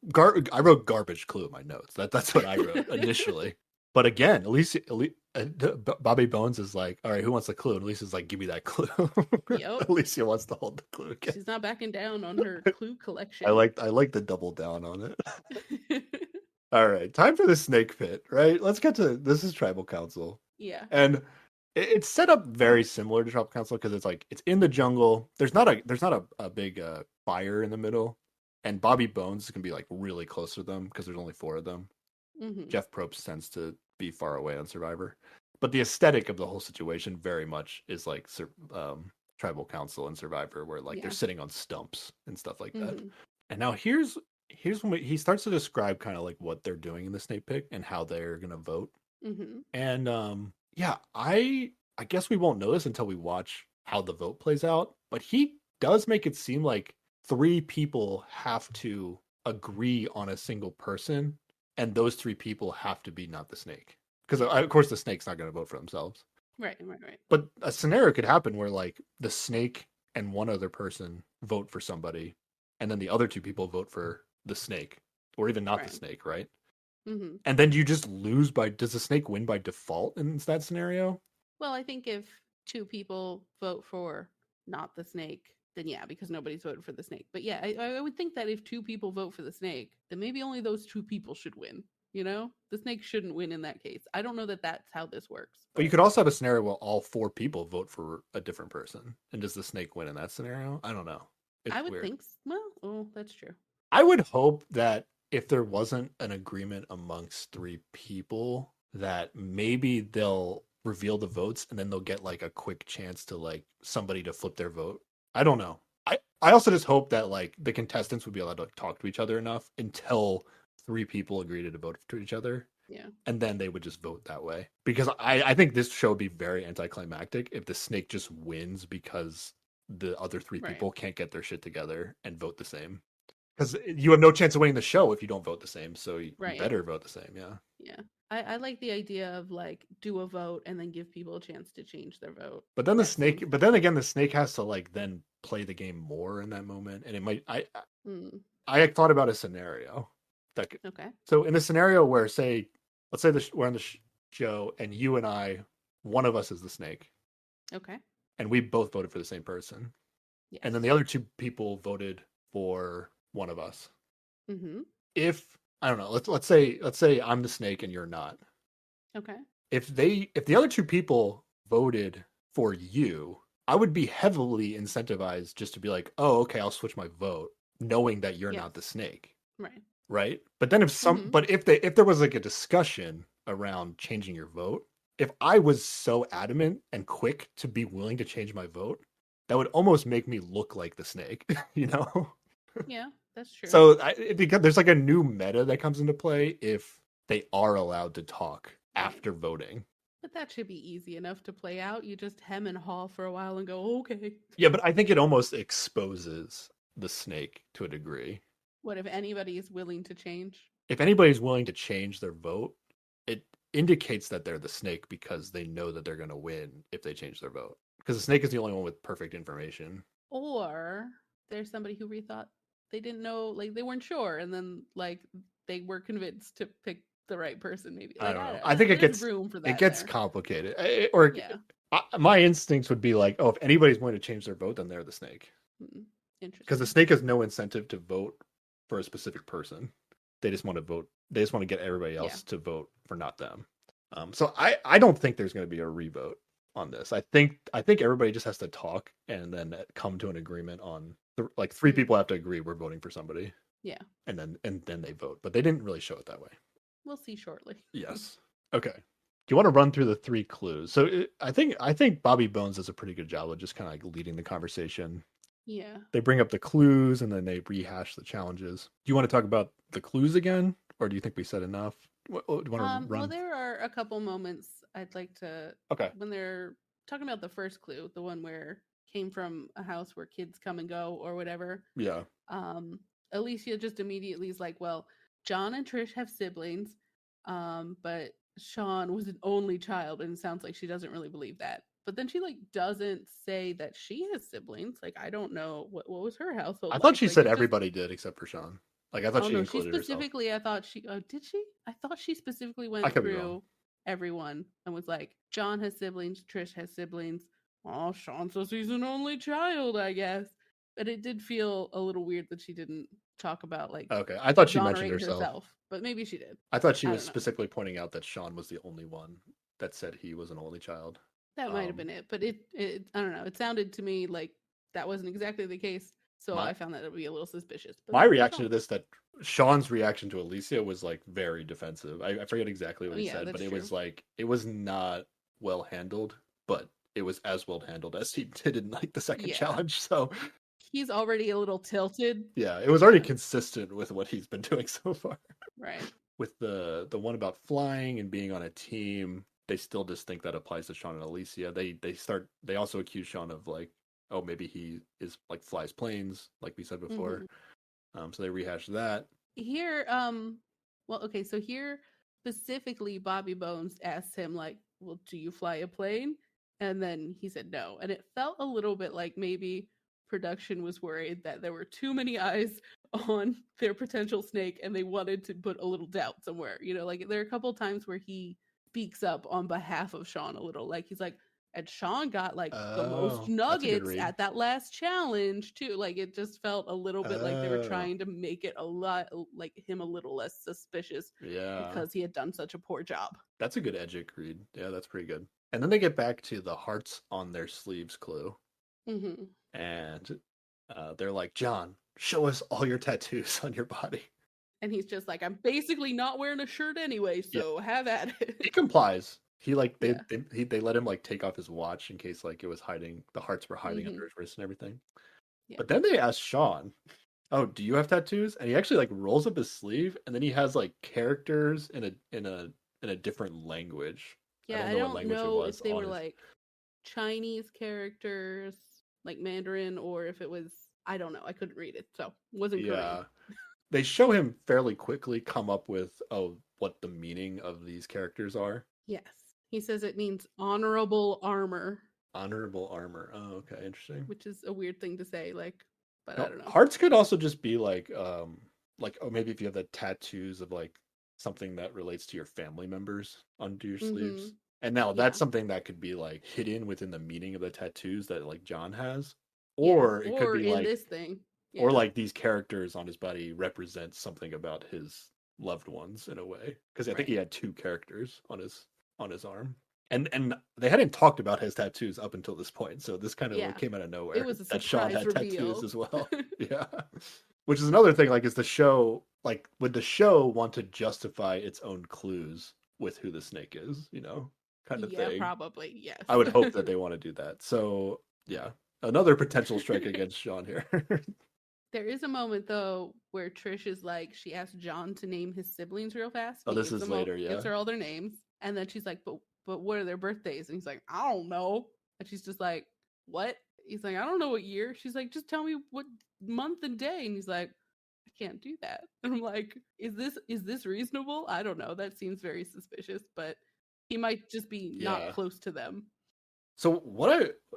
I wrote garbage clue in my notes. That's what I wrote initially. But again, Bobby Bones is like, all right, who wants the clue? And Elisa's like, give me that clue. Yep. Alicia wants to hold the clue again. She's not backing down on her clue collection. I like the double down on it. All right, time for the snake pit, right? Let's get to this is Tribal Council. Yeah. And it's set up very similar to Tribal Council because it's like it's in the jungle. There's not a big fire in the middle, and Bobby Bones can be like really close to them because there's only 4 of them. Mm-hmm. Jeff Probst tends to be far away on Survivor. But the aesthetic of the whole situation very much is like tribal council and Survivor, where like they're Yeah. sitting on stumps and stuff like that. Mm-hmm. And now here's when he starts to describe kind of like what they're doing in the snake pit and how they're gonna vote. Mm-hmm. And yeah, I guess we won't know this until we watch how the vote plays out. But he does make it seem like three people have to agree on a single person, and those three people have to be not the snake. Because of course the snake's not going to vote for themselves. Right, right, right. But a scenario could happen where like the snake and one other person vote for somebody, and then the other two people vote for the snake, or even not the Right. snake, right? Mm-hmm. And then you just lose by. Does the snake win by default in that scenario? Well, I think if two people vote for not the snake, then yeah, because nobody's voted for the snake. But yeah, I would think that if two people vote for the snake, then maybe only those two people should win. You know, the snake shouldn't win in that case. I don't know that that's how this works, But you but could also have a scenario where all four people vote for a different person. And does the snake win in that scenario? I don't know. I It's would weird. think. Well, oh, that's true. I would hope that if there wasn't an agreement amongst three people, that maybe they'll reveal the votes and then they'll get like a quick chance to like somebody to flip their vote. I don't know. I also just hope that like the contestants would be allowed to talk to each other enough until three people agree to vote to each other, Yeah. and then they would just vote that way. Because I think this show would be very anticlimactic if the snake just wins because the other three Right. people can't get their shit together and vote the same. Because you have no chance of winning the show if you don't vote the same. So you Right. better vote the same. Yeah. Yeah. I like the idea of like do a vote and then give people a chance to change their vote. But then the That snake. seems But then again, the snake has to like then play the game more in that moment, and it might. mm, I thought about a scenario that could, okay. so in the scenario where say let's say we're on the show and you and I, one of us is the snake, Okay. and we both voted for the same person, Yes. and then the other two people voted for one of us. Mm-hmm. If I don't know, let's say I'm the snake and you're not. Okay. If the other two people voted for you, I would be heavily incentivized just to be like, oh, okay, I'll switch my vote, knowing that you're Yes. not the snake. Right. Right. But then if there was like a discussion around changing your vote, if I was so adamant and quick to be willing to change my vote, that would almost make me look like the snake, you know? Yeah, that's true. So because there's like a new meta that comes into play if they are allowed to talk Right. after voting. But that should be easy enough to play out. You just hem and haw for a while and go, okay. Yeah, but I think it almost exposes the snake to a degree. What if anybody is willing to change? If anybody's willing to change their vote, it indicates that they're the snake because they know that they're going to win if they change their vote. Because the snake is the only one with perfect information. Or there's somebody who rethought they didn't know, like they weren't sure, and then like they were convinced to pick the right person. Maybe like, I don't know. I think there's room for that. It gets there. complicated. Yeah. My instincts would be like, oh, if anybody's going to change their vote, then they're the snake. Interesting. Because the snake has no incentive to vote for a specific person. They just want to vote. They just want to get everybody else to vote for not them. So I don't think there's going to be a revote on this. I think everybody just has to talk and then come to an agreement on like three people have to agree we're voting for somebody. Yeah. And then they vote, but they didn't really show it that way. We'll see shortly. Yes. Okay. Do you want to run through the three clues? So I think Bobby Bones does a pretty good job of just kind of like leading the conversation. Yeah. They bring up the clues and then they rehash the challenges. Do you want to talk about the clues again, or do you think we said enough? Do you want to run? Well, there are a couple moments I'd like to. Okay. When they're talking about the first clue, the one where came from a house where kids come and go or whatever. Yeah. Alicia just immediately is like, well, John and Trish have siblings, but Sean was an only child, and it sounds like she doesn't really believe that. But then she like doesn't say that she has siblings. Like I don't know what was her household. I thought she like, said everybody did except for Sean. Like I thought she included she specifically. herself. I thought she. Did she? I thought she specifically went I could be through wrong. everyone and was like, John has siblings, Trish has siblings. Oh, Sean says he's an only child, I guess. But it did feel a little weird that she didn't talk about like. Okay, I thought she mentioned herself. But maybe she did. I thought she was specifically pointing out that Sean was the only one that said he was an only child. That might have been it, but it I don't know. It sounded to me like that wasn't exactly the case. So I found that it would be a little suspicious. But my reaction to this, that Sean's reaction to Alicia was like very defensive. I forget exactly what he said, but it was like, it was not well handled, but it was as well handled as he did in like the second challenge. So he's already a little tilted. Yeah, it was already consistent with what he's been doing so far. Right. With the one about flying and being on a team, they still just think that applies to Sean and Alicia. They also accuse Sean of like, oh, maybe he is like flies planes, like we said before. So they rehash that. Here, well, okay, so here specifically Bobby Bones asked him like, well, do you fly a plane? And then he said no. And it felt a little bit like maybe production was worried that there were too many eyes on their potential snake and they wanted to put a little doubt somewhere. You know, like there are a couple times where he speaks up on behalf of Sean a little. Like he's like, and Sean got like the most nuggets at that last challenge too. Like it just felt a little bit like they were trying to make it a lot like him a little less suspicious. Yeah. Because he had done such a poor job. That's a good edgic read. Yeah, that's pretty good. And then they get back to the hearts on their sleeves clue. And they're like, John, show us all your tattoos on your body. And he's just like, I'm basically not wearing a shirt anyway, so have at it. He complies. He like they let him like take off his watch in case like it was hiding, the hearts were hiding under his wrist and everything. But then they ask Sean, oh, do you have tattoos? And he actually like rolls up his sleeve and then he has like characters in a different language. Yeah, I don't know if they were like Chinese characters, like Mandarin, or if it was, I don't know. I couldn't read it, so it wasn't Korean. They show him fairly quickly come up with, what the meaning of these characters are. Yes. He says it means honorable armor. Honorable armor. Oh, okay, interesting. Which is a weird thing to say, like, but I don't know. Hearts could also just be like maybe if you have the tattoos of like something that relates to your family members under your sleeves. And now that's something that could be like hidden within the meaning of the tattoos that like John has. Or it could be in like this thing. Yeah. Or like these characters on his body represent something about his loved ones in a way. Because I think he had 2 characters on his arm. And they hadn't talked about his tattoos up until this point, so this kind of like came out of nowhere. It was a surprise that Sean had reveal. tattoos as well. Yeah. Which is another thing, like, is the show, like, would the show want to justify its own clues with who the snake is, you know? Kind of thing. Yeah, probably, yes. I would hope that they want to do that. So, yeah. Another potential strike against Sean here. There is a moment, though, where Trish is like, she asked John to name his siblings real fast. Oh, this is later, Gives her all their names. And then she's like, but what are their birthdays? And he's like, I don't know. And she's just like, what? He's like, I don't know what year. She's like, just tell me what month and day. And he's like, I can't do that. And I'm like, is this reasonable? I don't know. That seems very suspicious, but he might just be not close to them. So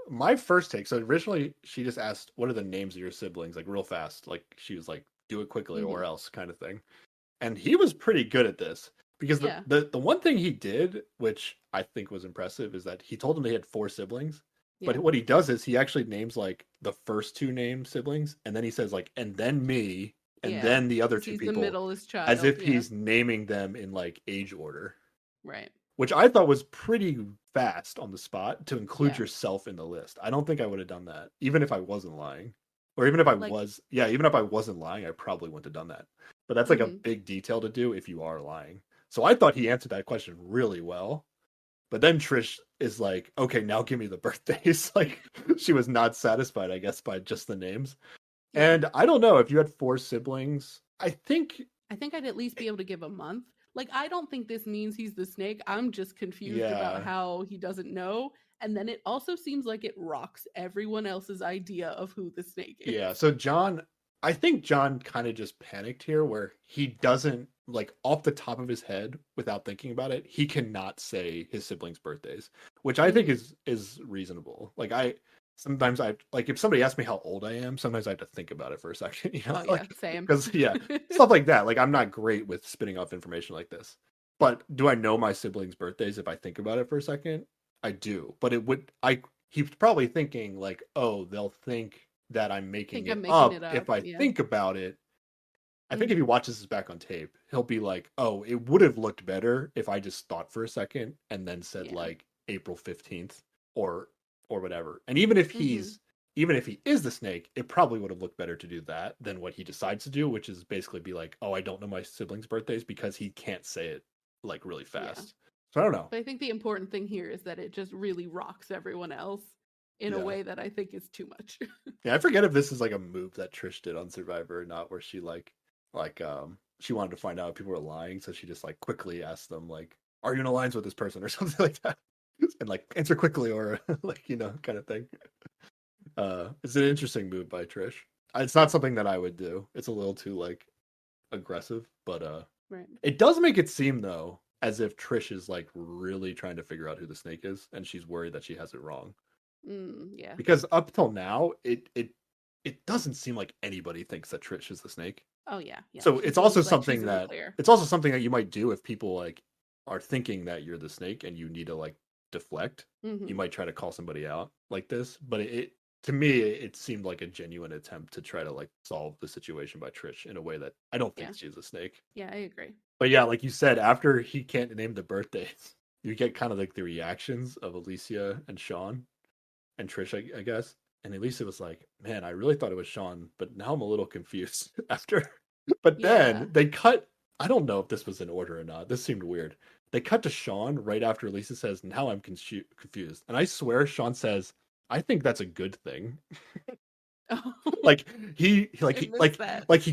my first take, so originally she just asked, what are the names of your siblings? Like real fast. Like she was like, do it quickly or else kind of thing. And he was pretty good at this because the one thing he did, which I think was impressive, is that he told them they had 4 siblings. But what he does is he actually names like the first 2 named siblings. And then he says like, and then me, and then the other 2 people. The middleest child. As if he's naming them in like age order. Right. Which I thought was pretty fast on the spot to include yourself in the list. I don't think I would have done that, even if I wasn't lying. Or even if I even if I wasn't lying, I probably wouldn't have done that. But that's like a big detail to do if you are lying. So I thought he answered that question really well. But then Trish is like, okay, now give me the birthdays. Like she was not satisfied, I guess, by just the names. And I don't know, if you had 4 siblings, I think I'd at least be able to give a month. Like, I don't think this means he's the snake. I'm just confused about how he doesn't know. And then it also seems like it rocks everyone else's idea of who the snake is. Yeah, so I think John kind of just panicked here where he doesn't, like, off the top of his head, without thinking about it, he cannot say his siblings' birthdays, which I think is reasonable. Like, sometimes like if somebody asks me how old I am, sometimes I have to think about it for a second, you know? Same. Because stuff like that. Like I'm not great with spitting off information like this. But do I know my siblings' birthdays if I think about it for a second? I do. But he's probably thinking like, oh, they'll think that I'm making it up if I think about it. I think if he watches this back on tape, he'll be like, oh, it would have looked better if I just thought for a second and then said like April 15th or whatever. And even if he's even if he is the snake, it probably would have looked better to do that than what he decides to do, which is basically be like, oh, I don't know my siblings' birthdays, because he can't say it like really fast. So I don't know. But I think the important thing here is that it just really rocks everyone else in a way that I think is too much. Yeah, I forget if this is like a move that Trish did on Survivor or not, where she she wanted to find out if people were lying, so she just like quickly asked them like, "Are you in alliance with this person?" or something like that, and like answer quickly, or like kind of thing. It's an interesting move by Trish. It's not something that I would do. It's a little too like aggressive, but right. It does make it seem though as if Trish is like really trying to figure out who the snake is, and she's worried that she has it wrong. Yeah. Because up till now, it doesn't seem like anybody thinks that Trish is the snake. Oh yeah. So it's also something that you might do if people like are thinking that you're the snake and you need to like deflect. You might try to call somebody out like this, but it to me it seemed like a genuine attempt to try to like solve the situation by Trish in a way that I don't think she's a snake. Yeah, I agree. But yeah, like you said, after he can't name the birthdays, you get kind of like the reactions of Alicia and Sean and Trish, I guess. And Alicia was like, "Man, I really thought it was Sean, but now I'm a little confused." After, but then they cut. I don't know if this was in order or not. This seemed weird. They cut to Sean right after Alicia says, "Now I'm confused," and I swear Sean says, "I think that's a good thing." Like he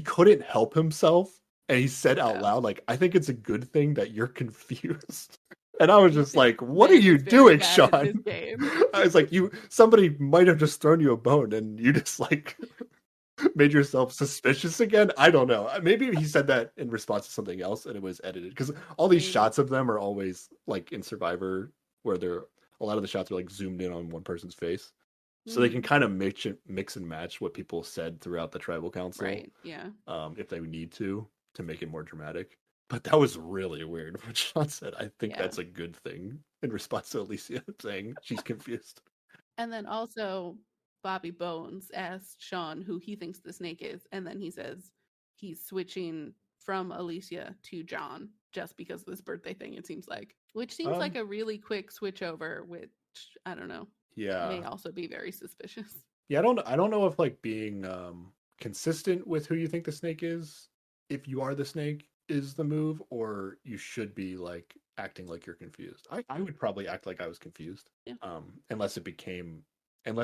couldn't help himself, and he said out loud, "Like I think it's a good thing that you're confused." And I was just like, "What are you doing, Sean?" I was like, somebody might have just thrown you a bone, and you just like made yourself suspicious again. I don't know. Maybe he said that in response to something else, and it was edited, because all these shots of them are always like in Survivor, where a lot of the shots are like zoomed in on one person's face, so they can kind of mix and match what people said throughout the tribal council, right? Yeah. If they need to make it more dramatic. But that was really weird what Sean said. I think that's a good thing in response to Alicia saying she's confused. And then also Bobby Bones asked Sean who he thinks the snake is, and then he says he's switching from Alicia to John just because of this birthday thing, it seems like. Which seems like a really quick switch over, which I don't know. Yeah. May also be very suspicious. Yeah, I don't know if like being consistent with who you think the snake is, if you are the snake, is the move, or you should be like acting like you're confused. I would probably act like I was confused. Yeah. Unless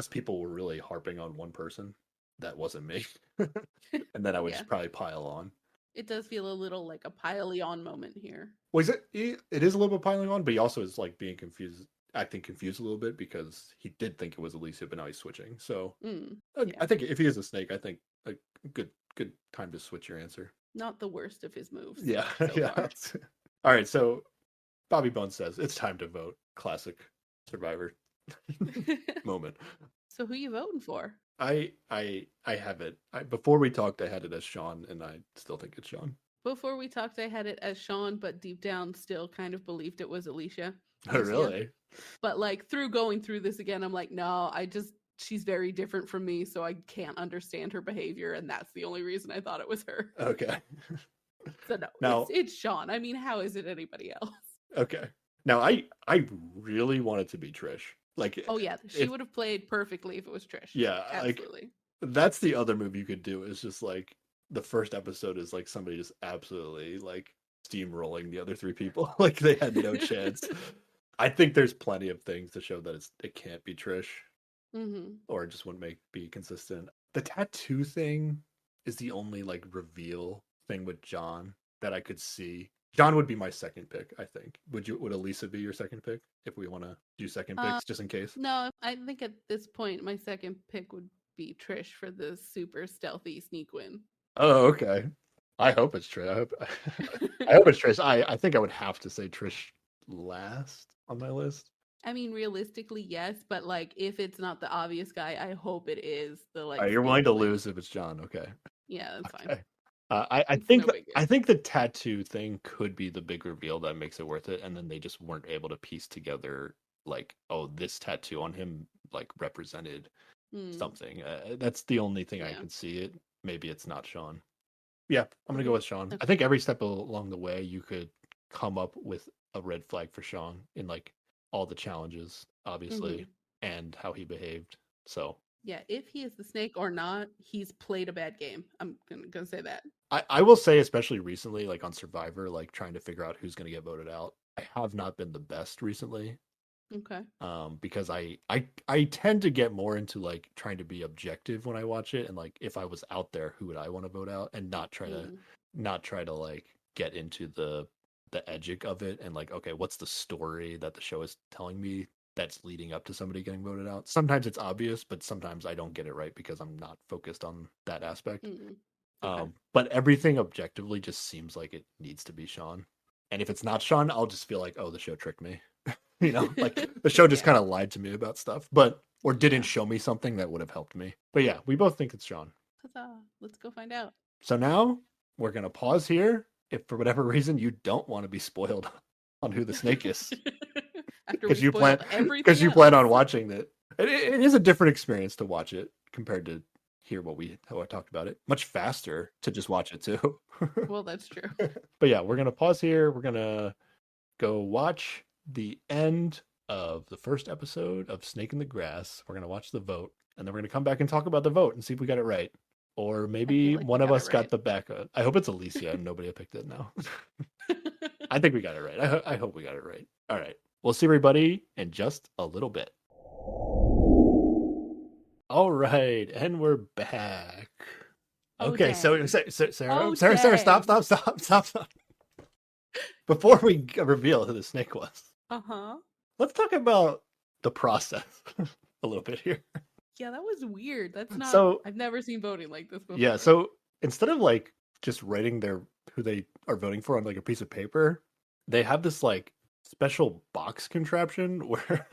people were really harping on one person that wasn't me. And then I would just probably pile on. It does feel a little like a piling on moment here. Well, it is a little bit piling on, but he also is like being confused, acting confused a little bit, because he did think it was Alicia, but now he's switching. So I think if he is a snake, I think a good time to switch your answer. Not the worst of his moves. Yeah. All right, so Bobby Bones says it's time to vote. Classic Survivor moment. So who you voting for? I have it. Before we talked, I had it as Sean, and I still think it's Sean. Before we talked, I had it as Sean, but deep down still kind of believed it was Alicia. Oh, really? But like through going through this again, I'm like, no, she's very different from me, so I can't understand her behavior, and that's the only reason I thought it was her. Okay. So no, it's Sean. I mean, how is it anybody else? Okay. Now I really want it to be Trish. Like, oh yeah, she would have played perfectly if it was Trish. Yeah, absolutely. Like, that's the other move you could do, is just like the first episode is like somebody just absolutely like steamrolling the other three people. Like they had no chance. I think there's plenty of things to show that it can't be Trish, or it just wouldn't be consistent. The tattoo thing is the only like reveal thing with John that I could see. John would be my second pick, I think. Would Elisa be your second pick if we want to do second picks just in case? No, I think at this point my second pick would be Trish for the super stealthy sneak win. Oh, okay. I hope it's Trish. I hope it's Trish. I think I would have to say Trish last on my list. I mean, realistically, yes, but like if it's not the obvious guy, I hope it is the like. You're willing to lose if it's John, okay? Yeah, that's fine. I think the tattoo thing could be the big reveal that makes it worth it, and then they just weren't able to piece together like, oh, this tattoo on him like represented something. That's the only thing I can see it. Maybe it's not Sean. Yeah, I'm gonna go with Sean. Okay. I think every step along the way you could come up with a red flag for Sean in like all the challenges, obviously, and how he behaved. So Yeah, if he is the snake or not, he's played a bad game. I'm gonna say that. I will say, especially recently, like on Survivor, like trying to figure out who's going to get voted out, I have not been the best recently. Okay. Because I tend to get more into like trying to be objective when I watch it, and like if I was out there, who would I want to vote out, and not try to like get into the edgic of it, and like, okay, what's the story that the show is telling me that's leading up to somebody getting voted out. Sometimes it's obvious, but sometimes I don't get it right because I'm not focused on that aspect. Okay. But everything objectively just seems like it needs to be Sean. And if it's not Sean, I'll just feel like, oh, the show tricked me. You know, like the show just kind of lied to me about stuff, or didn't show me something that would have helped me. But yeah, we both think it's Sean. Huzzah. Let's go find out. So now we're going to pause here. If for whatever reason you don't want to be spoiled on who the snake is. Because you plan on watching it. It is a different experience to watch it compared to hear how I talked about it. Much faster to just watch it too. Well, that's true. But yeah, we're gonna pause here. We're gonna go watch the end of the first episode of Snake in the Grass. We're gonna watch the vote, and then we're gonna come back and talk about the vote and see if we got it right. Or maybe one of us got the back. I hope it's Alicia and nobody picked it now. I think we got it right. I hope we got it right. All right. We'll see everybody in just a little bit. All right, and we're back. Okay, so Sarah, stop. Before we reveal who the snake was, let's talk about the process a little bit here. Yeah, that was weird. That's not. So, I've never seen voting like this before. Yeah, so instead of like just writing who they are voting for on like a piece of paper, they have this like special box contraption where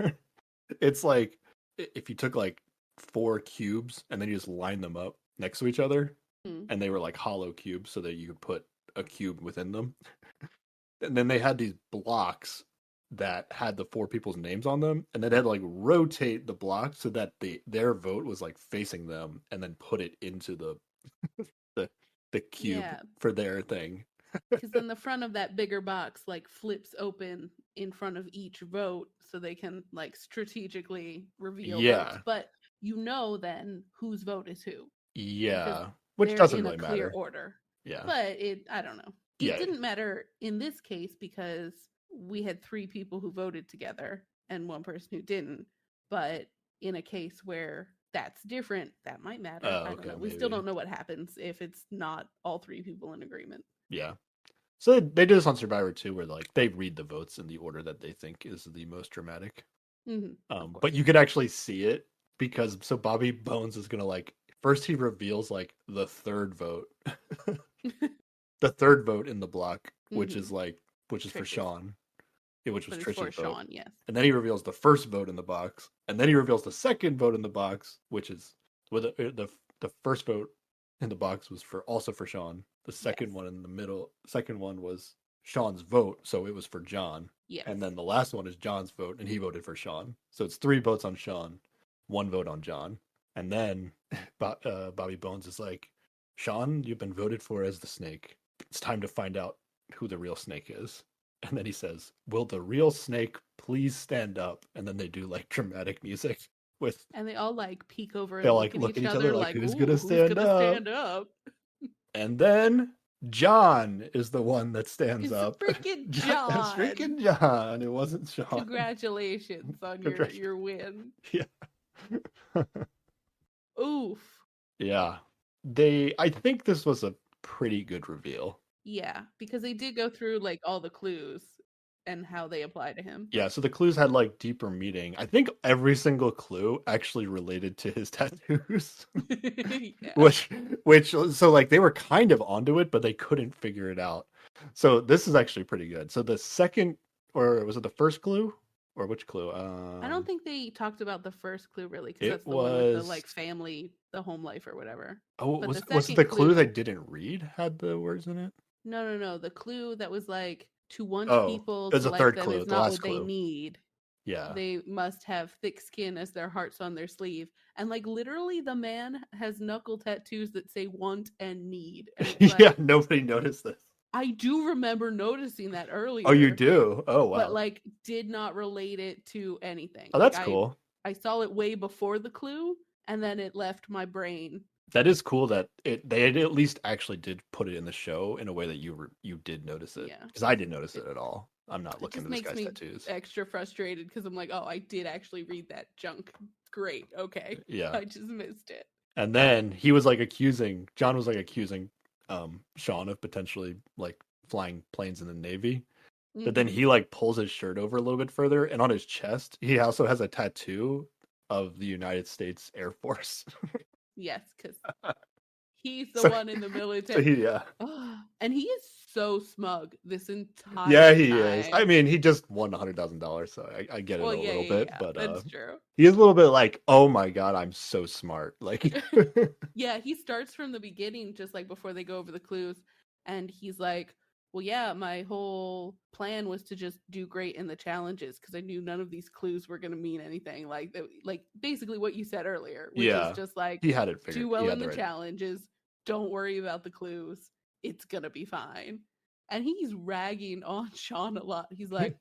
it's like if you took like 4 cubes and then you just line them up next to each other, and they were like hollow cubes so that you could put a cube within them. And then they had these blocks that had the 4 people's names on them, and then they had to like rotate the block so that their vote was like facing them, and then put it into the cube for their thing. Because then the front of that bigger box like flips open in front of each vote so they can like strategically reveal votes. But you know then whose vote is who. Yeah. Which doesn't really matter. Clear order. Yeah. But I don't know. It didn't matter in this case because we had 3 people who voted together and 1 person who didn't. But in a case where that's different, that might matter. I don't know. We still don't know what happens if it's not all 3 people in agreement. Yeah. So they do this on Survivor too, where like they read the votes in the order that they think is the most dramatic. But you could actually see it because Bobby Bones is gonna like first he reveals like the 3rd vote, the 3rd vote in the block, which is for Sean, which was Trish's vote. Sean, yes. And then he reveals the 1st vote in the box, and then he reveals the 2nd vote in the box, which is with the 1st vote in the box was also for Sean. The second one in the middle, second one was Sean's vote, so it was for John. Yes. And then the last one is John's vote, and he voted for Sean. So it's 3 votes on Sean, 1 vote on John. And then Bobby Bones is like, Sean, you've been voted for as the snake. It's time to find out who the real snake is. And then he says, will the real snake please stand up? And then they do like dramatic music. And they all like peek over and look at each other like who's gonna stand up? And then John is the one that stands up. Freaking John. It's freaking John. It wasn't Sean. Congratulations on your win. Yeah. Oof. Yeah. I think this was a pretty good reveal. Yeah, because they did go through like all the clues and how they apply to him. Yeah, so the clues had like deeper meaning. I think every single clue actually related to his tattoos. Which so like they were kind of onto it, but they couldn't figure it out. So this is actually pretty good. So the second, or was it the first clue? Or which clue? I don't think they talked about the first clue really, because that's the one with the like family, the home life or whatever. Oh, was it the clue they didn't read had the words in it? No. The clue that was like to want people to like them clue, is not what they need. Yeah. They must have thick skin as their hearts on their sleeve. And like literally the man has knuckle tattoos that say want and need. And yeah, nobody noticed this. I do remember noticing that earlier. Oh, you do? Oh, wow. But like did not relate it to anything. Oh, that's cool. I saw it way before the clue, and then it left my brain. That is cool that they at least actually did put it in the show in a way that you did notice it. Yeah. Because I didn't notice it at all. I'm not It looking just at this makes guy's me tattoos. extra frustrated because I'm like, oh, I did actually read that junk. Great. Okay. Yeah. I just missed it. And then he was like John was like accusing Sean of potentially like flying planes in the Navy. But then he like pulls his shirt over a little bit further, and on his chest, he also has a tattoo of the United States Air Force. Yes, because he's the So, one in the so military. yeah. And he is so smug this Yeah, entire he is. I time. mean, he just won $100,000, so I get it Well, a yeah, little yeah, bit, yeah. but That's true. he is a little bit like, oh my god, I'm so smart. Like, Yeah, he starts from the beginning, just like before they go over the clues, and he's like, well, yeah, my whole plan was to just do great in the challenges because I knew none of these clues were going to mean anything. Like basically what you said earlier, which is yeah, just like, he had it do figured. He well had in the the right. challenges, don't worry about the clues, it's going to be fine. And he's ragging on Sean a lot. He's like,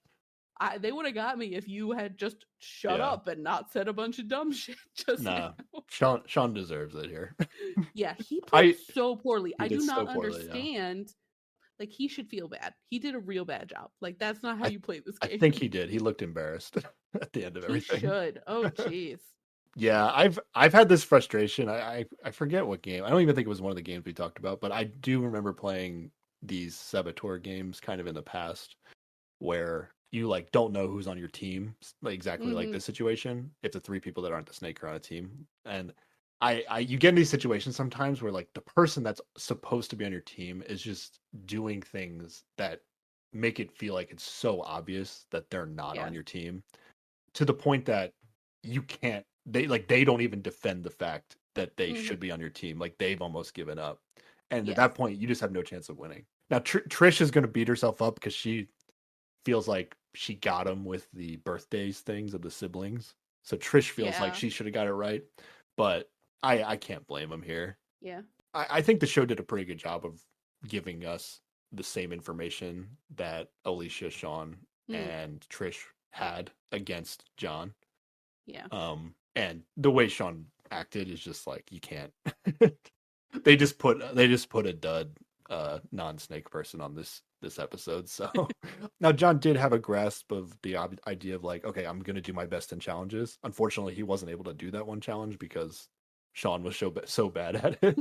they would have got me if you had just shut Yeah, up and not said a bunch of dumb shit just nah, now. Sean deserves it here. Yeah, he played I so poorly. He I did do so not poorly. Yeah, understand. Like, he should feel bad. He did a real bad job. Like, that's not how I you play this I game. think he did. He looked embarrassed at the end of He everything. should. Oh, jeez. Yeah, I've had this frustration. I forget what game. I don't even think it was one of the games we talked about, but I do remember playing these Saboteur games kind of in the past where you like don't know who's on your team, like exactly like Mm-hmm. this situation. If the three people that aren't the snake are on a team, and I you get in these situations sometimes where like the person that's supposed to be on your team is just doing things that make it feel like it's so obvious that they're not on Yes. your team to the point that you can't they don't even defend the fact that they Mm-hmm. should be on your team. Like they've almost given up, and at Yes. that point, you just have no chance of winning. Now Trish is going to beat herself up because she feels like she got him with the birthdays things of the siblings. So Trish feels like Yeah. she should have got it right, but I can't blame him here. Yeah. I think the show did a pretty good job of giving us the same information that Alicia, Sean, Mm. and Trish had against John. Yeah. And the way Sean acted is just like you can't. They just put a dud non-snake person on this episode. So now John did have a grasp of the idea of like, okay, I'm gonna do my best in challenges. Unfortunately, he wasn't able to do that one challenge because Sean was so bad at it.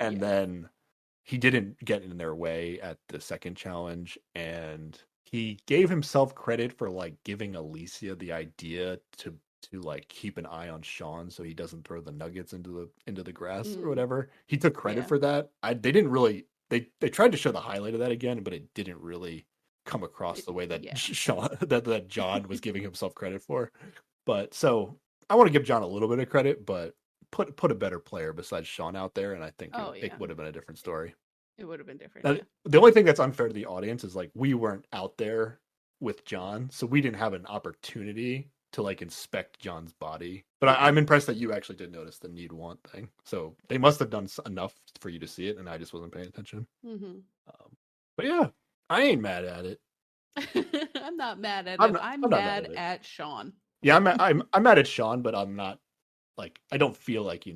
And Yes. then he didn't get in their way at the second challenge, and he gave himself credit for like giving Alicia the idea to like keep an eye on Sean so he doesn't throw the nuggets into the grass or Mm. whatever. He took credit Yeah. for that. They didn't really they tried to show the highlight of that again, but it didn't really come across the way that Yeah. Sean that John was giving himself credit for. But so I want to give John a little bit of credit, but put a better player besides Sean out there, and I think Oh, it yeah. would have been a different story. It would have been different. Now, Yeah. the only thing that's unfair to the audience is like we weren't out there with John, so we didn't have an opportunity to like inspect John's body. But I'm impressed that you actually did notice the need want thing. So they must have done enough for you to see it, and I just wasn't paying attention. Mm-hmm. But yeah, I ain't mad at it. I'm not mad at I'm it. not. I'm I'm not mad mad at it. at Sean. Yeah, I'm mad at Sean, but I'm not like I don't feel like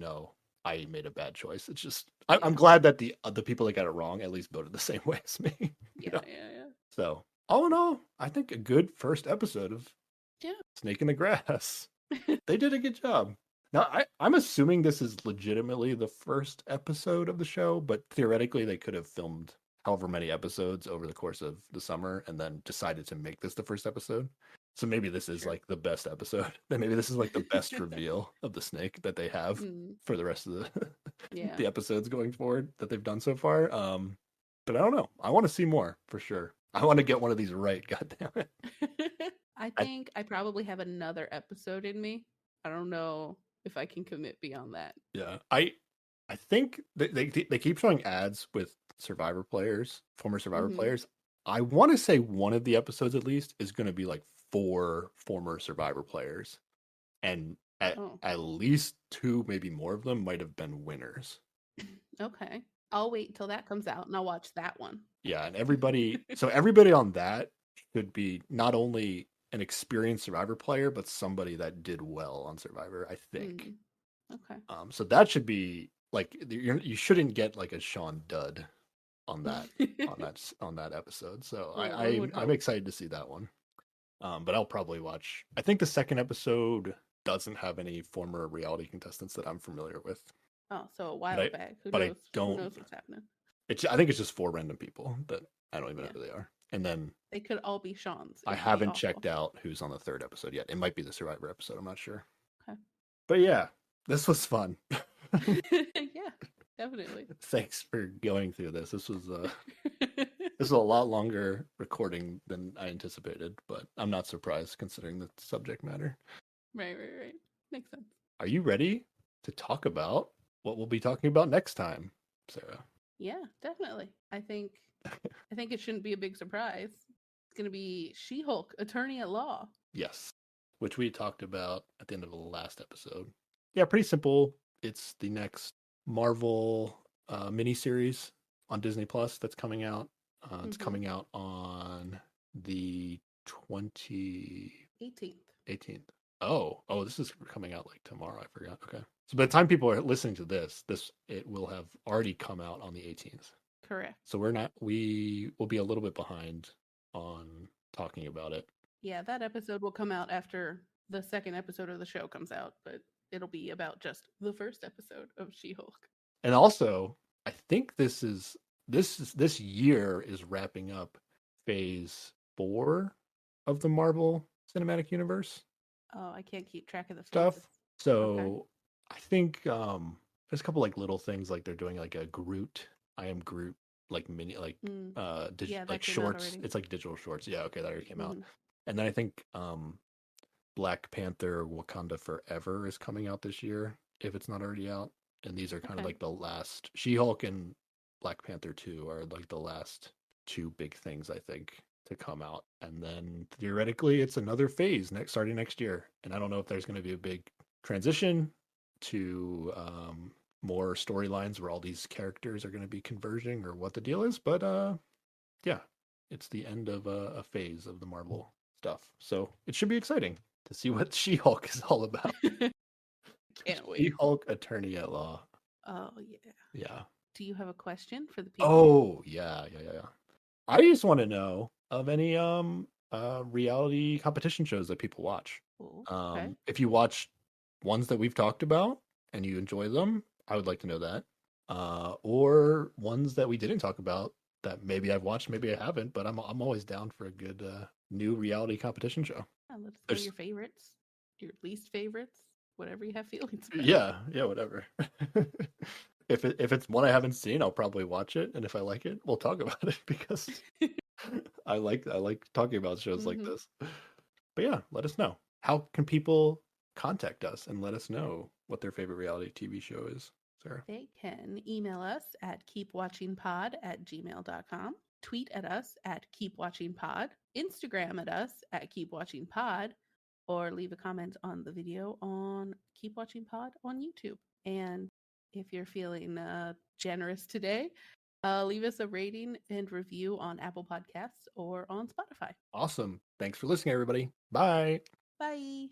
I made a bad choice. It's just I'm glad that the people that got it wrong at least voted the same way as me. Yeah, yeah. So all in all, I think a good first episode of Snake in the Grass. They did a good job. Now I'm assuming this is legitimately the first episode of the show, but theoretically they could have filmed however many episodes over the course of the summer and then decided to make this the first episode. So maybe this is like the best episode. Maybe this is like the best reveal of the snake that they have for the rest of the episodes going forward that they've done so far. But I don't know. I want to see more for sure. I want to get one of these right. God damn it. I think I probably have another episode in me. I don't know if I can commit beyond that. Yeah, I think they keep showing ads with Survivor players, former Survivor players. I want to say one of the episodes at least is going to be like 4 former Survivor players, and at least 2, maybe more of them might have been winners. Okay, I'll wait until that comes out and I'll watch that one. Yeah, and everybody on that should be not only an experienced Survivor player, but somebody that did well on Survivor, I think. Okay. So that should be like you shouldn't get like a Sean dud on that on that episode. So I'm excited to see that one. But I'll probably watch. I think the second episode doesn't have any former reality contestants that I'm familiar with. Oh, so a while back. Who knows what's happening? I think it's just 4 random people that I don't even know who they are. And then they could all be Sean's. I haven't checked out who's on the 3rd episode yet. It might be the Survivor episode. I'm not sure. Okay. But yeah, this was fun. Yeah, definitely. Thanks for going through this. This was a lot longer recording than I anticipated, but I'm not surprised considering the subject matter. Right. Makes sense. Are you ready to talk about what we'll be talking about next time, Sarah? Yeah, definitely. I think it shouldn't be a big surprise. It's going to be She-Hulk, Attorney at Law. Yes, which we talked about at the end of the last episode. Yeah, pretty simple. It's the next Marvel miniseries on Disney Plus that's coming out. It's coming out on the 18th. Oh, this is coming out like tomorrow. I forgot. Okay. So by the time people are listening to this, it will have already come out on the 18th. Correct. So we will be a little bit behind on talking about it. Yeah, that episode will come out after the second episode of the show comes out, but it'll be about just the first episode of She-Hulk. And also, I think this year is wrapping up phase 4 of the Marvel Cinematic Universe. Oh, I can't keep track of the stuff. So I think there's a couple like little things, like they're doing like a Groot, I Am Groot, like mini, like like shorts. It's like digital shorts. Yeah, okay, that already came out. And then I think Black Panther Wakanda Forever is coming out this year, if it's not already out. And these are kind of like the last. She-Hulk and Black Panther 2 are like the last 2 big things, I think, to come out. And then theoretically it's another phase starting next year. And I don't know if there's going to be a big transition to more storylines where all these characters are going to be converging or what the deal is. But yeah, it's the end of a phase of the Marvel stuff. So it should be exciting to see what She-Hulk is all about. Can't wait. She-Hulk, Attorney at Law. Oh, yeah. Yeah. Do you have a question for the people? Oh, yeah. I just want to know of any reality competition shows that people watch. Okay. If you watch ones that we've talked about and you enjoy them, I would like to know that. Or ones that we didn't talk about that maybe I've watched, maybe I haven't, but I'm always down for a good new reality competition show. Let's know your favorites, your least favorites, whatever you have feelings about. Yeah, whatever. If it's one I haven't seen, I'll probably watch it, and if I like it, we'll talk about it because I like talking about shows like this. But yeah, let us know. How can people contact us and let us know what their favorite reality TV show is, Sarah? They can email us at keepwatchingpod@gmail.com, tweet at us at keepwatchingpod, Instagram at us at keepwatchingpod, or leave a comment on the video on Keep Watching Pod on YouTube. And if you're feeling generous today, leave us a rating and review on Apple Podcasts or on Spotify. Awesome. Thanks for listening, everybody. Bye. Bye.